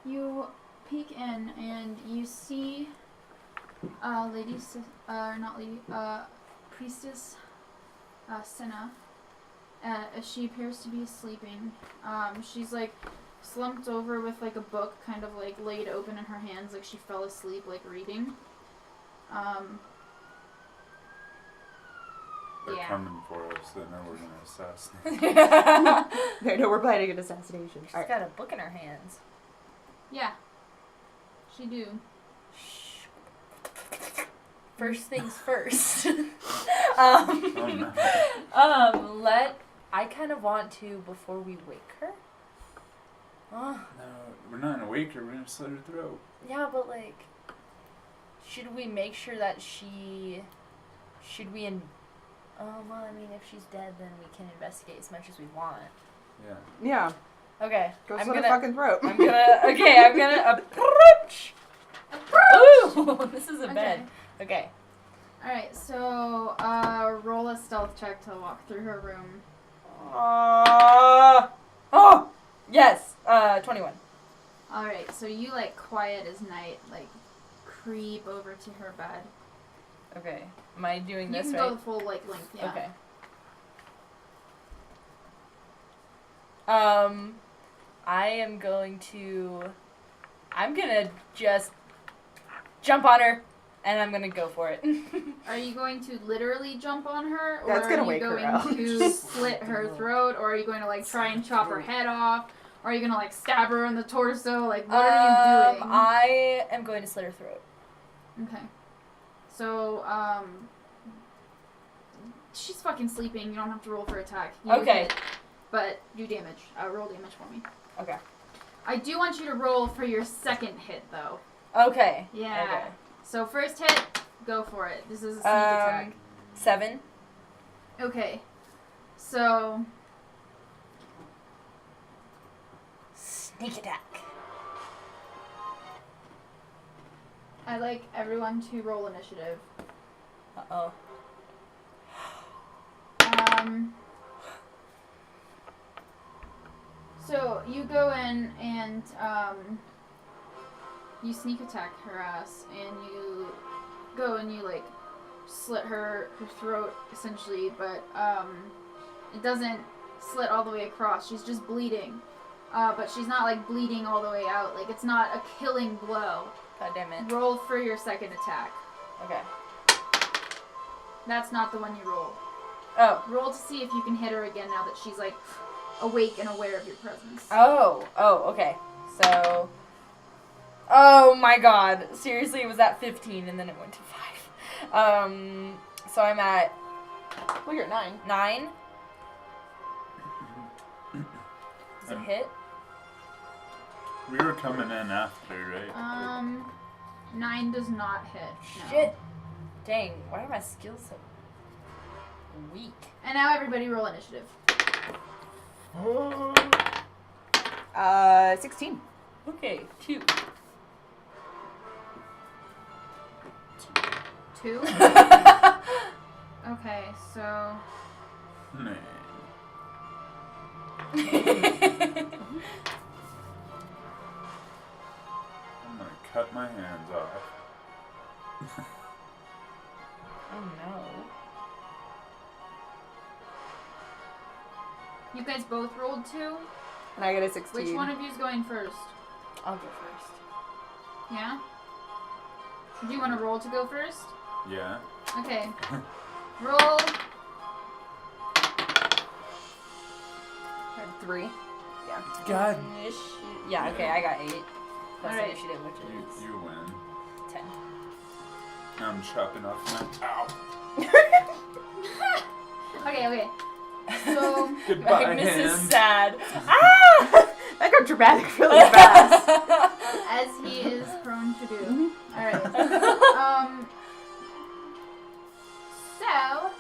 you peek in and you see Priestess Senna. She appears to be sleeping. She's like slumped over with like a book kind of like laid open in her hands, like she fell asleep like reading. They're Yeah. coming for us. They know we're gonna assassinate. They know we're planning an assassination. She's got a book in her hands. Yeah. She do. First things first. Oh no. I kind of want to before we wake her. No, we're not gonna wake her. We're gonna slit her throat. Yeah, but like, should we make sure that well, I mean, if she's dead, then we can investigate as much as we want. Yeah. Yeah. Okay. Go I'm slit her gonna fucking throat. I'm gonna approach. Ooh, this isn't bad. Okay. Alright, so roll a stealth check to walk through her room. Oh, yes. 21. Alright, so you like quiet as night, like creep over to her bed. Okay. Am I doing You this can right? go the full like length, yeah. Okay. I'm gonna just jump on her, and I'm gonna go for it. Are you going to literally jump on her, or That's gonna are you wake her going up. to slit her throat, or are you going to like try and chop her head off, or are you gonna like stab her in the torso? Like, what are you doing? I am going to slit her throat. Okay. So, she's fucking sleeping. You don't have to roll for attack. You Okay. hit, but do damage. Roll damage for me. Okay. I do want you to roll for your second hit, though. Okay. Yeah. Okay. So first hit, go for it. This is a sneak attack. 7. Okay. So, Sneak attack. I like everyone to roll initiative. Uh-oh. So you go in and you sneak attack her ass, and you go and you like slit her throat essentially, but it doesn't slit all the way across. She's just bleeding, but she's not like bleeding all the way out. Like it's not a killing blow. God damn it. Roll for your second attack. Okay. That's not the one you roll. Oh. Roll to see if you can hit her again now that she's like awake and aware of your presence. Oh, okay. So, oh my god. Seriously, it was at 15 and then it went to 5. So I'm at, Well, you're at 9. 9. Does it hit? We were coming in after, right? 9 does not hit. No. Shit. Dang, why are my skills so weak? And now everybody roll initiative. 16. Okay, 2. 2? Okay, so Man. I'm gonna cut my hands off. Oh no. you guys both rolled 2. And I get a 16. Which one of you's going first? I'll go first. Yeah? Do you want to roll to go first? Yeah. Okay. Roll. 3. Yeah. God. Yeah, okay, I got 8. Plus Alright. initiative, which is You win. 10. I'm chopping off my. Ow. Okay. So, Goodbye, Magnus is hand. sad. That got dramatic really fast. as he is prone to do. Alright. So,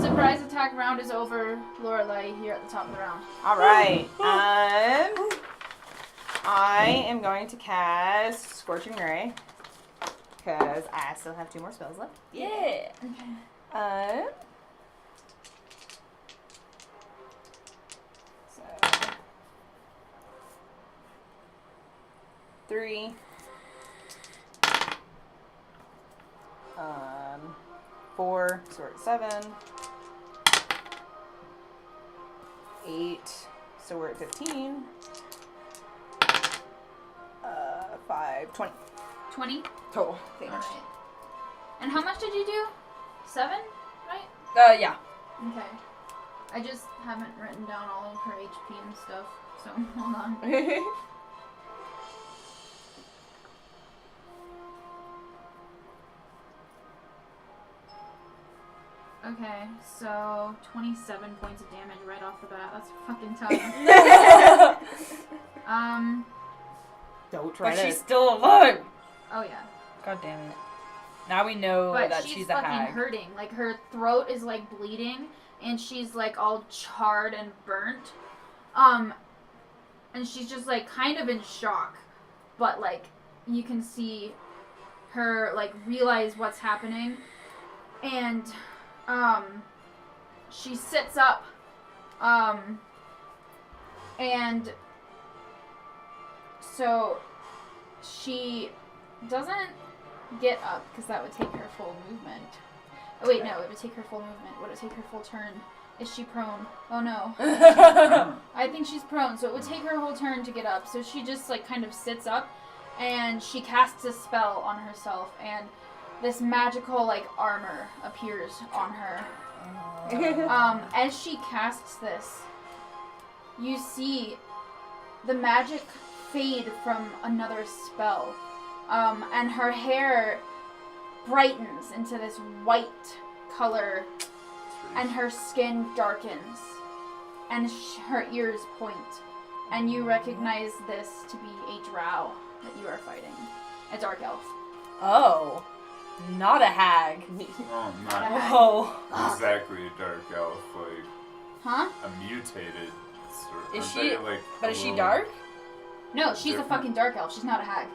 surprise attack round is over. Lorelei here at the top of the round. Alright. I am going to cast Scorching Ray. Because I still have 2 more spells left. Yeah. So 3. 4. So we're at 7. 8. So we're at 15. 5, 20 20? total damage. Alright. And how much did you do? 7? Right? Yeah. Okay. I just haven't written down all of her HP and stuff, so hold on. Okay, so 27 points of damage right off the bat. That's fucking tough. Don't try But to. she's still alive. Oh yeah. God damn it. Now we know But that she's she's a fucking hag. hurting. Like her throat is like bleeding, and she's like all charred and burnt. And she's just like kind of in shock, but like you can see her like realize what's happening, and she sits up, and so she doesn't get up because that would take her full movement. Oh wait, no, it would take her full movement. Would it take her full turn? Is she prone? Oh no. I think she's prone, so it would take her a whole turn to get up. So she just like kind of sits up and she casts a spell on herself, and this magical like armor appears on her. As she casts this, you see the magic fade from another spell. And her hair brightens into this white color, and her skin darkens, and her ears point, and you recognize this to be a drow that you are fighting, a dark elf. Oh. Not a hag. Oh, Not a not hag. Oh. exactly a dark elf, like Huh? a mutated sort. Is aren't she- they, like, But a is she little- dark? No, she's a Different? fucking dark elf. She's not a hag.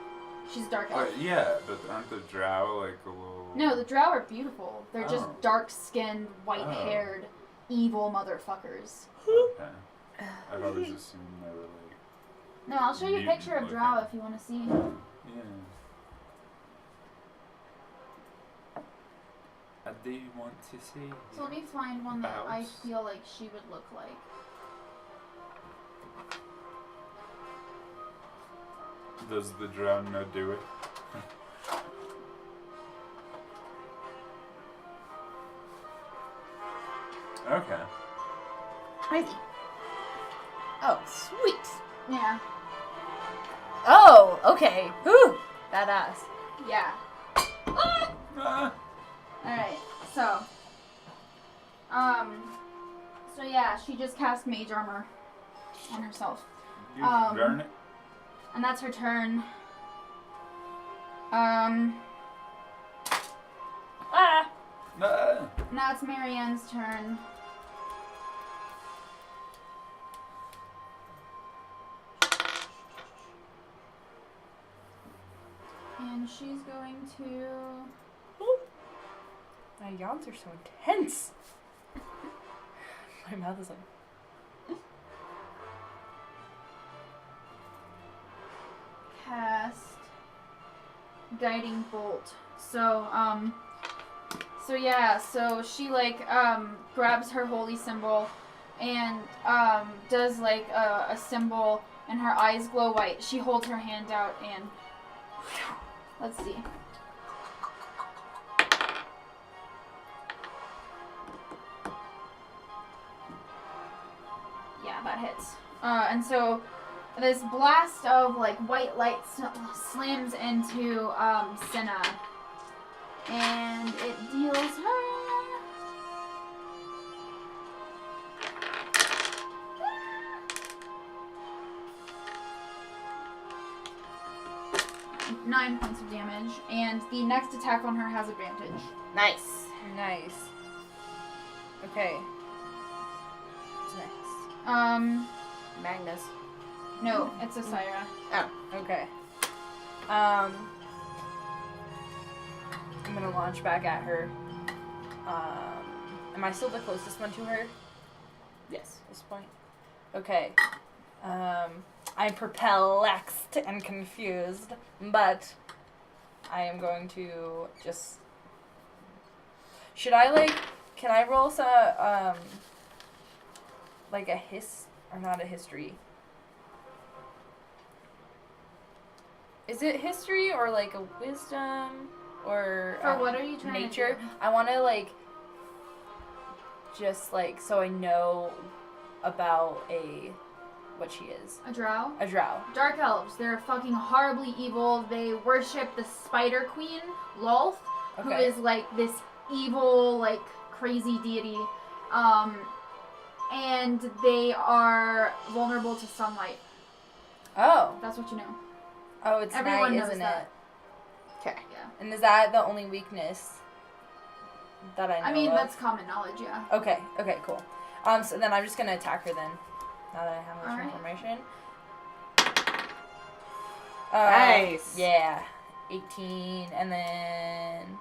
She's a dark elf. Yeah, but aren't the drow like a little? No, the drow are beautiful. They're just Oh. dark-skinned, white-haired, evil motherfuckers. Okay. I've always assumed they were like. No, I'll show you a Mutant picture of looking. drow if you want to see. Yeah. Do you want to see? So let me find one that I Bows. feel like she would look like. Does the drow know do it? Okay. Crazy. Oh, sweet. Yeah. Oh, okay. Whew. Badass. Yeah. Ah. Alright, so. So yeah, she just cast mage armor on herself. You Um, darn it. And that's her turn. Ah. Ah. Now it's Marianne's turn. And she's going to... My yawns are so intense. My mouth is like. cast Guiding Bolt. So yeah, so she like grabs her holy symbol and does like a symbol, and her eyes glow white. She holds her hand out and let's see. Yeah, that hits. And so this blast of like white light slams into Senna, and it deals her 9 points of damage, and the next attack on her has advantage. Nice. Nice. Okay. What's next? Magnus. No, it's Asira. Okay. I'm gonna launch back at her. Am I still the closest one to her Yes. at this point? Okay. I'm perplexed and confused, but I am going to just. Should I like? Can I roll some like a Or not a history. Is it history or like a wisdom or For what are you trying nature? to do? I want to like just like so I know about what she is. A drow? A drow. Dark elves. They're fucking horribly evil. They worship the Spider Queen, Lolth, who Okay. is like this evil, like crazy deity. And they are vulnerable to sunlight. Oh. That's what you know. Oh, it's Everyone night, knows isn't that. Okay. Yeah. it? And is that the only weakness that I know I mean, of? that's common knowledge, yeah. Okay, cool. So then I'm just gonna attack her then. Now that I have much Alright. information. Nice. Yeah. 18 and then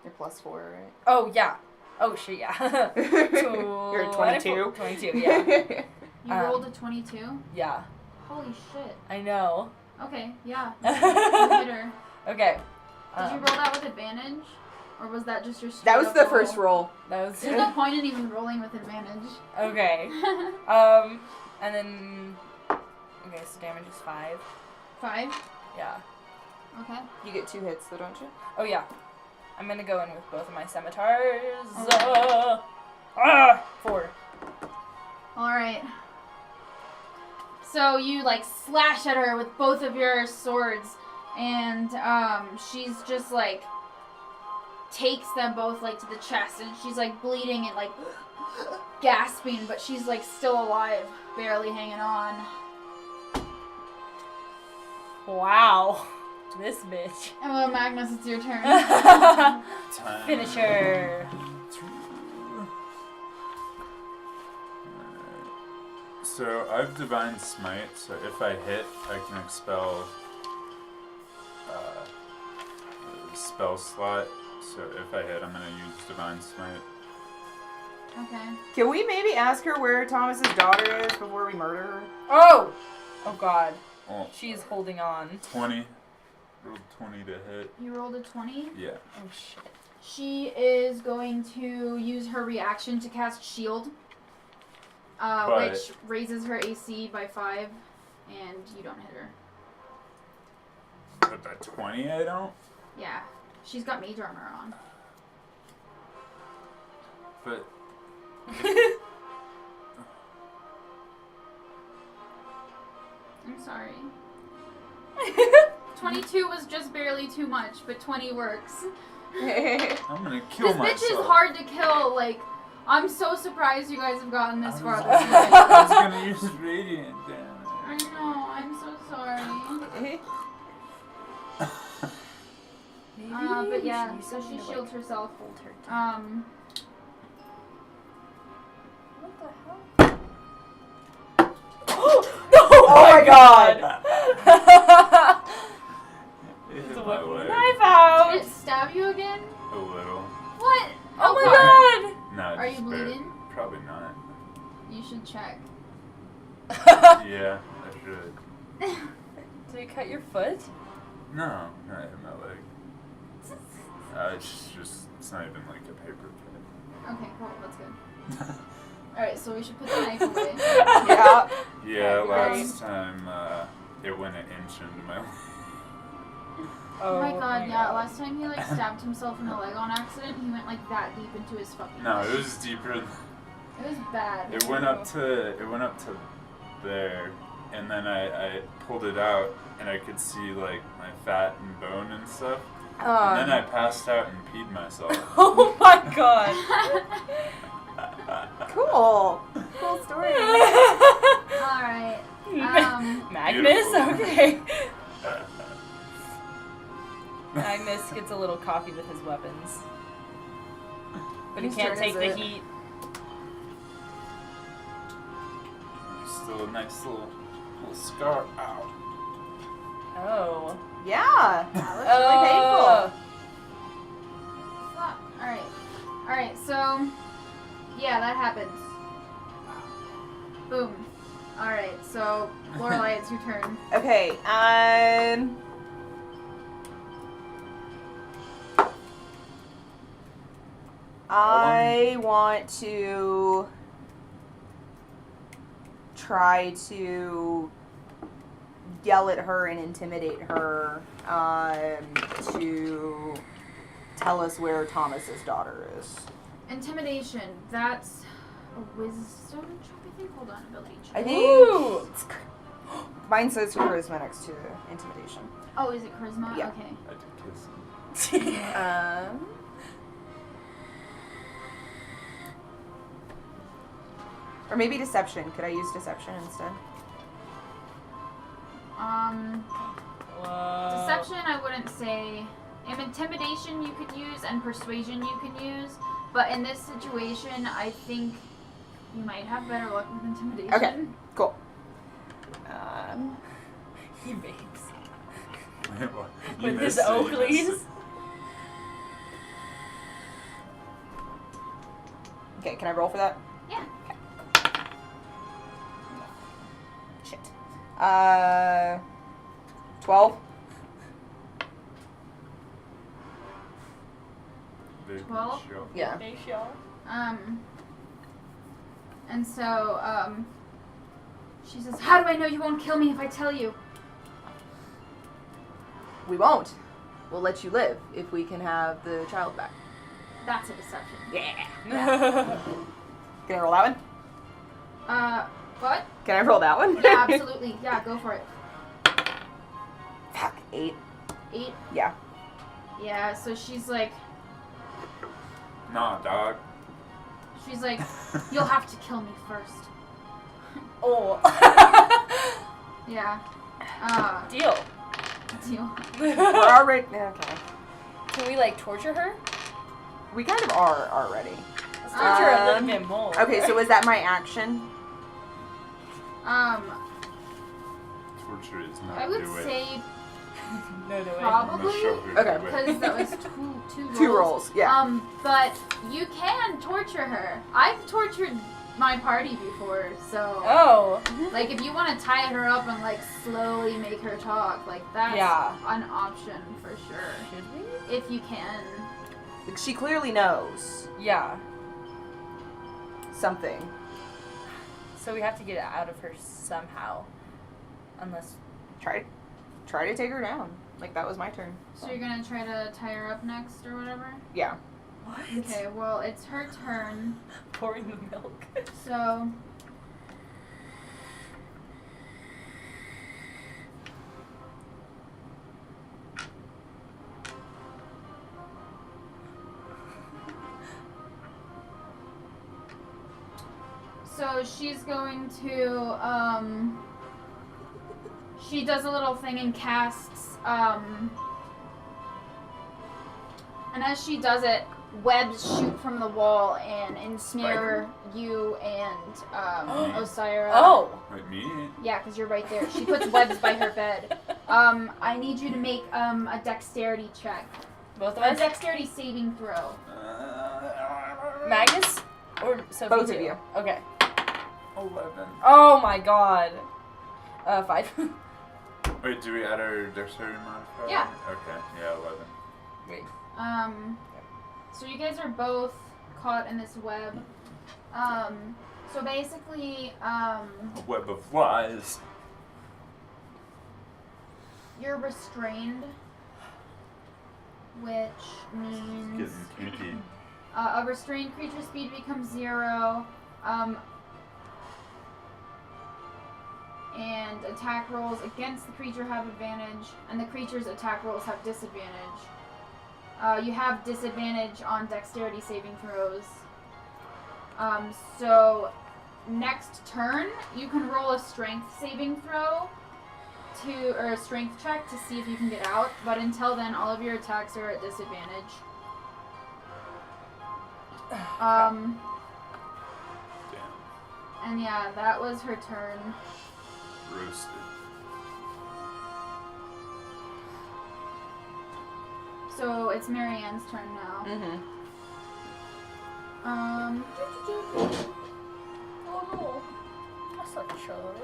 You're +4, right? oh yeah. Oh shit, yeah. You're at 22. 22, yeah. You rolled a 22? Yeah. Holy shit. I know. Okay, yeah. You hit her. Okay. Did you roll that with advantage? Or was that just your That was straight the up first roll. That was There's no point in even rolling with advantage. okay. And then okay, so damage is 5. 5? Yeah. Okay. You get 2 hits, though, don't you? Oh yeah. I'm gonna go in with both of my scimitars. Okay. 4. Alright. So you like slash at her with both of your swords, and she's just like takes them both like to the chest, and she's like bleeding and like gasping, but she's like still alive, barely hanging on. Wow. This bitch. And well, Magnus, it's your turn. Time. Finish her. So I've Divine Smite, so if I hit, I can expel a spell slot. So if I hit, I'm gonna use Divine Smite. Okay. Can we maybe ask her where Thomas's daughter is before we murder her? Oh! Oh god. Oh, She's holding on. 20. Rolled 20 to hit. You rolled a 20. Yeah. Oh shit. She is going to use her reaction to cast Shield, But- which raises her AC by 5, and you don't hit her. But that 20 I don't? Yeah. She's got mage armor on. But I'm sorry. 22 was just barely too much, but 20 works. I'm gonna kill This myself. bitch is hard to kill. Like, I'm so surprised you guys have gotten this far. This I way. was gonna use Radiant I damage. know. I'm so sorry. But yeah, so she shields herself. Hold her. What the hell? Oh my god! It hit The my leg knife out! Did it stab you again? a little. What? Oh my No, Are just you barely. bleeding? Probably not. You should check. god! Yeah, I should. Did you cut your foot? No, I hit my leg. It's not even like a paper cut. Okay, cool. That's good. Alright, so we should put the knife away. Yeah. Yeah, Okay, last time it went an inch into my leg. Oh my god, yeah. Last time he like stabbed himself in the leg on accident, he went like that deep into his fucking No, leg. it was deeper. It was bad. It went up to there, and then I pulled it out, and I could see like my fat and bone and stuff. And then I passed out and peed myself. Oh my god! Cool. Cool story. Alright. Magnus? Beautiful. Okay. Magnus gets a little cocky with his weapons. But he Whose can't turn take is the it? heat. Still a nice little scar. Ow. Oh. Yeah. That looks really painful. Fuck. Alright. Alright, so yeah, that happens. Boom. Alright, so Lorelai, it's your turn. Okay, I want to try to yell at her and intimidate her to tell us where Thomas's daughter is. Intimidation. That's a wisdom check, I think. Hold on, ability check. I think Ooh. mine says charisma next to intimidation. Oh, is it charisma? Yeah. Okay. I did kiss him. Or maybe deception. Could I use deception instead? Deception, I wouldn't say. Intimidation you could use, and persuasion you can use. But in this situation, I think you might have better luck with intimidation. Okay. Cool. He makes. Wait, what? You With his missed it, you missed Oakleys. it. Okay, can I roll for that? Yeah. Shit. 12? Big 12? show. Yeah. They show. And so, she says, "How do I know you won't kill me if I tell you?" We won't. We'll let you live if we can have the child back. That's a deception. Yeah. Can I roll that one? What? Can I roll that one? Yeah, absolutely. Yeah, go for it. Fuck. 8. 8? Yeah. Yeah, so she's like, Nah, dog. "You'll have to kill me first." Oh. Yeah. Deal. Deal. We're already. Okay. Can we like torture her? We kind of are already. Let's torture her a little bit more. Okay, so was that my action? Torture is not I would do it. say No, no way. I'm gonna probably, show her Okay. do it. because that was two rolls. 2 rolls. Yeah. But you can torture her. I've tortured my party before, so Oh. like if you want to tie her up and like slowly make her talk, like that's Yeah. an option for sure. Should we? If you can. She clearly knows Yeah. something. So we have to get it out of her somehow. Unless. Try to take her down. Like that was my turn. So you're gonna try to tie her up next or whatever? Yeah. What? Okay, well it's her turn. Pouring the milk. So she's going to she does a little thing and casts and as she does it, webs shoot from the wall and ensnare you and Osira. Oh. Wait, me? Yeah, because you're right there. She puts webs by her bed. I need you to make a dexterity check. Both of A us? dexterity saving throw. Magus? Or Sophie Both too? of you. Okay. 11. Oh my god. 5. Wait, do we add our dexterity modifier? Yeah. Okay, yeah, 11. Wait. So you guys are both caught in this web. So basically, A web of flies. you're restrained, which means Getting kinky. a restrained creature speed becomes 0. And attack rolls against the creature have advantage, and the creature's attack rolls have disadvantage. You have disadvantage on dexterity saving throws. So next turn, you can roll a strength saving throw or a strength check to see if you can get out. But until then, all of your attacks are at disadvantage. Damn. And yeah, that was her turn. Roasted. So it's Marianne's turn now. Mm-hmm. Oh no. That's not sure.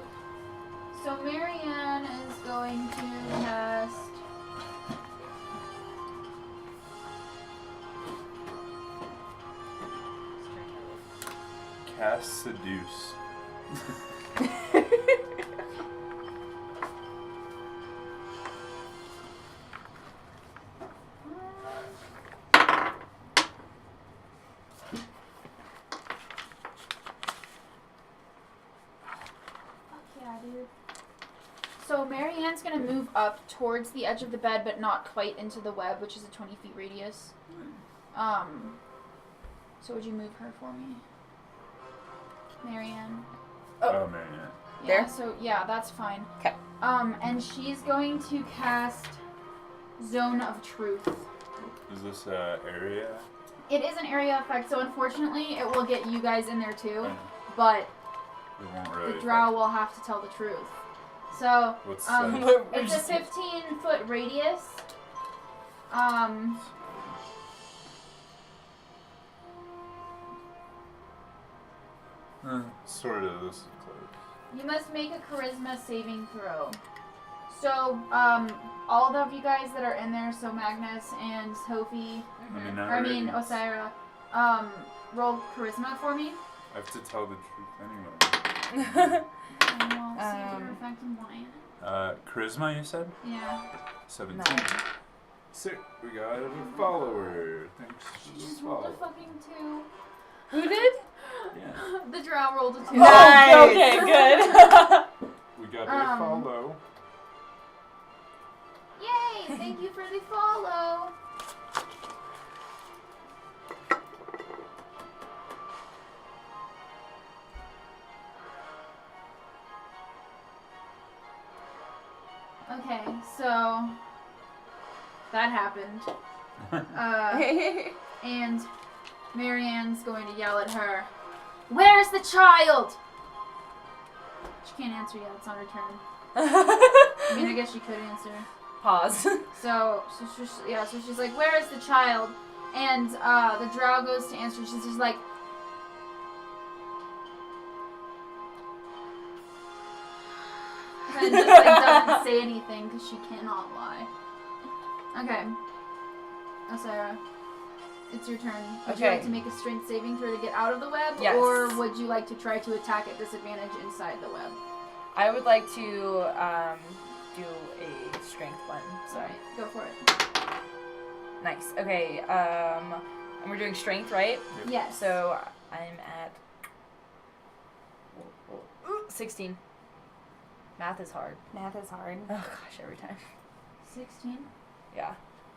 So Marianne is going to cast Cast Seduce. up towards the edge of the bed, but not quite into the web, which is a 20 feet radius. So would you move her for me? Marianne. Oh, Marianne. Yeah, There? so yeah, that's fine. 'Kay. And she's going to cast Zone of Truth. Is this area? It is an area effect, so unfortunately it will get you guys in there too, I know. but It won't really. the drow will have to tell the truth. So, What's it's a 15-foot radius. Sort of. This is close. You must make a charisma saving throw. So, all of you guys that are in there, so Magnus and Sophie, Osira, roll charisma for me. I have to tell the truth anyway. And we'll see if you're effective one. Charisma, you said? Yeah. 17. Nice. Sick. We got a follower. Thanks She for the just rolled a follow. fucking 2. Who did? Yeah. The drow rolled a 2. Nice. Oh, okay, good. We got a follow. Yay! Thank you for the follow. Okay, so that happened. And Marianne's going to yell at her, "Where's the child?" She can't answer yet, it's not her turn. I mean, I guess she could answer. Pause. So she's like, "Where is the child?" And the drow goes to answer. She's just like, and just like doesn't say anything because she cannot lie. Okay, Osira, it's your turn. Would you Okay. like to make a strength saving throw to get out of the web, Yes. or would you like to try to attack at disadvantage inside the web? I would like to do a strength one. So Alright, go for it. nice. Okay. And we're doing strength, right? Yes. So I'm at 16. Math is hard. Math is hard. Oh gosh, every time. 16. Yeah.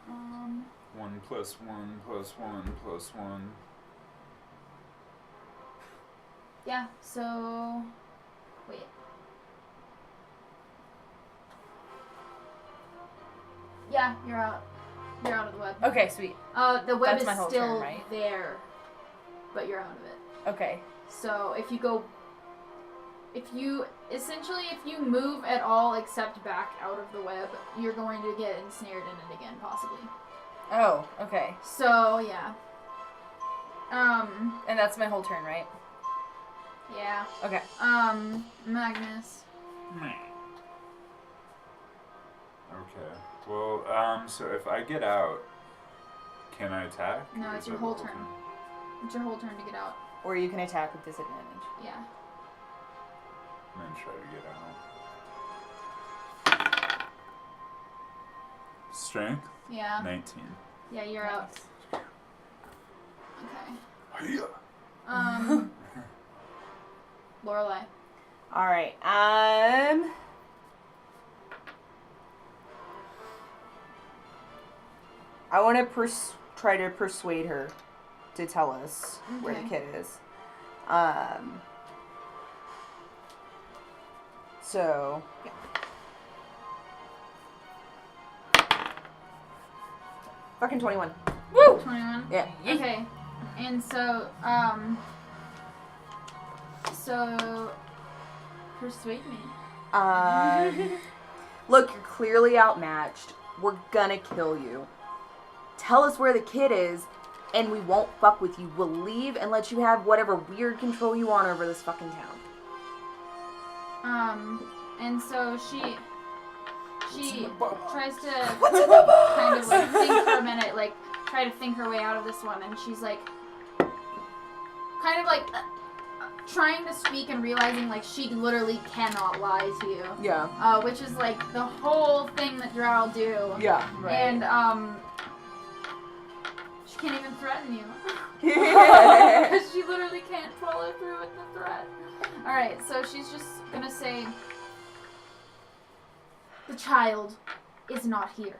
1 plus 1 plus 1 plus 1. Yeah. So, wait. Yeah, you're out. You're out of the web. Okay, sweet. The web That's my is whole still turn, right? there, but you're out of it. Okay. So if you move at all except back out of the web, you're going to get ensnared in it again, possibly. Oh, okay. So yeah. And that's my whole turn, right? Yeah. Okay. Magnus. Okay. Well, so if I get out, can I attack? No, Or it's is your that whole the turn. It's your whole turn to get out. Or you can attack with disadvantage. Yeah. And then try to get out. Strength? Yeah. 19. Yeah, you're out. Okay. Hiya! Lorelai. All right. I want to try to persuade her to tell us where the Okay. kid is. So, yeah. Fucking 21. Woo! 21. Yeah. Okay. And so, persuade me. Look, you're clearly outmatched. We're gonna kill you. Tell us where the kid is, and we won't fuck with you. We'll leave and let you have whatever weird control you want over this fucking town. And so she tries to What's in the box? kind of like think for a minute, like try to think her way out of this one, and she's like, kind of like trying to speak and realizing like she literally cannot lie to you. Yeah. Which is like the whole thing that drow do. Yeah. And she can't even threaten you. Yeah. Because she literally can't follow through with the threat. Alright, so she's just gonna say, The child is not here.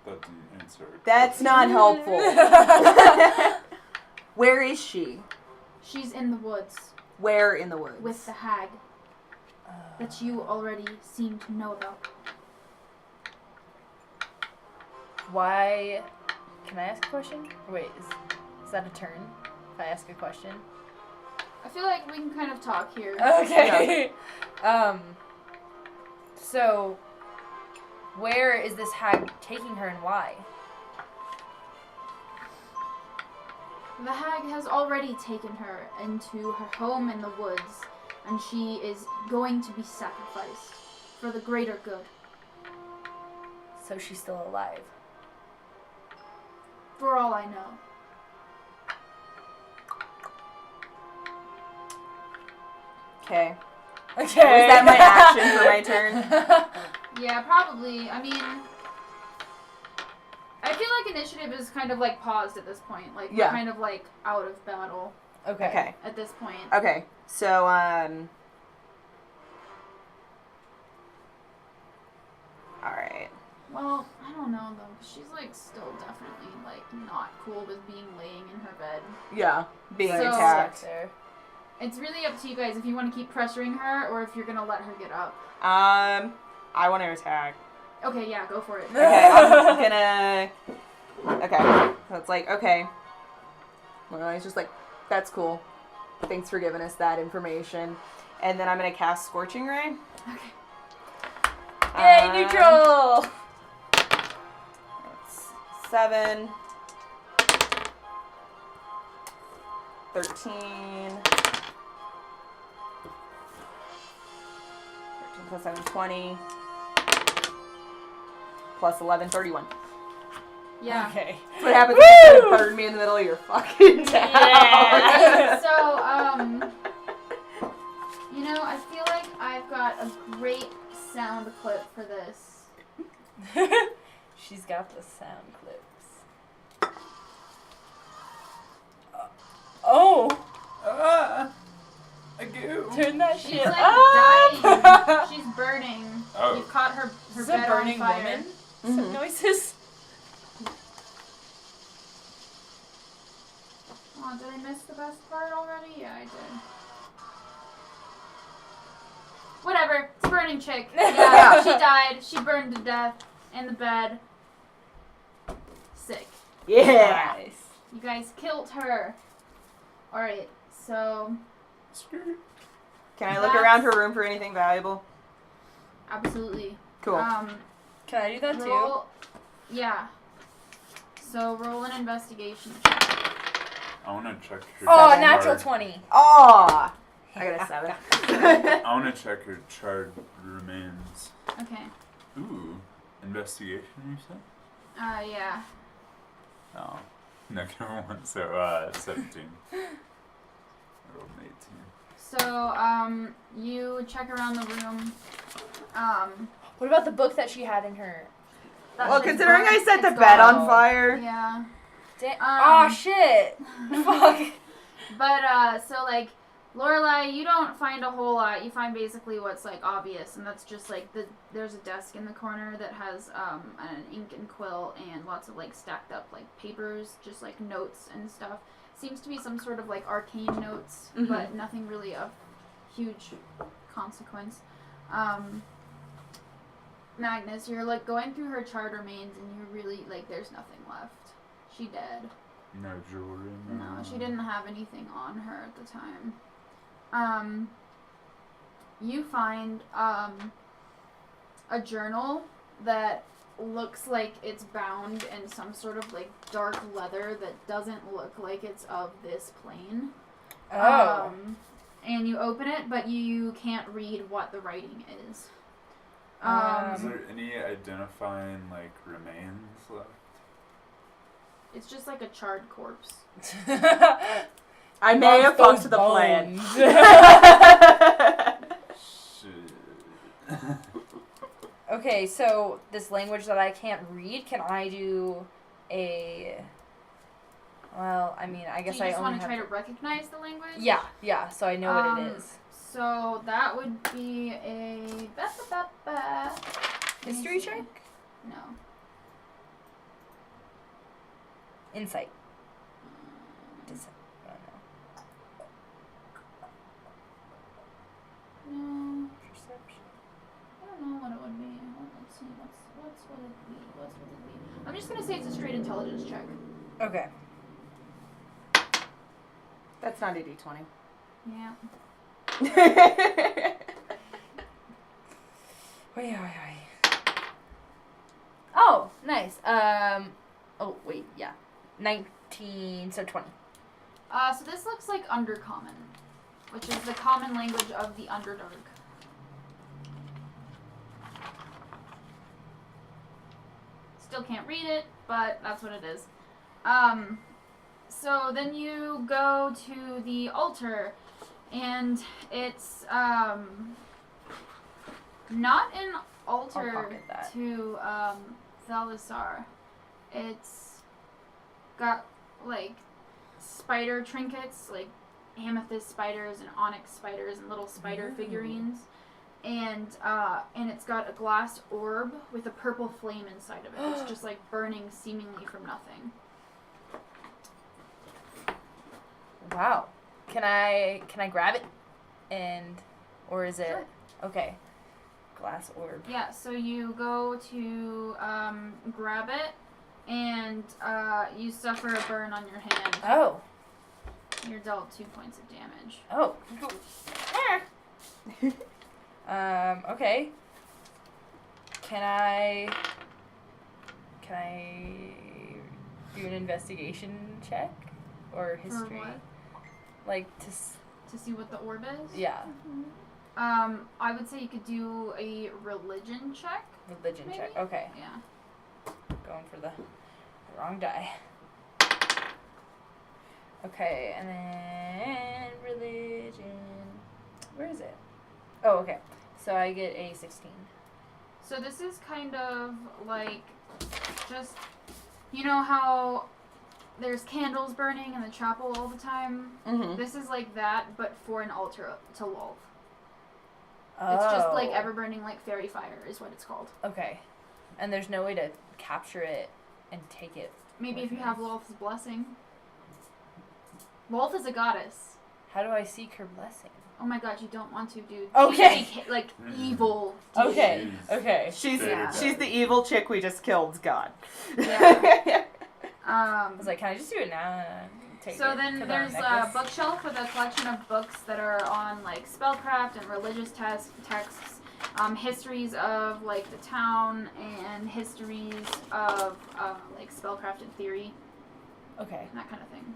That didn't answer. That's not helpful. Where is she? She's in the woods Where in the woods? with the hag that you already seem to know about. Why? Can I ask a question? Or wait, is that a turn? If I ask a question? I feel like we can kind of talk here. Okay. So, where is this hag taking her and why? The hag has already taken her into her home in the woods, and she is going to be sacrificed for the greater good. So she's still alive. For all I know. Okay. Okay. Was that my action for my turn? Yeah, probably. I mean, I feel like initiative is kind of like paused at this point. Like, Yeah. we're kind of like out of battle Okay. Okay. at this point. Okay. So, alright. Well, I don't know though. 'Cause she's like still definitely like not cool with being laying in her bed. Yeah. Being So- attacked. There. It's really up to you guys if you want to keep pressuring her or if you're gonna let her get up. I want to attack. Okay, yeah, go for it. Okay, I'm gonna. Okay, so it's like, okay. Well, he's just like, that's cool. Thanks for giving us that information. And then I'm gonna cast Scorching Ray. Okay. Yay, neutral! That's 7. 13. 13 plus 7, 20. Plus 11, 31. Yeah. Okay. That's what happens when you burn me in the middle of your fucking town. Yeah. So, you know, I feel like I've got a great sound clip for this. She's got the sound clips. Oh! A goo. Turn that She's shit like up! dying. She's burning. Oh. You've caught her Is bed a burning on fire. woman? Mhm. Some noises. Oh, did I miss the best part already? Yeah, I did. Whatever. It's a burning chick. Yeah, she died. She burned to death in the bed. Sick. Yeah. Nice. You guys killed her. Alright, so Can I look around her room for anything valuable? absolutely. Cool. Can I do that too? Roll, yeah. So roll an investigation check. I want to check her. Oh, Seven. natural charred- 20. Aw! I got a 7. I want to check her charred remains. Okay. Ooh, investigation. You said? Yeah. Oh, negative 1. So 17. I rolled an 18. So, you check around the room. What about the book that she had in her? That Well, shit's considering I burnt. set the It's bed gone. on fire. Yeah. Oh shit! Fuck. But, so, like, Lorelai, you don't find a whole lot. You find basically what's, like, obvious, and that's just, like, there's a desk in the corner that has, an ink and quill and lots of, like, stacked up, like, papers, just, like, notes and stuff. Seems to be some sort of, like, arcane notes, Mhm. but nothing really of huge consequence. Magnus, you're, like, going through her charred remains, and you're really, like, there's nothing left. She dead. No jewelry. No, she didn't have anything on her at the time. You find, a journal that looks like it's bound in some sort of, like, dark leather that doesn't look like it's of this plane. Oh. And you open it, but you can't read what the writing is. Is there any identifying like remains left? It's just like a charred corpse. I may have Amongst funked those the plan. Shit. Okay, so this language that I can't read, can I do a? Well, I mean, I guess Do you I just only want to have. try to recognize the language? Yeah, so I know what it is. So that would be a History check? No. Insight. No. Perception. I don't know what it would be. Let's see. What's would it be? What would it be? I'm just gonna say it's a straight intelligence check. Okay. That's not a D20. Yeah. Wait. Oh, nice. Oh wait, yeah. 19, so 20. So this looks like Undercommon, which is the common language of the Underdark. Still can't read it, but that's what it is. So then you go to the altar, and it's not an altar pocket that. to Thalisar. It's got like spider trinkets, like amethyst spiders and onyx spiders and little spider figurines. And it's got a glass orb with a purple flame inside of it. It's just like burning seemingly from nothing. Wow. Can I grab it? Or is it Sure. okay? Glass orb. Yeah, so you go to grab it, and you suffer a burn on your hand. Oh. You're dealt 2 points of damage. Oh. Okay. Can I do an investigation check or history? For what? Like To see what the orb is? yeah, I would say you could do a religion check. religion check. Maybe? Okay, Yeah. going for the wrong die. Okay, and then religion. Where is it? Oh, okay. So I get a 16. So this is kind of like just, you know how there's candles burning in the chapel all the time? Mm-hmm. This is like that, but for an altar to Lolth. Oh. It's just like ever burning like fairy fire is what it's called. Okay, and there's no way to capture it and take it. Maybe if you with have me. Lolth's blessing. Lolth is a goddess. How do I seek her blessing? Oh my god, you don't want to, dude. Okay. She's like evil. Okay. Jeez. Okay. She's Yeah. she's the evil chick we just killed. God. Yeah. I was like, can I just do it now? Take So it then for the there's a necklace? bookshelf with a collection of books that are on like spellcraft and religious texts, histories of like the town and histories of like spellcraft and theory, Okay. that kind of thing.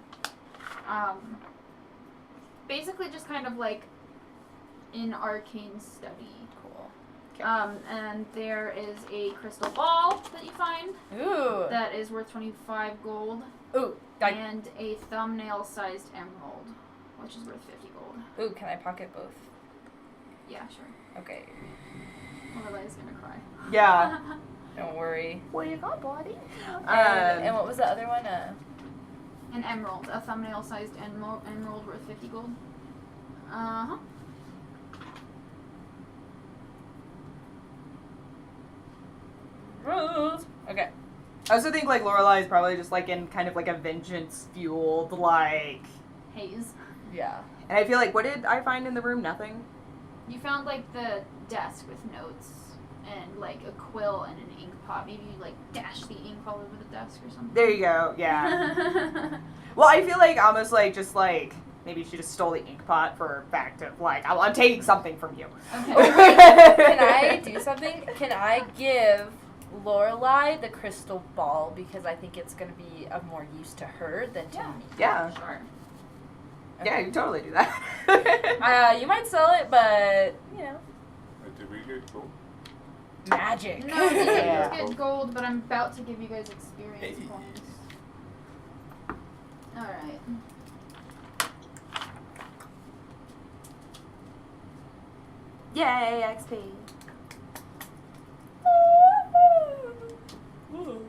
Basically just kind of like an arcane study. Cool. And there is a crystal ball that you find Ooh. that is worth 25 gold. Ooh. I, And a thumbnail-sized emerald, which is worth 50 gold. ooh. Can I pocket both? Yeah, sure. Okay. Lorelai's gonna cry. Yeah. Don't worry. What do you got, buddy? And what was the other one? An emerald, a thumbnail-sized emerald worth 50 gold. Uh-huh. Rules. Okay. I also think like Lorelai is probably just like in kind of like a vengeance fueled like, Haze. Yeah. and I feel like what did I find in the room? Nothing. You found, like, the desk with notes and, like, a quill and an ink pot. Maybe you, like, dash the ink all over the desk or something. There you go. Yeah. Well, I feel like almost like just like maybe she just stole the ink pot for fact of like I'm taking something from you. Okay. Can I do something? Can I give Lorelai the crystal ball because I think it's gonna be of more use to her than to Yeah. me. Yeah. Sure. Yeah, you can totally do that. You might sell it, but you know, Did we get gold? magic. No, you Yeah. didn't get gold, but I'm about to give you guys experience Hey. points. Alright. Yay, XP. Ooh.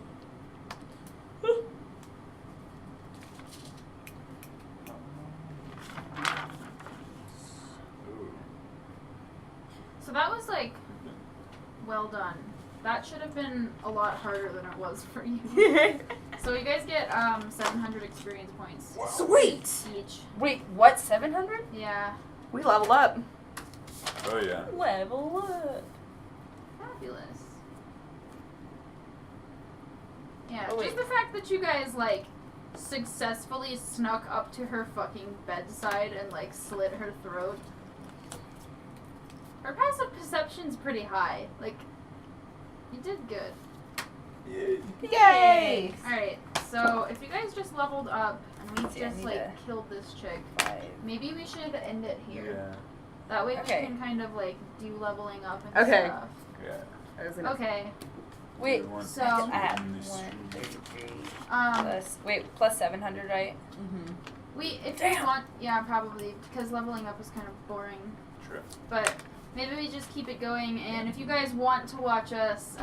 done. That should have been a lot harder than it was for you. So you guys get 700 experience points Sweet. each. Wait, what? 700? Yeah, We level up. Oh yeah. Level up. fabulous. Yeah, Oh, just wait. the fact that you guys like successfully snuck up to her fucking bedside and like slit her throat. Her passive perception's pretty high. Like, you did good. Yay! Alright, so if you guys just leveled up and we Yeah, I just need like to- killed this chick, 5. maybe we should end it here. Yeah. That way Okay. we can kind of like do leveling up and Okay. stuff. Yeah. Okay. Wait, We want so- to I have end this- 133 Um, plus 700, right? Mm-hmm. if Damn. you want, yeah, probably because leveling up is kind of boring. True. But maybe we just keep it going, and if you guys want to watch us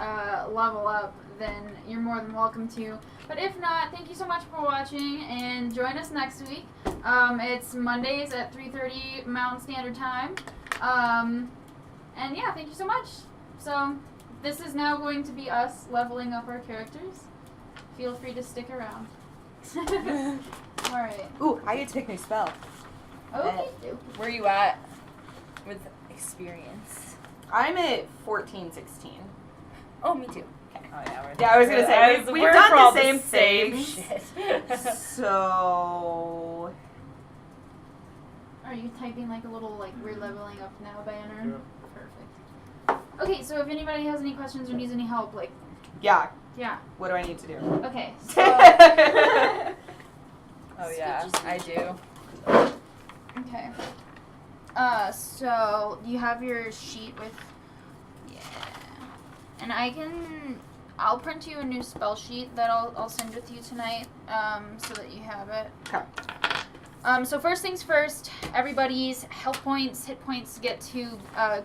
level up, then you're more than welcome to. But if not, thank you so much for watching, and join us next week. It's Mondays at 3:30 Mountain Standard Time. And yeah, thank you so much. So this is now going to be us leveling up our characters. Feel free to stick around. Alright. Ooh, I get to pick new spell. Okay. Where are you at with experience? I'm at 14, 16. Oh, me too. Okay. Oh, yeah, we're Yeah, I was gonna say, we've we're done for all the same things. shit. So, Are you typing like a little like we're leveling up now banner? Perfect. Okay, so if anybody has any questions or needs any help, like yeah, yeah. what do I need to do? Okay. So Oh, yeah, I do. okay. So you have your sheet with and I'll print you a new spell sheet that I'll send with you tonight, so that you have it. Okay. So first things first, everybody's health points, hit points get to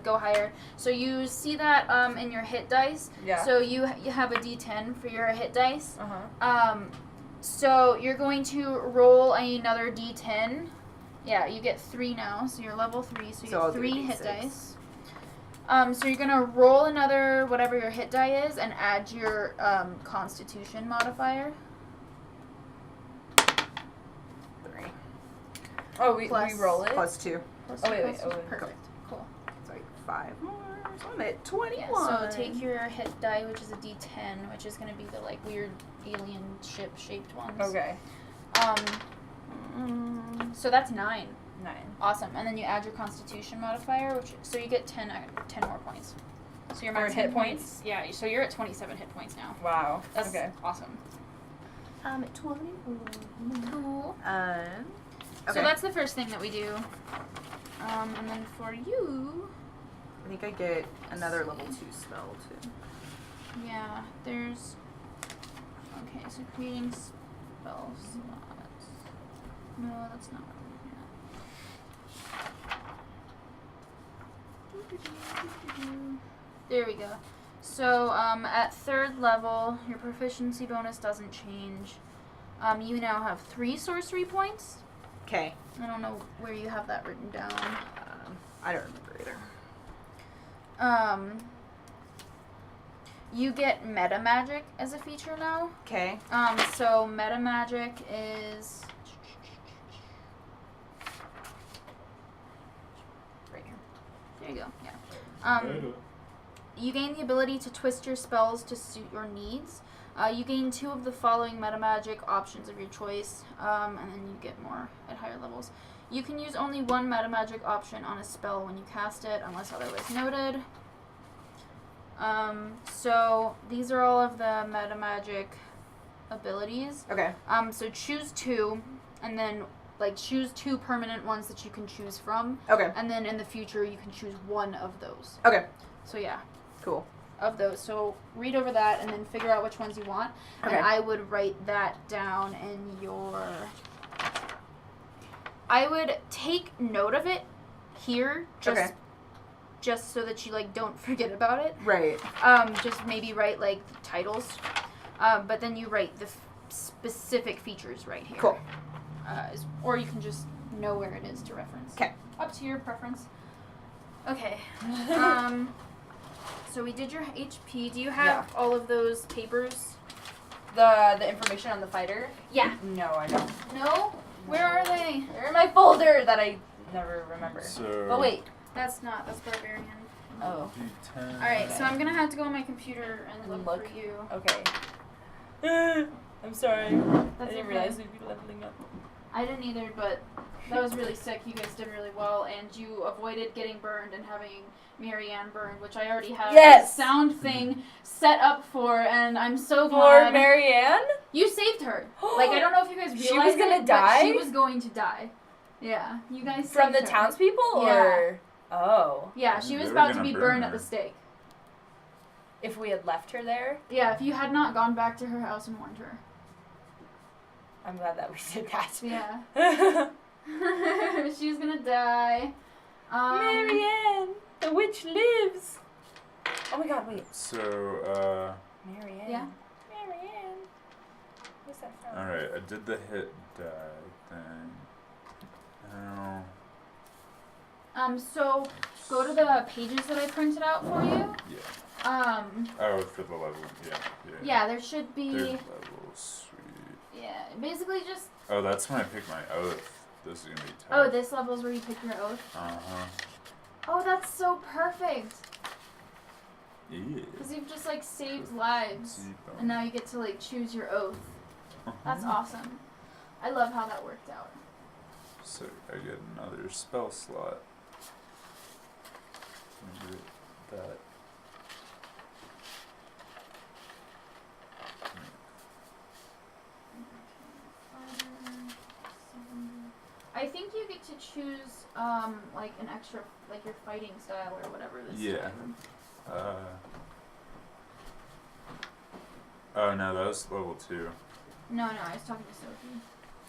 go higher. So you see that in your hit dice. Yeah. So you have a D10 for your hit dice. Uh-huh. So you're going to roll another D10. Yeah, you get 3 now, so you're level 3, so you So I'll get do 3 hit D6. dice. So you're gonna roll another whatever your hit die is and add your Constitution modifier. 3. Oh, we Plus- roll it? Plus 2. Oh, wait. Perfect. Cool. It's like 5 more. So I'm at 21. Yeah, so take your hit die, which is a D10, which is gonna be the like weird alien ship shaped ones. Okay. So that's 9. 9. Awesome. And then you add your Constitution modifier, so you get 10 more points. So your More max hit points? Yeah. So you're at 27 hit points now. Wow. That's okay. awesome. I'm at 21. Cool. Okay. So that's the first thing that we do. And then for you, I think I get another level 2 spell too. yeah, there's. Okay, so creating spell slots. No, that's not what I'm looking at. There we go. So at 3rd level, your proficiency bonus doesn't change. You now have 3 sorcery points. Okay. I don't know where you have that written down. I don't remember either. You get meta magic as a feature now. Okay. So meta magic is right here. There you go. Yeah. You gain the ability to twist your spells to suit your needs. You gain 2 of the following meta magic options of your choice, and then you get more at higher levels. You can use only 1 meta magic option on a spell when you cast it, unless otherwise noted. So these are all of the meta magic abilities. Okay. So choose 2, and then like choose 2 permanent ones that you can choose from, Okay. and then in the future you can choose 1 of those. Okay. So yeah. Cool. Of those. So read over that and then figure out which ones you want. Okay. And I would write that down in your... I would take note of it here, just so that you like don't forget about it. Right. Just maybe write like the titles, but then you write the specific features right here. Cool. Or you can just know where it is to reference. 'Kay. Up to your preference. Okay. So we did your HP. Do you have all of those papers? The information on the fighter? Yeah. No, I don't. No? Where are they? They're in my folder that I never remember. So. Oh wait. That's Barbarian. Oh. D10. Alright, so I'm gonna have to go on my computer and look for you. Okay. I'm sorry. That's okay. we'd be leveling up. I didn't either, but that was really sick. You guys did really well, and you avoided getting burned and having Marianne burned, which I already have a sound thing set up for, and I'm so glad. For Marianne? You saved her. Like, I don't know if you guys realized She was gonna die? But she was going to die. Yeah, you guys From the saved her. townspeople? Yeah. Or? Oh. Yeah, she was They were about to gonna be burn burned at her. the stake. If we had left her there, Yeah, if you had not gone back to her house and warned her. I'm glad that we did that. Yeah. She was gonna die. Marianne, the witch lives. Oh my god, wait. So, Marianne. Yeah. Marianne. Where's that from? alright, I did the hit die thing. Now. So go to the pages that I printed out for you. Yeah. Oh, for the level. Yeah. Yeah, there should Third be. level. Sweet. Yeah, basically just. Oh, that's when I pick my oath. This is gonna be tough. Oh, this level's where you pick your oath. Uh-huh. Oh, that's so perfect. Yeah. Because you've just like saved lives, and now you get to like choose your oath. That's awesome. I love how that worked out. So I get another spell slot. Remember that. I think you get to choose like an extra, like your fighting style or whatever this Yeah. time. Oh no, that was level 2. No, I was talking to Sophie.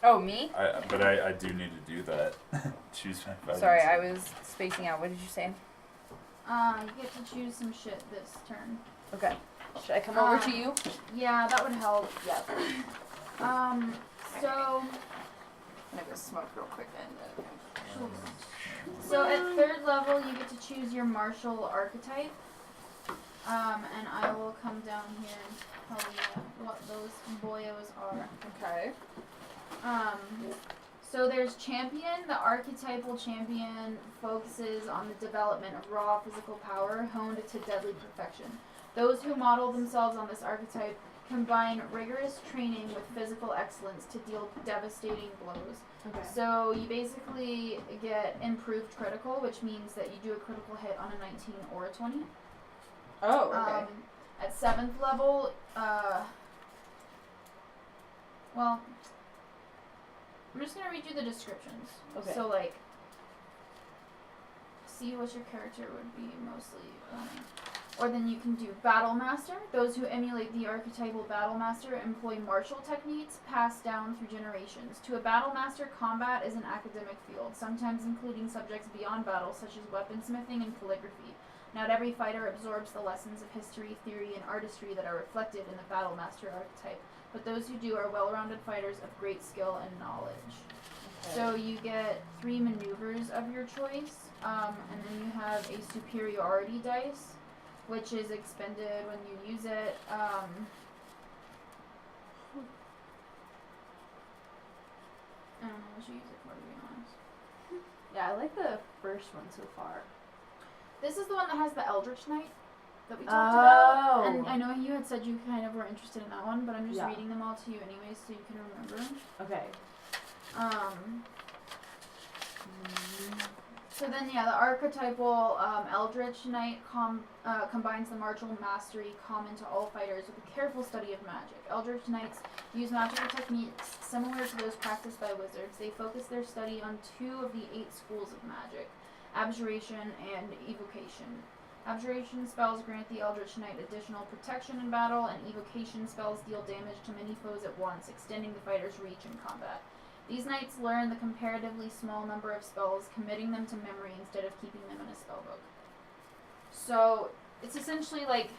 Oh, me? But I do need to do that. Choose my fighting Sorry, style. I was spacing out. What did you say? You get to choose some shit this turn. Okay. Should I come over to you? Yeah, that would help. Yeah. So I'm gonna go smoke real quick then. So at 3rd level, you get to choose your martial archetype. And I will come down here and tell you what those boyos are. Okay. So there's champion. The archetypal champion focuses on the development of raw physical power honed to deadly perfection. Those who model themselves on this archetype combine rigorous training with physical excellence to deal devastating blows. Okay. So you basically get improved critical, which means that you do a critical hit on a 19 or a 20. Oh, okay. At 7th level, well, I'm just gonna read you the descriptions. Okay. So like, see what your character would be mostly running. Or then you can do Battle Master. Those who emulate the archetypal Battle Master employ martial techniques passed down through generations. To a Battle Master, combat is an academic field, sometimes including subjects beyond battle such as weaponsmithing and calligraphy. Not every fighter absorbs the lessons of history, theory, and artistry that are reflected in the Battle Master archetype, but those who do are well-rounded fighters of great skill and knowledge. Okay. So you get 3 maneuvers of your choice, and then you have a superiority dice, which is expended when you use it. I don't know what you use it for, to be honest. Yeah, I like the first one so far. This is the one that has the Eldritch Knight that we talked Oh. about. And I know you had said you kind of were interested in that one, but I'm just Yeah. reading them all to you anyways so you can remember. Okay. So then, yeah, the archetypal Eldritch Knight combines the martial mastery common to all fighters with a careful study of magic. Eldritch Knights use magical techniques similar to those practiced by wizards. They focus their study on 2 of the 8 schools of magic, abjuration and evocation. Abjuration spells grant the Eldritch Knight additional protection in battle, and evocation spells deal damage to many foes at once, extending the fighter's reach in combat. These knights learn the comparatively small number of spells, committing them to memory instead of keeping them in a spellbook. So, it's essentially like...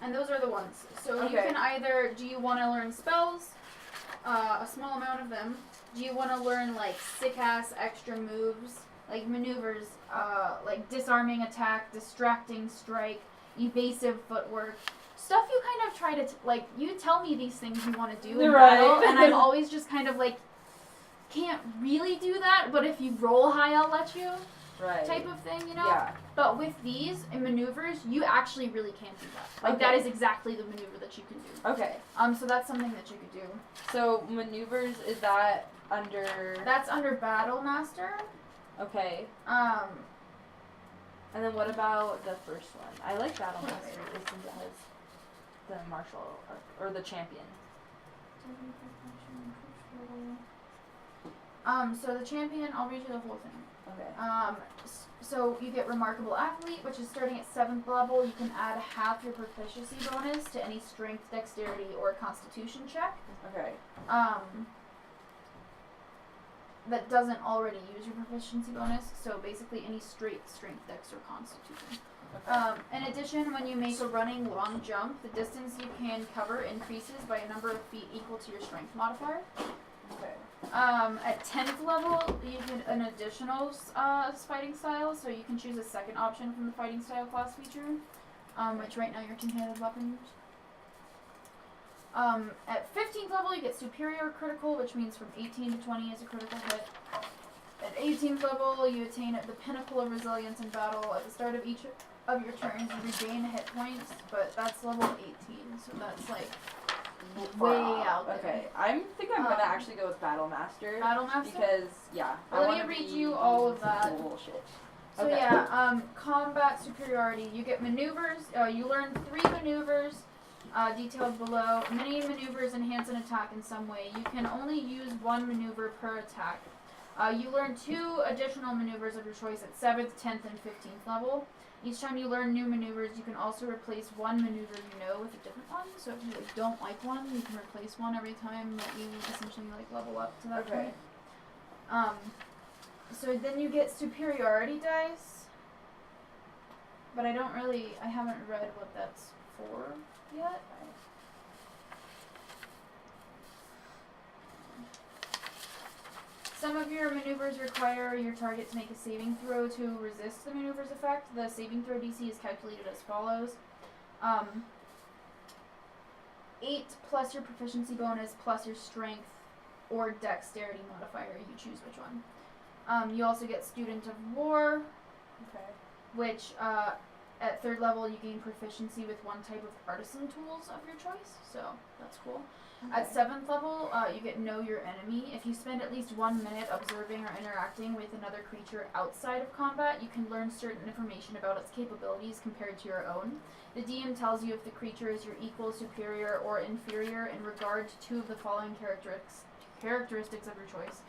And those are the ones. So you can either... Do you want to learn spells? A small amount of them. Do you want to learn, like, sick-ass extra moves? like maneuvers, like disarming attack, distracting strike, evasive footwork. Stuff you kind of try to, like, you tell me these things you want to do in Right. battle, and I'm always just kind of like, can't really do that, but if you roll high, I'll let you, Right. type of thing, you know? Yeah. But with these and maneuvers, you actually really can't do that. Like, that Okay. is exactly the maneuver that you can do. Okay. So that's something that you could do. So maneuvers, is that under? That's under Battle Master. Okay. And then what about the first one? I like Battle Master just since it has the martial art, or the champion. So the champion, I'll read you the whole thing. Okay. So you get Remarkable Athlete, which is starting at 7th level. You can add half your proficiency bonus to any strength, dexterity, or constitution check. Okay. That doesn't already use your proficiency bonus, so basically any straight strength, dex, or constitution. In addition, when you make a running long jump, the distance you can cover increases by a number of feet equal to your strength modifier. Okay. At 10th level, you get an additional fighting style, so you can choose a second option from the fighting style class feature, which right now you're two-handed weapons. At 15th level, you get Superior Critical, which means from 18 to 20 is a critical hit. At 18th level, you attain the pinnacle of resilience in battle. At the start of each of your turns, you regain hit points, but that's level 18, so that's like way out there. Okay. I think I'm gonna actually go with Battle Master. Battle Master? Because yeah. Well, I let me wanna read be you all of that. Bullshit. So Okay. yeah, combat superiority. You get maneuvers. You learn 3 maneuvers, detailed below. Many maneuvers enhance an attack in some way. You can only use 1 maneuver per attack. You learn 2 additional maneuvers of your choice at 7th, 10th, and 15th level. Each time you learn new maneuvers, you can also replace one maneuver you know with a different one. So if you don't like one, you can replace one every time that you essentially level up to that Okay. point. So then you get superiority dice, but I haven't read what that's for yet. Some of your maneuvers require your target to make a saving throw to resist the maneuver's effect. The saving throw DC is calculated as follows. 8 plus your proficiency bonus plus your strength or dexterity modifier. You choose which one. You also get Student of War, Okay. which at 3rd level you gain proficiency with one type of artisan tools of your choice, so that's cool. At 7th level, you get Know Your Enemy. If you spend at least 1 minute observing or interacting with another creature outside of combat, you can learn certain information about its capabilities compared to your own. The DM tells you if the creature is your equal, superior, or inferior in regard to 2 of the following characteristics of your choice.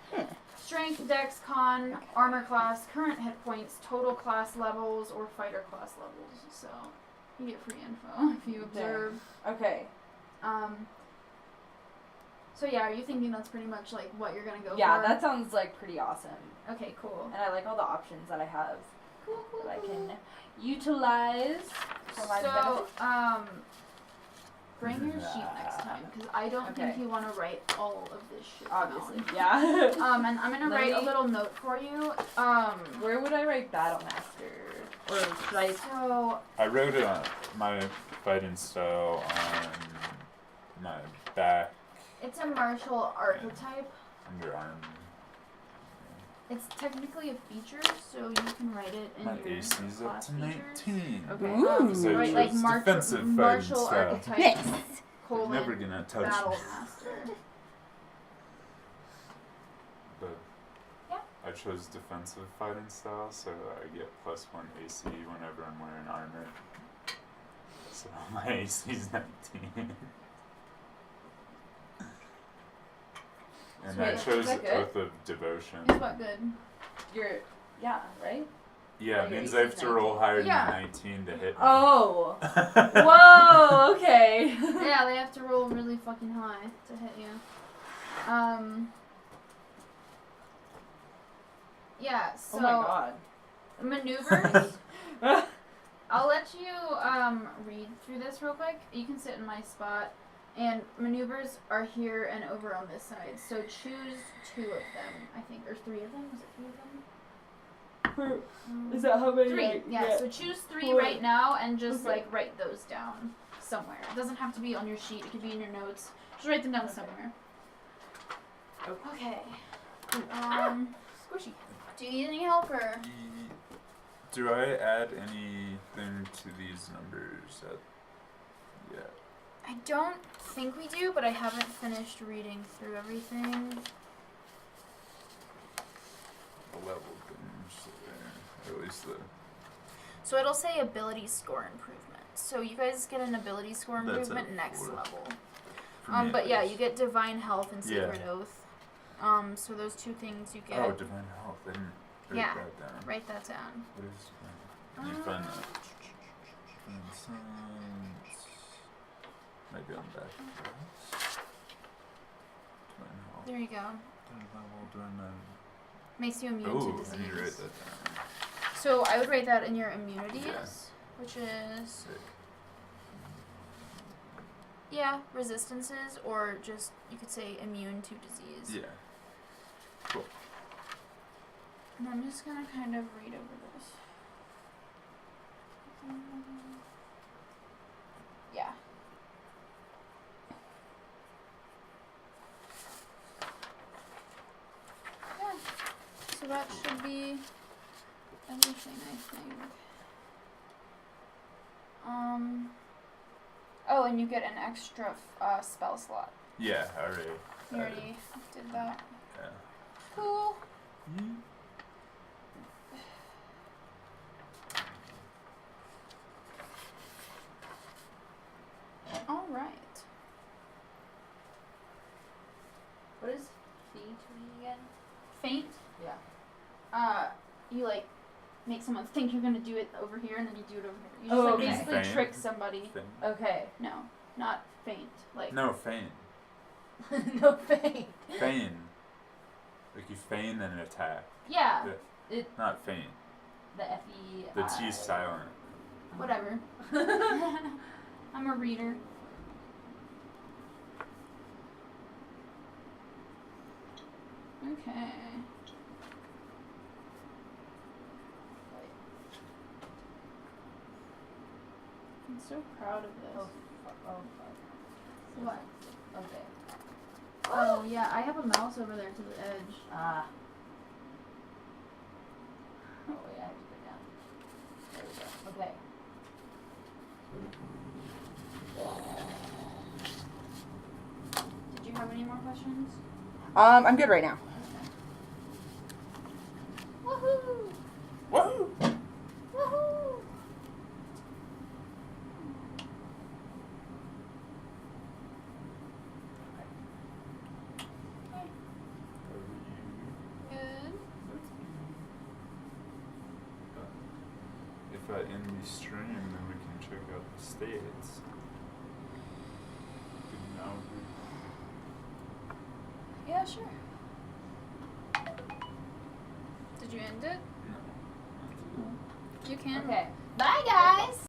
Strength, Dex, Con, Armor class, current hit points, total class levels, or fighter class levels. So you get free info if you observe. Okay. So yeah, are you thinking that's pretty much what you're gonna go Yeah, for? that sounds pretty awesome. Okay, cool. And I like all the options that I have Cool, cool, that I cool. can utilize for my benefit. Bring your sheet next time, because I don't think Okay. you want to write all of this shit Obviously, down. yeah. And I'm gonna Let write a me- little note for you. Where would I write Battle Master? Or should I? So I wrote it on my fighting style on my back it's a martial archetype. underarm. It's technically a feature, so you can write it in My your AC's up class to features. 19. Okay. So I Right, chose defensive fighting martial style. archetype, Yes. colon, Never gonna touch battle me. master. But Yeah. I chose defensive fighting style, so I get +1 AC whenever I'm wearing armor. So my AC's 19. And I Sweet. chose Is that good? Oath of Devotion. Is what good? Yeah, right? Yeah, Oh, it your means I have AC's to roll higher Yeah. than 19 to hit me. Oh. Whoa. Okay. Yeah, they have to roll really fucking high to hit you. Yeah, so Oh my god. maneuvers. I'll let you read through this real quick. You can sit in my spot. And maneuvers are here and over on this side. So choose 2 of them, I think. Or 3 of them? Was it 3 of them? Is that how many? 3. Yeah. So choose 3 Cool. right now and just Okay. like write those down somewhere. It doesn't have to be on your sheet. It could be in your notes. Just write them down somewhere. Okay. Squishy. Do you need any help or? Do I add anything to these numbers? Yeah. I don't think we do, but I haven't finished reading through everything. The level things there. At least the. So it'll say ability score improvement. So you guys get an ability score That's improvement a next 4. level. For me, But at yeah, least. you get divine health and Yeah. sacred oath. So those 2 things you get. Oh, divine health. I didn't write Yeah. that down. Write that down. What is divine? Let me find that. Divine science. Might be on the back. Divine health. There you go. Divine level. Divine. Makes you immune Oh, to I need to write disease. that down. So I would write that in your immunities, Yeah. which is Sick. resistances, or just you could say immune to disease. Yeah. Cool. And I'm just gonna kind of read over this. Yeah. Yeah. So that should be everything, I think. Oh, and you get an extra spell slot. Yeah, I already. You already did that. Yeah. Cool. All right. What is feet again? Faint. Yeah. You like make someone think you're gonna do it over here, and then you do it over here. You just Oh, like okay. basically Feint. trick somebody. Thing. Okay. No, not faint. Like No, feign. No faint. Feign. Like you feign an attack. yeah, Not feign. The F-E. The T's silent. whatever. I'm a reader. Okay. I'm so proud of this. Oh, fuck. What? Okay. Oh yeah, I have a mouse over there to the edge. Ah. Oh, wait, I have to go down. There we go. Okay. Did you have any more questions? I'm good right now. Woohoo! Whoa! Woohoo! Good. If I end the stream, then we can check out the states. Good now. Yeah, sure. Did you end it? No. You can. Okay. Bye, guys.